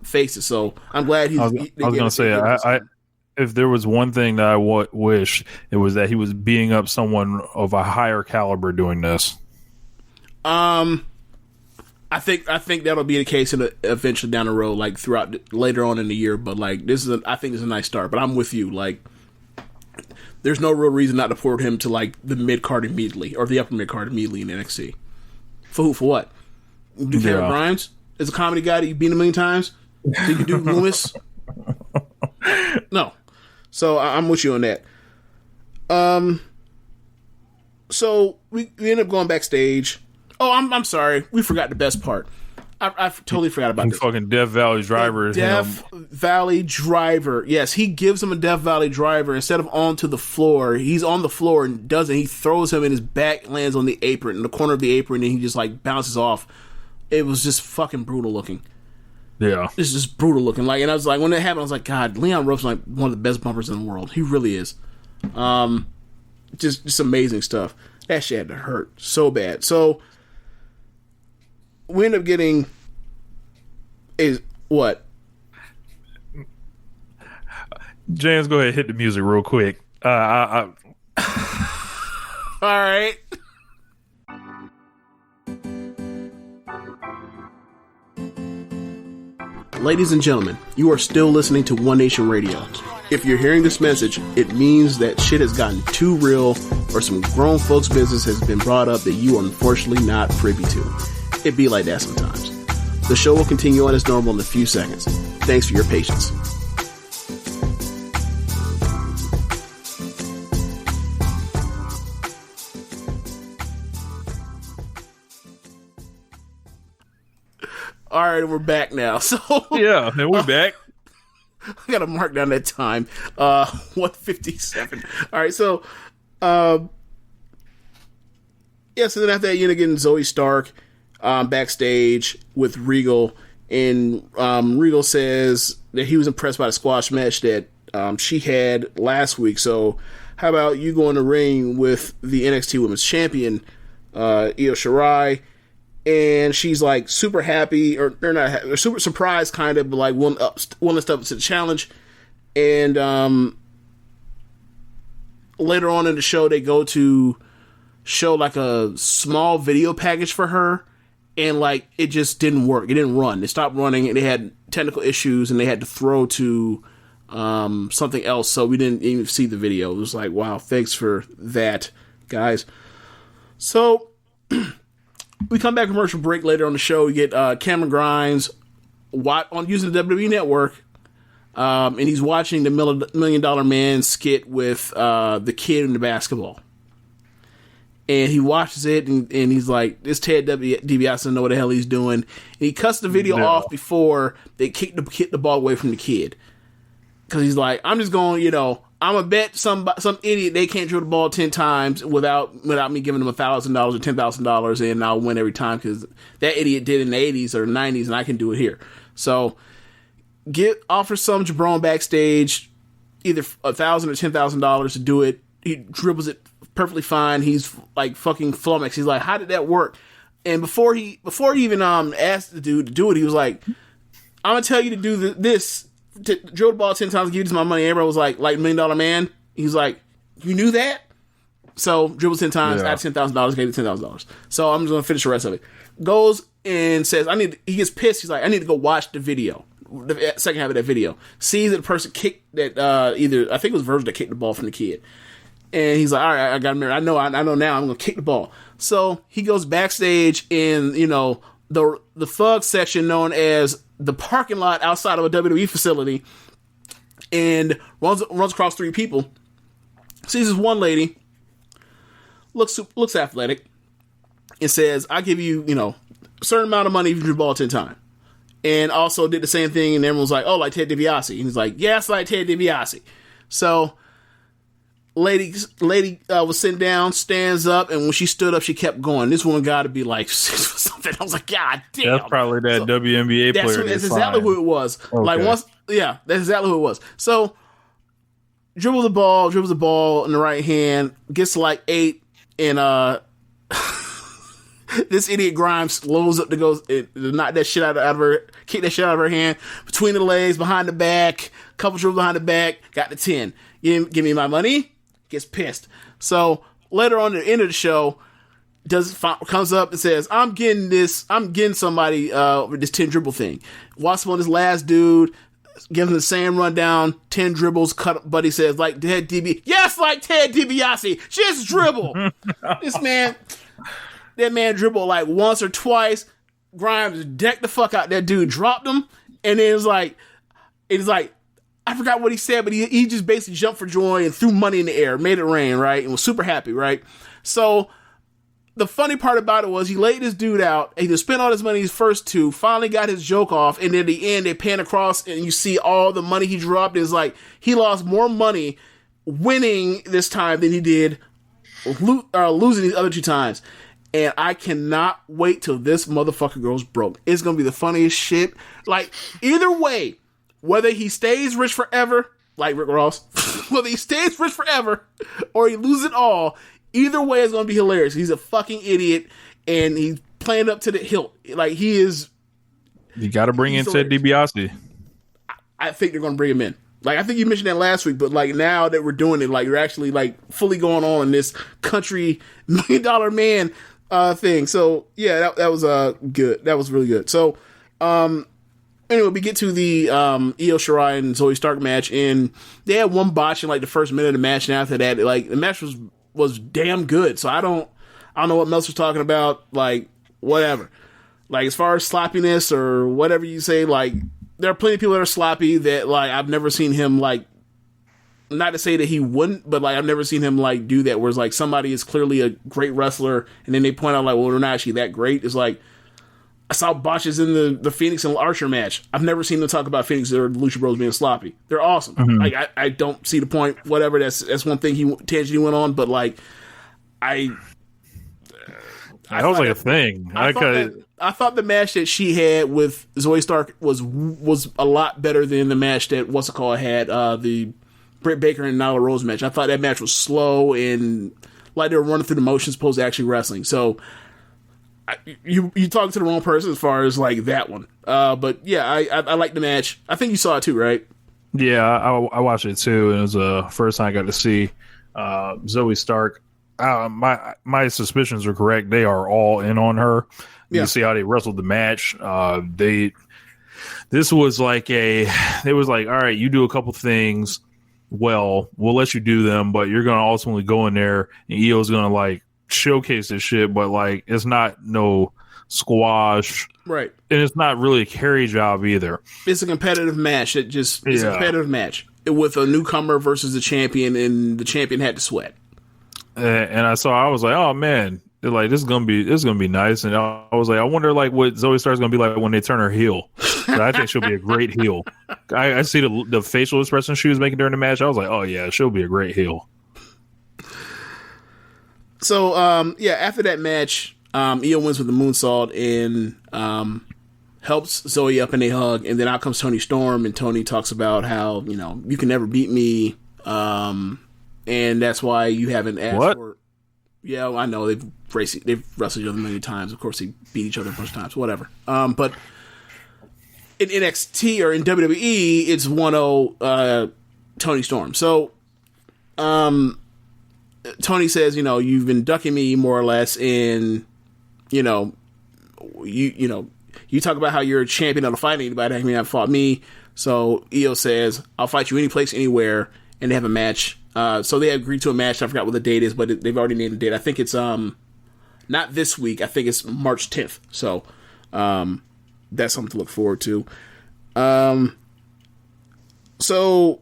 faces. So I'm glad I was gonna say, if there was one thing that I wish, it was that he was beating up someone of a higher caliber doing this. I think that'll be the case eventually down the road, later on in the year. But I think this is a nice start. But I'm with you. There's no real reason not to port him to the mid card immediately or the upper mid card immediately in NXT. For who? For what? Do Cameron Grimes as a comedy guy that you beat a million times? So you can do Loomis? No. So I'm with you on that. So we end up going backstage. Oh, I'm sorry. We forgot the best part. I totally forgot about this. Fucking Death Valley Driver is Death Valley Driver. Yes, he gives him a Death Valley Driver. Instead of onto the floor, he's on the floor and doesn't. He throws him, and his back lands on the apron, in the corner of the apron, and he just bounces off. It was just fucking brutal looking. Yeah. It's just brutal looking. And I was when it happened, I was like, God, Leon Ruff's one of the best bumpers in the world. He really is. Just amazing stuff. That shit had to hurt so bad. So we end up getting what? James, go ahead and hit the music real quick. All right. Ladies and gentlemen, you are still listening to One Nation Radio. If you're hearing this message, it means that shit has gotten too real, or some grown folks' business has been brought up that you are unfortunately not privy to. It be like that sometimes. The show will continue on as normal in a few seconds. Thanks for your patience. All right, we're back now. So yeah, and we're back. I gotta mark down that time. 1:57. All right, so so then after that, you end up getting Zoe Stark backstage with Regal, and Regal says that he was impressed by the squash match that she had last week. So how about you go in the ring with the NXT Women's Champion, Io Shirai? And she's like super happy, or they're not happy, they're super surprised, kind of, but like willing to step up to the challenge. And later on in the show, they go to show like a small video package for her, and like it just didn't work. It didn't run. They stopped running, and they had technical issues, and they had to throw to something else, so we didn't even see the video. It was like, wow, thanks for that, guys. So we come back commercial break. Later on the show, we get Cameron Grimes using the WWE Network, and he's watching the $1 Million Man skit with the kid in the basketball. And he watches it, and he's like, this Ted DiBiase doesn't know what the hell he's doing. And he cuts the video off before they kick the ball away from the kid. Because he's like, I'm just going, I'm going to bet some idiot they can't drill the ball 10 times without me giving them $1,000 or $10,000, and I'll win every time because that idiot did it in the 80s or 90s, and I can do it here. So offer some jabron backstage, either $1,000 or $10,000 to do it. He dribbles it perfectly fine. He's like fucking flummoxed. He's like, how did that work? And before he even asked the dude to do it, he was like, I'm going to tell you to do this. To drill the ball 10 times, give you my money. Everybody was like $1 Million Man. He's like, you knew that? So dribble 10 times, add $10,000, gave you $10,000. So I'm just gonna finish the rest of it. Goes and says, he gets pissed. He's like, I need to go watch the video, the second half of that video. Sees that the person kicked that I think it was Virgil that kicked the ball from the kid. And he's like, all right, I got a mirror. I know now I'm gonna kick the ball. So he goes backstage in, the thug section known as the parking lot outside of a WWE facility, and runs across 3 people. Sees this one lady, looks athletic, and says, I'll give you, a certain amount of money if you drill the ball 10 times. And also did the same thing, and everyone was like, oh, like Ted DiBiase. And he's like, yes, like Ted DiBiase. So lady was sitting down, stands up, and when she stood up, she kept going. This one got to be like something. I was like, God damn. That's probably that WNBA player. That's exactly who it was. Okay. That's exactly who it was. So dribbles the ball in the right hand, gets to like 8, and this idiot Grimes loads up to go knock that shit out of her, kick that shit out of her hand, between the legs, behind the back, couple dribbles behind the back, got the 10. Give me my money. Gets pissed. So later on at the end of the show, comes up and says, I'm getting somebody with this 10 dribble thing. Walks up on this last dude, gives him the same rundown, 10 dribbles, but he says, like Ted DiBiase. Yes, like Ted DiBiase. Just dribble. That man dribbled like once or twice. Grimes decked the fuck out that dude, dropped him, and then it's like, I forgot what he said, but he just basically jumped for joy and threw money in the air, made it rain, right? And was super happy, right? So the funny part about it was he laid this dude out, and he spent all his money his first 2, finally got his joke off, and then at the end they pan across and you see all the money he dropped. It's like he lost more money winning this time than he did losing these other 2 times. And I cannot wait till this motherfucker goes broke. It's gonna be the funniest shit. Like, either way, whether he stays rich forever, like Rick Ross, whether he stays rich forever or he loses it all, either way it's going to be hilarious. He's a fucking idiot, and he's playing up to the hilt. Like, he is... You got to bring in Ted DiBiase. I think they're going to bring him in. Like, I think you mentioned that last week, but like now that we're doing it, like you're actually like fully going on in this country $1 Million Man thing. So yeah, that was good. That was really good. So, anyway, we get to the Io Shirai and Zoe Stark match, and they had one botch in like the first minute of the match, and after that, like the match was damn good. So I don't know what Meltz was talking about. Like, whatever. Like, as far as sloppiness or whatever you say, like there are plenty of people that are sloppy that like I've never seen him like. Not to say that he wouldn't, but like I've never seen him like do that. Where it's like somebody is clearly a great wrestler, and then they point out like, well, they're not actually that great. It's like, I saw botches in the Phoenix and Archer match. I've never seen them talk about Phoenix or the Lucha Bros being sloppy. They're awesome. Mm-hmm. Like I don't see the point. Whatever. That's one thing he tangibly went on. But like That was like a thing. I thought the match that she had with Zoe Stark was a lot better than the match that had the Britt Baker and Nyla Rose match. I thought that match was slow and like they were running through the motions opposed to actually wrestling. So you talking to the wrong person as far as like that one. But yeah, I like the match. I think you saw it too, right? Yeah, I watched it too, and it was the first time I got to see Zoe Stark. My suspicions are correct. They are all in on her. You see how they wrestled the match. They was like, all right, you do a couple things. Well, we'll let you do them, but you're gonna ultimately go in there, and Io's gonna like showcase this shit. But like, it's not no squash, right? And it's not really a carry job either. It's a competitive match. It's a competitive match with a newcomer versus the champion, and the champion had to sweat. And I was like, oh man, like this is gonna be nice. And I was like, I wonder like what Zoe Stark's gonna be like when they turn her heel. I think she'll be a great heel. I see the facial expression she was making during the match. I was like, oh yeah, she'll be a great heel. So after that match, Io wins with the moonsault and helps Zoe up in a hug, and then out comes Toni Storm, and Toni talks about how you can never beat me. And that's why you haven't asked for. Yeah, I know they've wrestled each other many times. Of course, they beat each other a bunch of times. Whatever. But in NXT or in WWE, it's 1-0 Toni Storm. So, Toni says, you've been ducking me more or less, and you talk about how you're a champion of the fight anybody. That mean, have fought me. So Io says, I'll fight you any place, anywhere, and they have a match. So they agreed to a match. I forgot what the date is, but they've already named the date. I think it's not this week. I think it's March 10th. So that's something to look forward to. So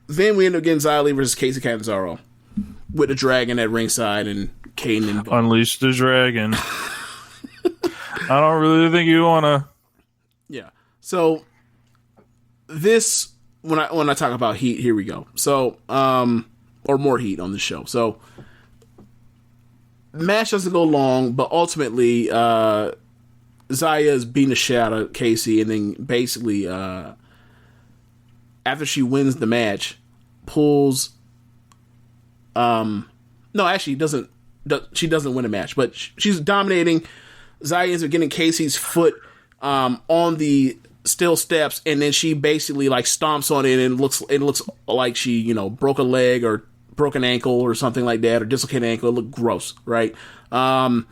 then we end up getting Xia Li versus Kacy Catanzaro with the dragon at ringside and Kane and Unleash the Dragon. I don't really think you wanna. Yeah. So this. When I talk about heat, here we go. So, or more heat on the show. So, match doesn't go long, but ultimately, Xia is beating the shit out of Kacy, and then basically, after she wins the match, pulls. No, actually, doesn't. She doesn't win a match, but she's dominating. Xia ends up getting Casey's foot on the steel steps, and then she basically like stomps on it, and it looks like she broke a leg or broke an ankle or something like that, or dislocated ankle. It looked gross, right? And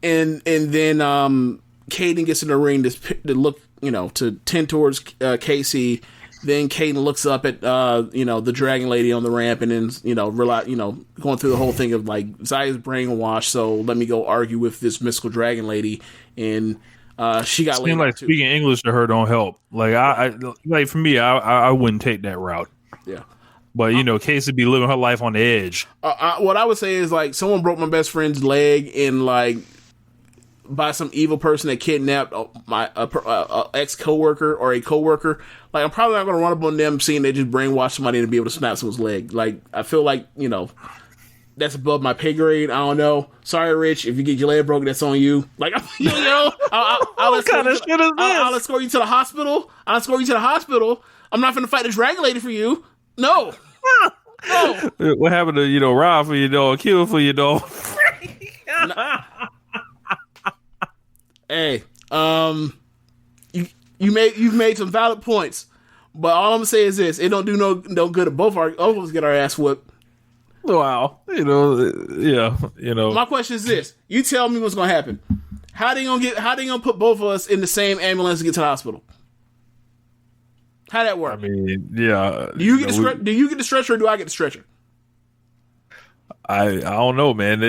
then Kaden gets in the ring to look to tend towards Kacy. Then Kaden looks up at the Dragon Lady on the ramp, and then going through the whole thing of like Xia's brainwashed, so let me go argue with this mystical Dragon Lady. And she got seemed like speaking English to her don't help. Like I like for me, I wouldn't take that route. Yeah, but Kacy be living her life on the edge. What I would say is like someone broke my best friend's leg, and like by some evil person that kidnapped my ex coworker or a coworker. Like I'm probably not going to run up on them seeing they just brainwash somebody and be able to snap someone's leg. Like I feel like that's above my pay grade. I don't know. Sorry, Rich. If you get your leg broken, that's on you. Like, I'll kind of shit is this? I'll escort you to the hospital. I'm not going to fight the Dragon Lady for you. No. No. What happened to, rob for your dog, kill for your dog? Hey, you've made some valid points, but all I'm gonna say is this: it don't do no good if both of us get our ass whooped. Wow, My question is this: you tell me what's gonna happen. How they gonna put both of us in the same ambulance to get to the hospital? How that work? I mean, yeah. Do you get the stretcher, or do I get the stretcher? I don't know, man.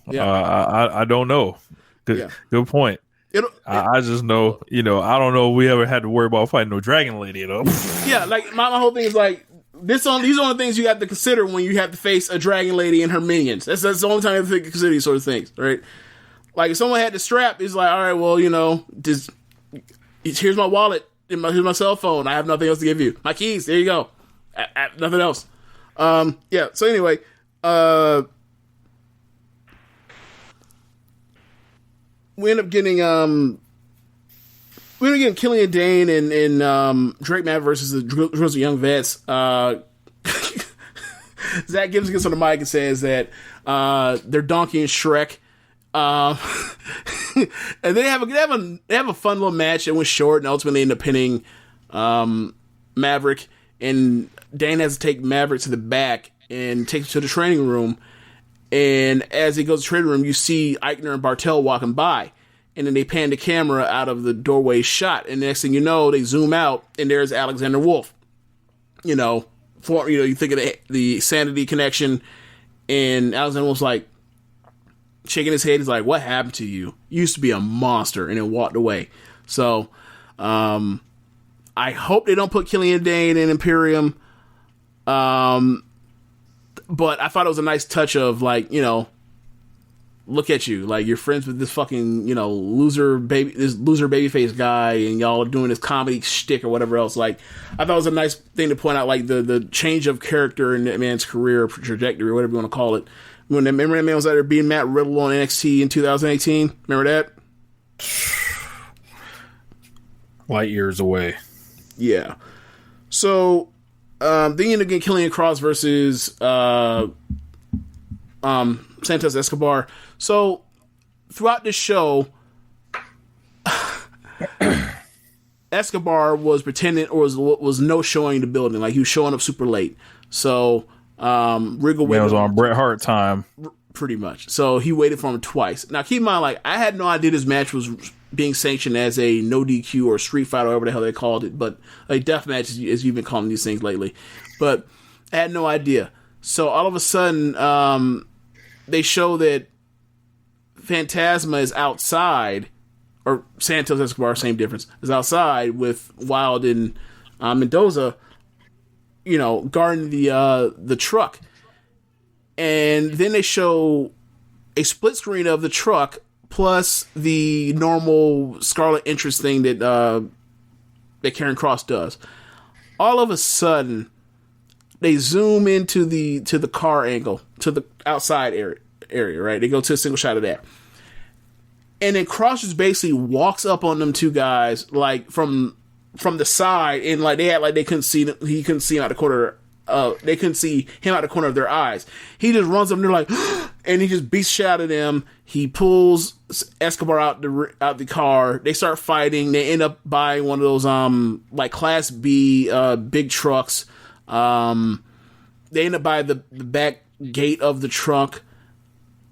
I don't know. Good point. I just know, I don't know if we ever had to worry about fighting no Dragon Lady, Yeah, like my whole thing is like these are the things you have to consider when you have to face a Dragon Lady and her minions. That's the only time you have to consider these sort of things, right? Like if someone had the strap, it's like, all right, well, here's my wallet, here's my cell phone. I have nothing else to give you. My keys, there you go. Nothing else. So anyway, we end up getting Killian Dane and Drake Maverick versus the Grizzled Young Vets. Zach Gibbs gets on the mic and says that they're Donkey and Shrek. And they have a fun little match. It went short and ultimately ended up pinning Maverick. And Dane has to take Maverick to the back and take him to the training room. And as he goes to the training room, you see Eichner and Bartel walking by. And then they pan the camera out of the doorway shot. And the next thing you know, they zoom out, and there's Alexander Wolf. You think of the Sanity connection, and Alexander Wolf's like shaking his head. He's like, "What happened to you? You used to be a monster," and then walked away. So, I hope they don't put Killian Dane in Imperium. But I thought it was a nice touch of look at you, like you're friends with this fucking loser babyface guy, and y'all are doing this comedy shtick or whatever else. Like, I thought it was a nice thing to point out, like the change of character in that man's career trajectory, or whatever you want to call it. Remember that man was out there being Matt Riddle on NXT in 2018. Remember that? Light years away. Yeah. So then you end up getting Killian Cross versus Santos Escobar. So throughout this show, Escobar was pretending, or was no showing the building. Like, he was showing up super late. So Riggle waited. Was on Bret Hart time, pretty much. So he waited for him twice. Now keep in mind, like, I had no idea this match was being sanctioned as a no DQ or street fight or whatever the hell they called it, but a death match, as you've been calling these things lately. But I had no idea. So all of a sudden, they show that Phantasma is outside, or Santos Escobar, same difference, is outside with Wilde and Mendoza, guarding the truck. And then they show a split screen of the truck plus the normal Scarlet Entrance thing that Karrion Kross does. All of a sudden, they zoom into the car angle, to the outside area, right? They go to a single shot of that. And then Kross just basically walks up on them two guys, like, from the side, and like they act like they couldn't see them. He couldn't see him out the corner. They couldn't see him out the corner of their eyes. He just runs up and they're like, and he just beats shit out of them. He pulls Escobar out the car. They start fighting. They end up buying one of those like Class B big trucks. They end up by the back gate of the truck.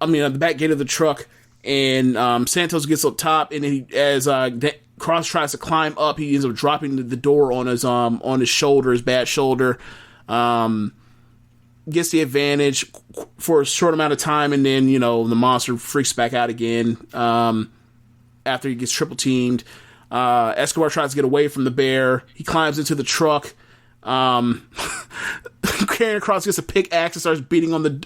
The back gate of the truck, and Santos gets up top, and then as Kross tries to climb up, he ends up dropping the door on his shoulder, his bad shoulder. Gets the advantage for a short amount of time, and then the monster freaks back out again after he gets triple teamed. Escobar tries to get away from the bear. He climbs into the truck. Karrion Kross gets a pickaxe and starts beating on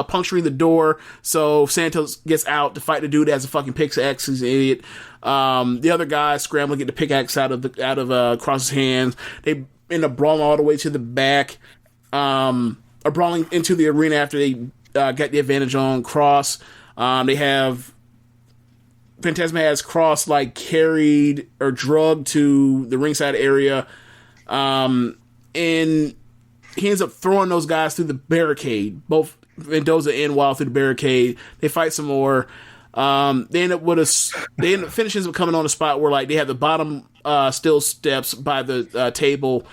puncturing the door. So Santos gets out to fight the dude that has a fucking pickaxe. He's an idiot. The other guy scrambling to get the pickaxe out of Kross's hands. They end up brawling all the way to the back, or brawling into the arena after they got the advantage on Kross. They have Phantasma has Kross like carried or drugged to the ringside area. And he ends up throwing those guys through the barricade, both Mendoza and Wild through the barricade. They fight some more. They end up finishing coming on a spot where like they have the bottom steel steps by the table.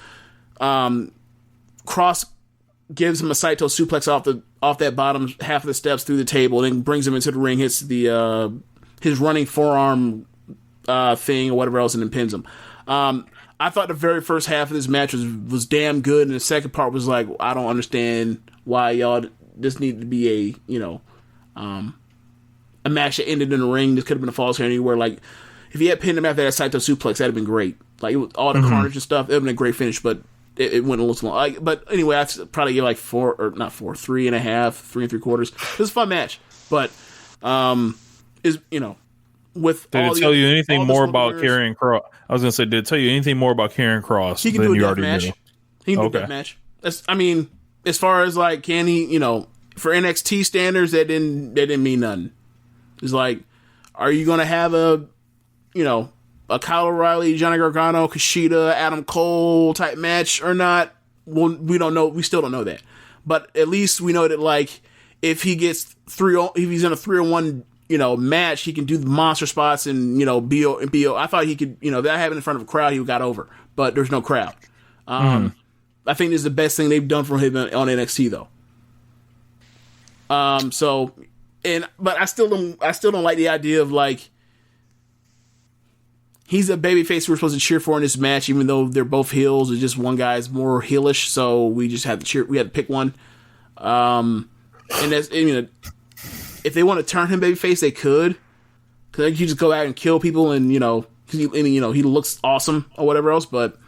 Kross gives him a Saito suplex off that bottom half of the steps through the table, and then brings him into the ring, hits the his running forearm thing or whatever else, and then pins him. I thought the very first half of this match was damn good, and the second part was like, I don't understand why y'all this needed to be a match that ended in the ring. This could have been a false count anywhere. Like, if he had pinned him after that Saito suplex, that'd have been great. Like, all the carnage and stuff, it would have been a great finish, but it went a little too long. Like, but anyway, I'd probably give like 3.5, 3.75. It was a fun match, but with did it tell you anything more about Karrion Kross? I was gonna say, did it tell you anything more about Karrion Kross? He can do a death match. He can do a death match. As far as like, can he? For NXT standards, that didn't mean nothing. It's like, Are you going to have a Kyle O'Reilly, Johnny Gargano, Kushida, Adam Cole type match or not? Well, we don't know. We still don't know that. But at least we know that, like, if he gets if he's in a 3-on-1, match, he can do the monster spots and, BO. I thought he could, that happened in front of a crowd, he got over. But there's no crowd. I think this is the best thing they've done for him on NXT, though. But I still don't like the idea of, like, he's a babyface we're supposed to cheer for in this match, even though they're both heels. It's just one guy's more heelish, so we just had to cheer. We had to pick one. And that's, if they want to turn him babyface, they could. Because they could just go out and kill people, and he looks awesome or whatever else. But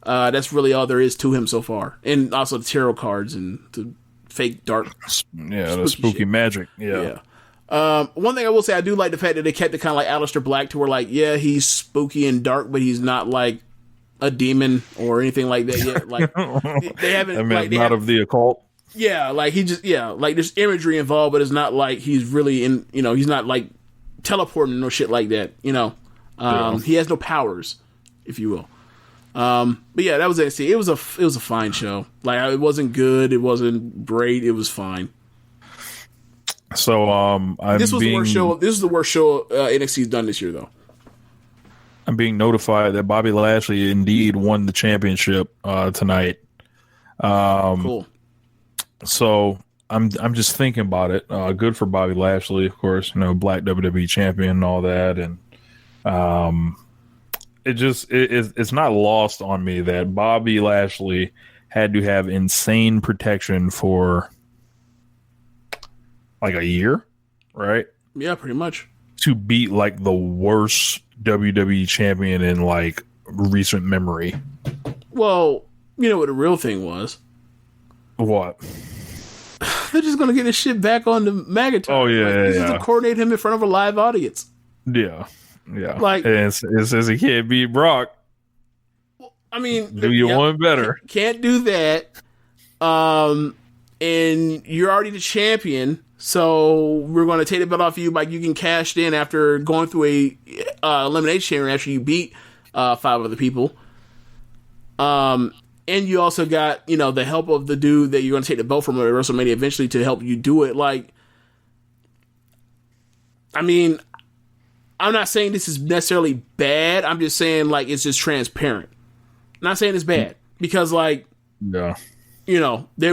that's really all there is to him so far. And also the tarot cards and the fake dark, the spooky magic. Yeah. One thing I will say, I do like the fact that they kept it kind of like Aleister Black, to where, like, yeah, he's spooky and dark, but he's not like a demon or anything like that yet. Like, they haven't, not of the occult. Yeah, like like there's imagery involved, but it's not like he's really in. He's not like teleporting or shit like that. He has no powers, if you will. But yeah, that was NXT. It was a fine show. Like, it wasn't good, it wasn't great, it was fine. So this was the worst show. This is the worst show NXT's done this year, though. I'm being notified that Bobby Lashley indeed won the championship tonight. Cool. So I'm just thinking about it. Good for Bobby Lashley, of course. Black WWE champion and all that, and it's not lost on me that Bobby Lashley had to have insane protection for like a year, right? Yeah, pretty much. To beat like the worst WWE champion in like recent memory. Well, you know what the real thing was? What? They're just gonna get this shit back on the McIntyre. Oh yeah, this is to coordinate him in front of a live audience. Yeah. Like, and it says he can't beat Brock. I mean, do you one better? Can't do that. And you're already the champion, so we're going to take the belt off you. Like, you can cash in after going through a elimination chamber after you beat 5 other people. And you also got, the help of the dude that you're going to take the belt from at WrestleMania eventually to help you do it. Like, I mean, I'm not saying this is necessarily bad. I'm just saying, like, it's just transparent. I'm not saying it's bad because, like, yeah,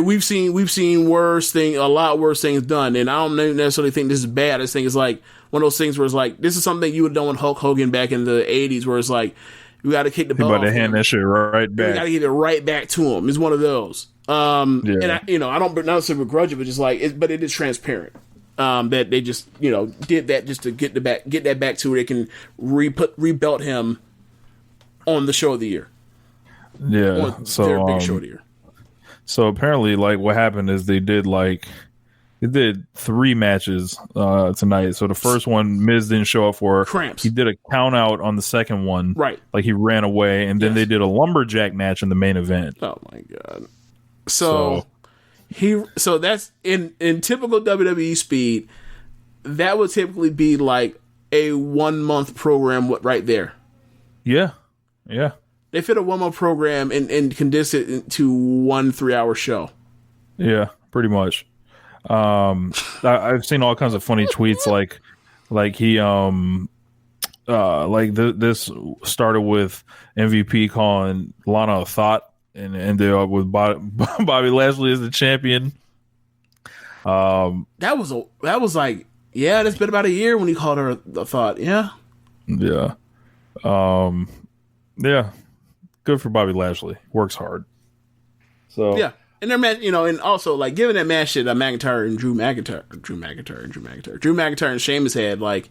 we've seen worse things, a lot worse things done, and I don't necessarily think this is bad. I just think it's like one of those things where it's like, this is something you would have done with Hulk Hogan back in the 80s, where it's like, we got to kick the belt off. You got to hand that shit right back. We got to give it right back to him. It's one of those. And I don't necessarily begrudge it, but just like, but it is transparent. That they just, did that just to get that back to where they can rebelt him on the show of the year. Yeah. So their big show of the year. So apparently, like, what happened is they did 3 matches tonight. So the first one, Miz didn't show up for. Cramps. He did a count out on the second one. Right. Like, he ran away, and then they did a lumberjack match in the main event. Oh my god. So that's in typical WWE speed, that would typically be like a 1-month program right there. Yeah. Yeah. They fit a 1-month program and condense it into 1 3-hour show. Yeah, pretty much. I've seen all kinds of funny tweets like he this started with MVP calling Lana a thought and ended up with Bobby Lashley as the champion. That was like, yeah, that's been about a year when he called her a thought. Yeah. Yeah. Yeah. Good for Bobby Lashley. Works hard. So yeah. And their match, and also, like, given that match that McIntyre and Drew McIntyre and Sheamus had, like,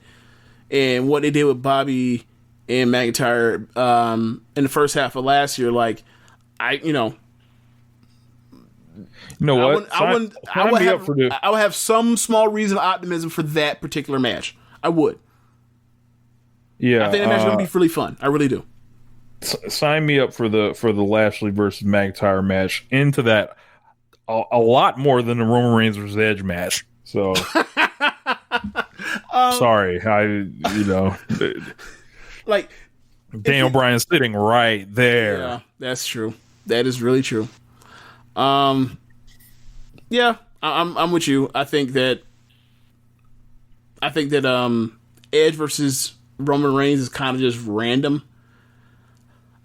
and what they did with Bobby and McIntyre in the first half of last year, like, I would have some small reason of optimism for that particular match. I would. Yeah, I think that match is going to be really fun. I really do. Sign me up for the Lashley versus McIntyre match. Into that a lot more than the Roman Reigns versus Edge match. So Sorry, like Daniel Bryan's sitting right there. Yeah, that's true. That is really true. Yeah, I'm with you. I think that Edge versus Roman Reigns is kind of just random.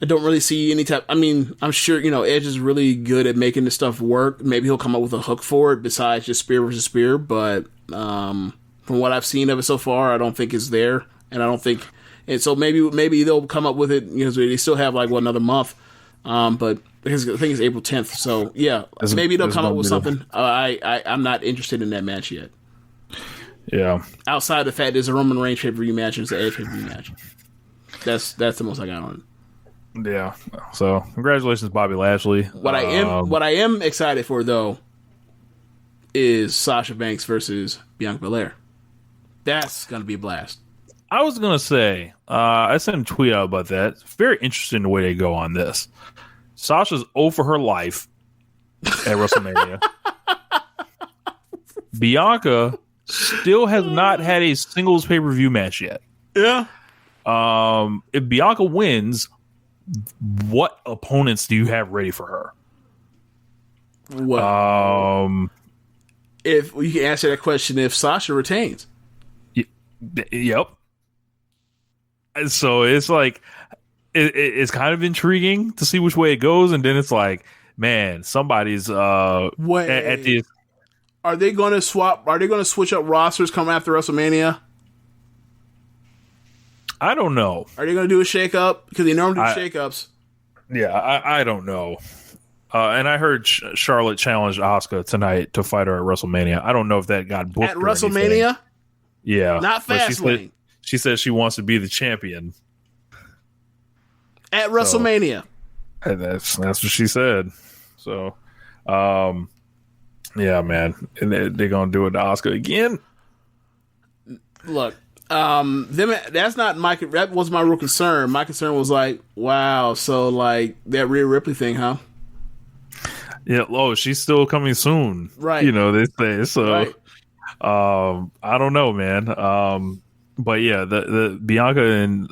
I don't really see any type. I mean, I'm sure Edge is really good at making this stuff work. Maybe he'll come up with a hook for it besides just spear versus spear. But from what I've seen of it so far, I don't think it's there, and I don't think. And so maybe they'll come up with it. They still have another month. But I think it's April 10th. So yeah, maybe they'll come up with something. I'm not interested in that match yet. Yeah. Outside the fact there's a Roman Reigns pay-per-view match and it's an Edge pay-per-view match. That's the most I got on it. Yeah. So congratulations, Bobby Lashley. What I am excited for though is Sasha Banks versus Bianca Belair. That's gonna be a blast. I was gonna say, I sent a tweet out about that. It's very interesting the way they go on this. Sasha's 0 for her life at WrestleMania. Bianca still has not had a singles pay-per-view match yet. Yeah. If Bianca wins, what opponents do you have ready for her? Well, if you can answer that question, if Sasha retains. Yep. So it's like it's kind of intriguing to see which way it goes, and then it's like, man, somebody's at the. Are they going to swap? Are they going to switch up rosters coming after WrestleMania? I don't know. Are they going to do a shake-up? Because they normally do shake-ups. Yeah, I don't know. And I heard Charlotte challenged Asuka tonight to fight her at WrestleMania. I don't know if that got booked at WrestleMania. Anything. Yeah, not Fastlane. She says she wants to be the champion at WrestleMania. So, that's what she said. So, yeah, man, and they're gonna do it to Asuka again. Look, that's not my. That was my real concern. My concern was like, wow, so like that Rhea Ripley thing, huh? Yeah. Oh, she's still coming soon, right? They say so. Right. I don't know, man. But yeah, the Bianca and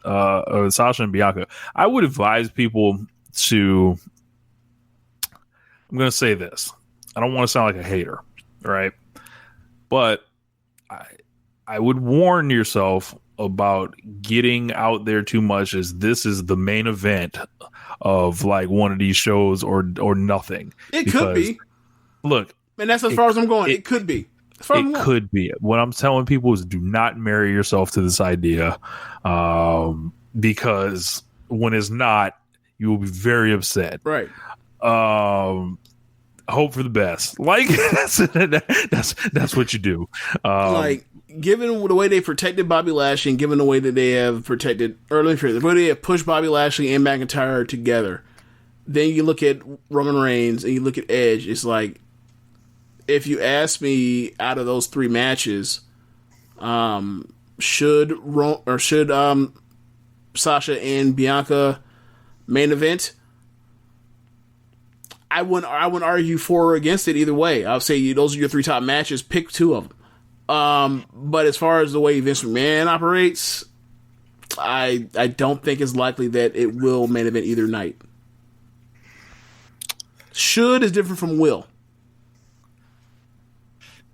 Sasha and Bianca, I would advise people to. I'm going to say this. I don't want to sound like a hater, right? But I would warn yourself about getting out there too much, as this is the main event of like one of these shows or nothing. It could be. Look, and that's as far as I'm going. It could be. It could be. What I'm telling people is do not marry yourself to this idea, because when it's not, you will be very upset. Right. Hope for the best. Like that's what you do. Like, given the way they protected Bobby Lashley, and given the way that they have protected the way they have pushed Bobby Lashley and McIntyre together, then you look at Roman Reigns and you look at Edge. It's like, if you ask me, out of those three matches, should Sasha and Bianca main event? I wouldn't argue for or against it either way. I'll say those are your three top matches. Pick two of them. But as far as the way Vince McMahon operates, I don't think it's likely that it will main event either night. Should is different from will.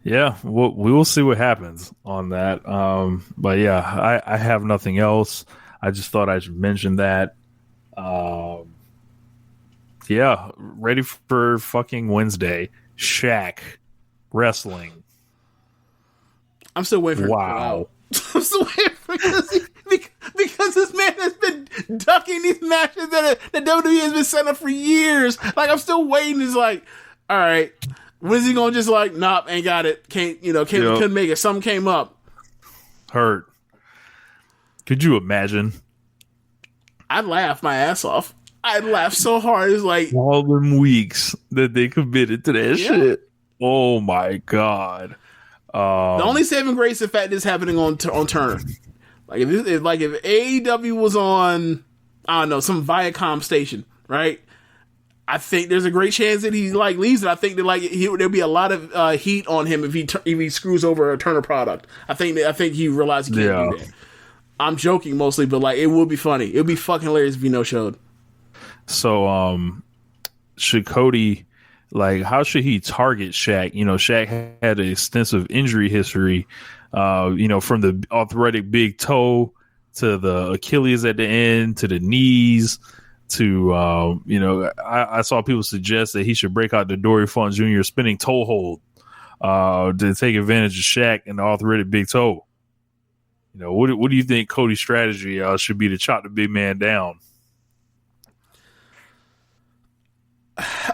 Yeah, we will see what happens on that. But yeah, I have nothing else. I just thought I should mention that. Yeah, ready for fucking Wednesday. Shaq wrestling. I'm still waiting for wow. I'm still waiting for because this man has been ducking these matches that WWE has been setting up for years. Like, I'm still waiting. It's like, all right, when's he gonna just like, nope, ain't got it. Couldn't make it. Something came up. Hurt. Could you imagine? I'd laugh my ass off. I'd laugh so hard. It's like all them weeks that they committed to that shit. Oh my god. The only saving grace is the fact this happening on Turner. Like if AEW was on, I don't know, some Viacom station, right? I think there's a great chance that he like leaves it. I think that like there'll be a lot of heat on him if he screws over a Turner product. I think he realized he can't do that. I'm joking mostly, but like it would be funny. It would be fucking hilarious if he no showed. So should Cody, like, how should he target Shaq? You know, Shaq had an extensive injury history. You know, from the arthritic big toe to the Achilles at the end to the knees. To you know, I saw people suggest that he should break out the Dory Funk Jr. spinning toe hold to take advantage of Shaq and the arthritic big toe. You know, what do you think Cody's strategy should be to chop the big man down?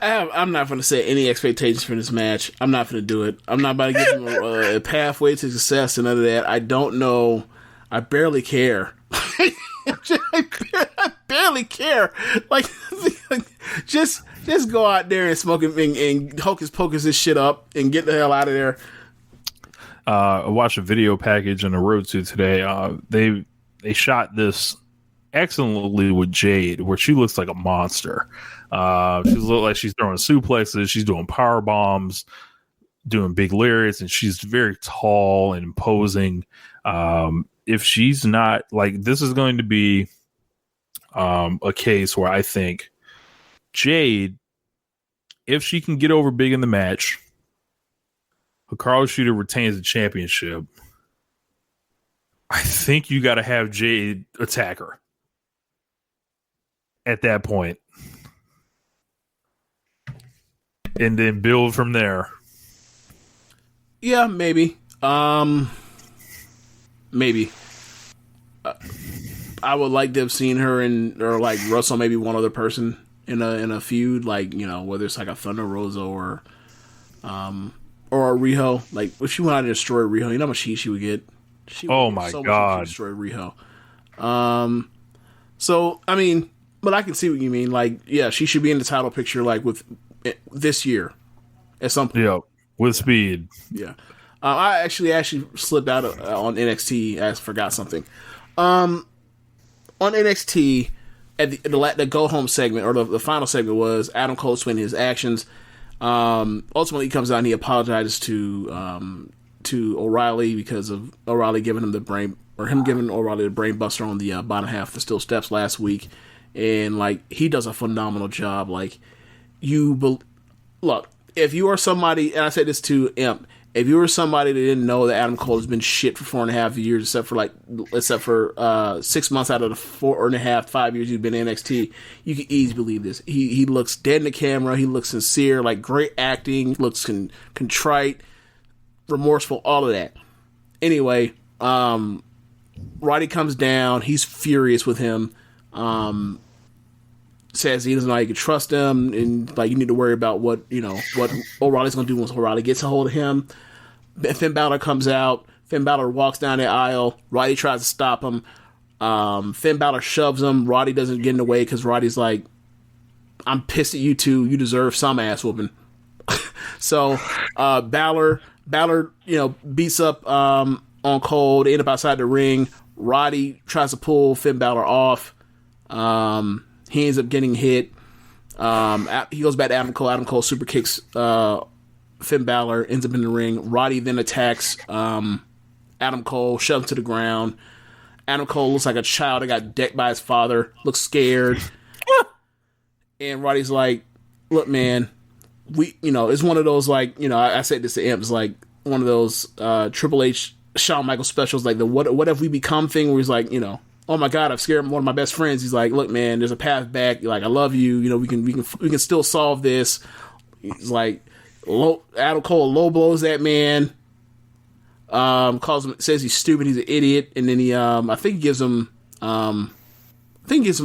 I'm not going to set any expectations for this match. I'm not going to do it. I'm not about to give him a pathway to success and none of that. I don't know. I barely care. I barely care. Like, just go out there and smoke and hocus pocus this shit up and get the hell out of there. I watched a video package on the road to today. They shot this excellently with Jade, where she looks like a monster. She looks like she's throwing suplexes, she's doing power bombs, doing big lariats, and she's very tall and imposing. If she's not, like, this is going to be a case where I think Jade, if she can get over big in the match, Hikaru Shida retains the championship, I think you got to have Jade attack her at that point. And then build from there. Yeah, maybe. Maybe. I would like to have seen her or like wrestle maybe one other person in a feud, like, you know, whether it's like a Thunder Rosa or a Riho. Like, if she went out and destroyed Riho, you know how much heat she would get? Oh my God. Destroyed Riho. So, I mean, but I can see what you mean. Like, yeah, she should be in the title picture, like, with this year at some point. Yeah, with speed. Yeah. I actually slipped out on NXT. I forgot something. On NXT, at the go home segment, or the final segment, was Adam Cole explaining his actions. Ultimately, he comes out and he apologizes to O'Reilly because of O'Reilly giving him giving O'Reilly the brain buster on the bottom half of the steel steps last week, and like he does a phenomenal job. Like, look, if you are somebody, and I said this to Imp, if you were somebody that didn't know that Adam Cole has been shit for 4.5 years, except for 6 months out of the 4.5-5 years he's been in NXT, you can easily believe this. He looks dead in the camera. He looks sincere, like great acting. Looks contrite, remorseful, all of that. Anyway, Roddy comes down. He's furious with him. Says he doesn't know how you can trust him, and like you need to worry about what O'Reilly's going to do once O'Reilly gets a hold of him. Finn Balor comes out. Finn Balor walks down the aisle. Roddy tries to stop him. Finn Balor shoves him. Roddy doesn't get in the way because Roddy's like, "I'm pissed at you two. You deserve some ass whooping." So Balor, beats up on Cole. They end up outside the ring. Roddy tries to pull Finn Balor off. He ends up getting hit. He goes back to Adam Cole. Adam Cole super kicks Finn Balor, ends up in the ring. Roddy then attacks Adam Cole, shoves him to the ground. Adam Cole looks like a child that got decked by his father, looks scared. And Roddy's like, "Look, man, it's one of those, like, I said this to Imp, it's like one of those Triple H, Shawn Michaels specials, like the what have we become thing, where he's like, oh my God, I've scared one of my best friends. He's like, look, man, there's a path back. Like, I love you. We can still solve this. He's like, Adam Cole low blows that man. Says he's stupid. He's an idiot. And then he, I think he gives him a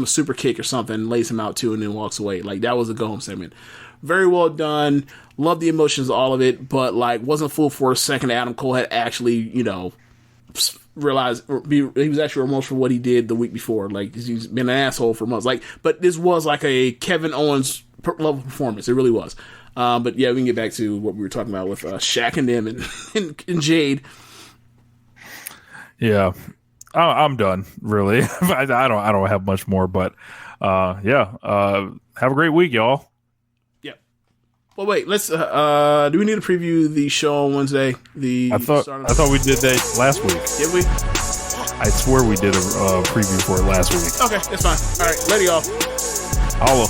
super kick or something, lays him out too, and then walks away. Like, that was a go home segment. Very well done. Love the emotions, all of it, but like, wasn't fooled for a second. Adam Cole had actually, realized he was actually remorseful for what he did the week before. Like, he's been an asshole for months. Like, but this was like a Kevin Owens level performance. It really was. But yeah, we can get back to what we were talking about with Shaq and them and Jade. Yeah, I'm done. Really, I don't have much more. But have a great week, y'all. Well, wait. Let's. Do we need to preview the show on Wednesday? I thought we did that last week. Did we? I swear we did a preview for it last week. Okay, that's fine. All right, later, y'all. Holla.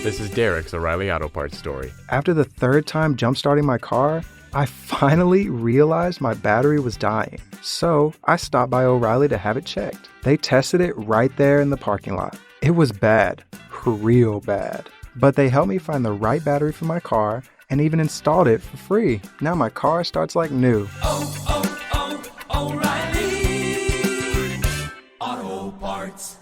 This is Derek's O'Reilly Auto Parts story. After the third time jump-starting my car, I finally realized my battery was dying. So I stopped by O'Reilly to have it checked. They tested it right there in the parking lot. It was bad, real bad. But they helped me find the right battery for my car and even installed it for free. Now my car starts like new. O'Reilly Auto Parts.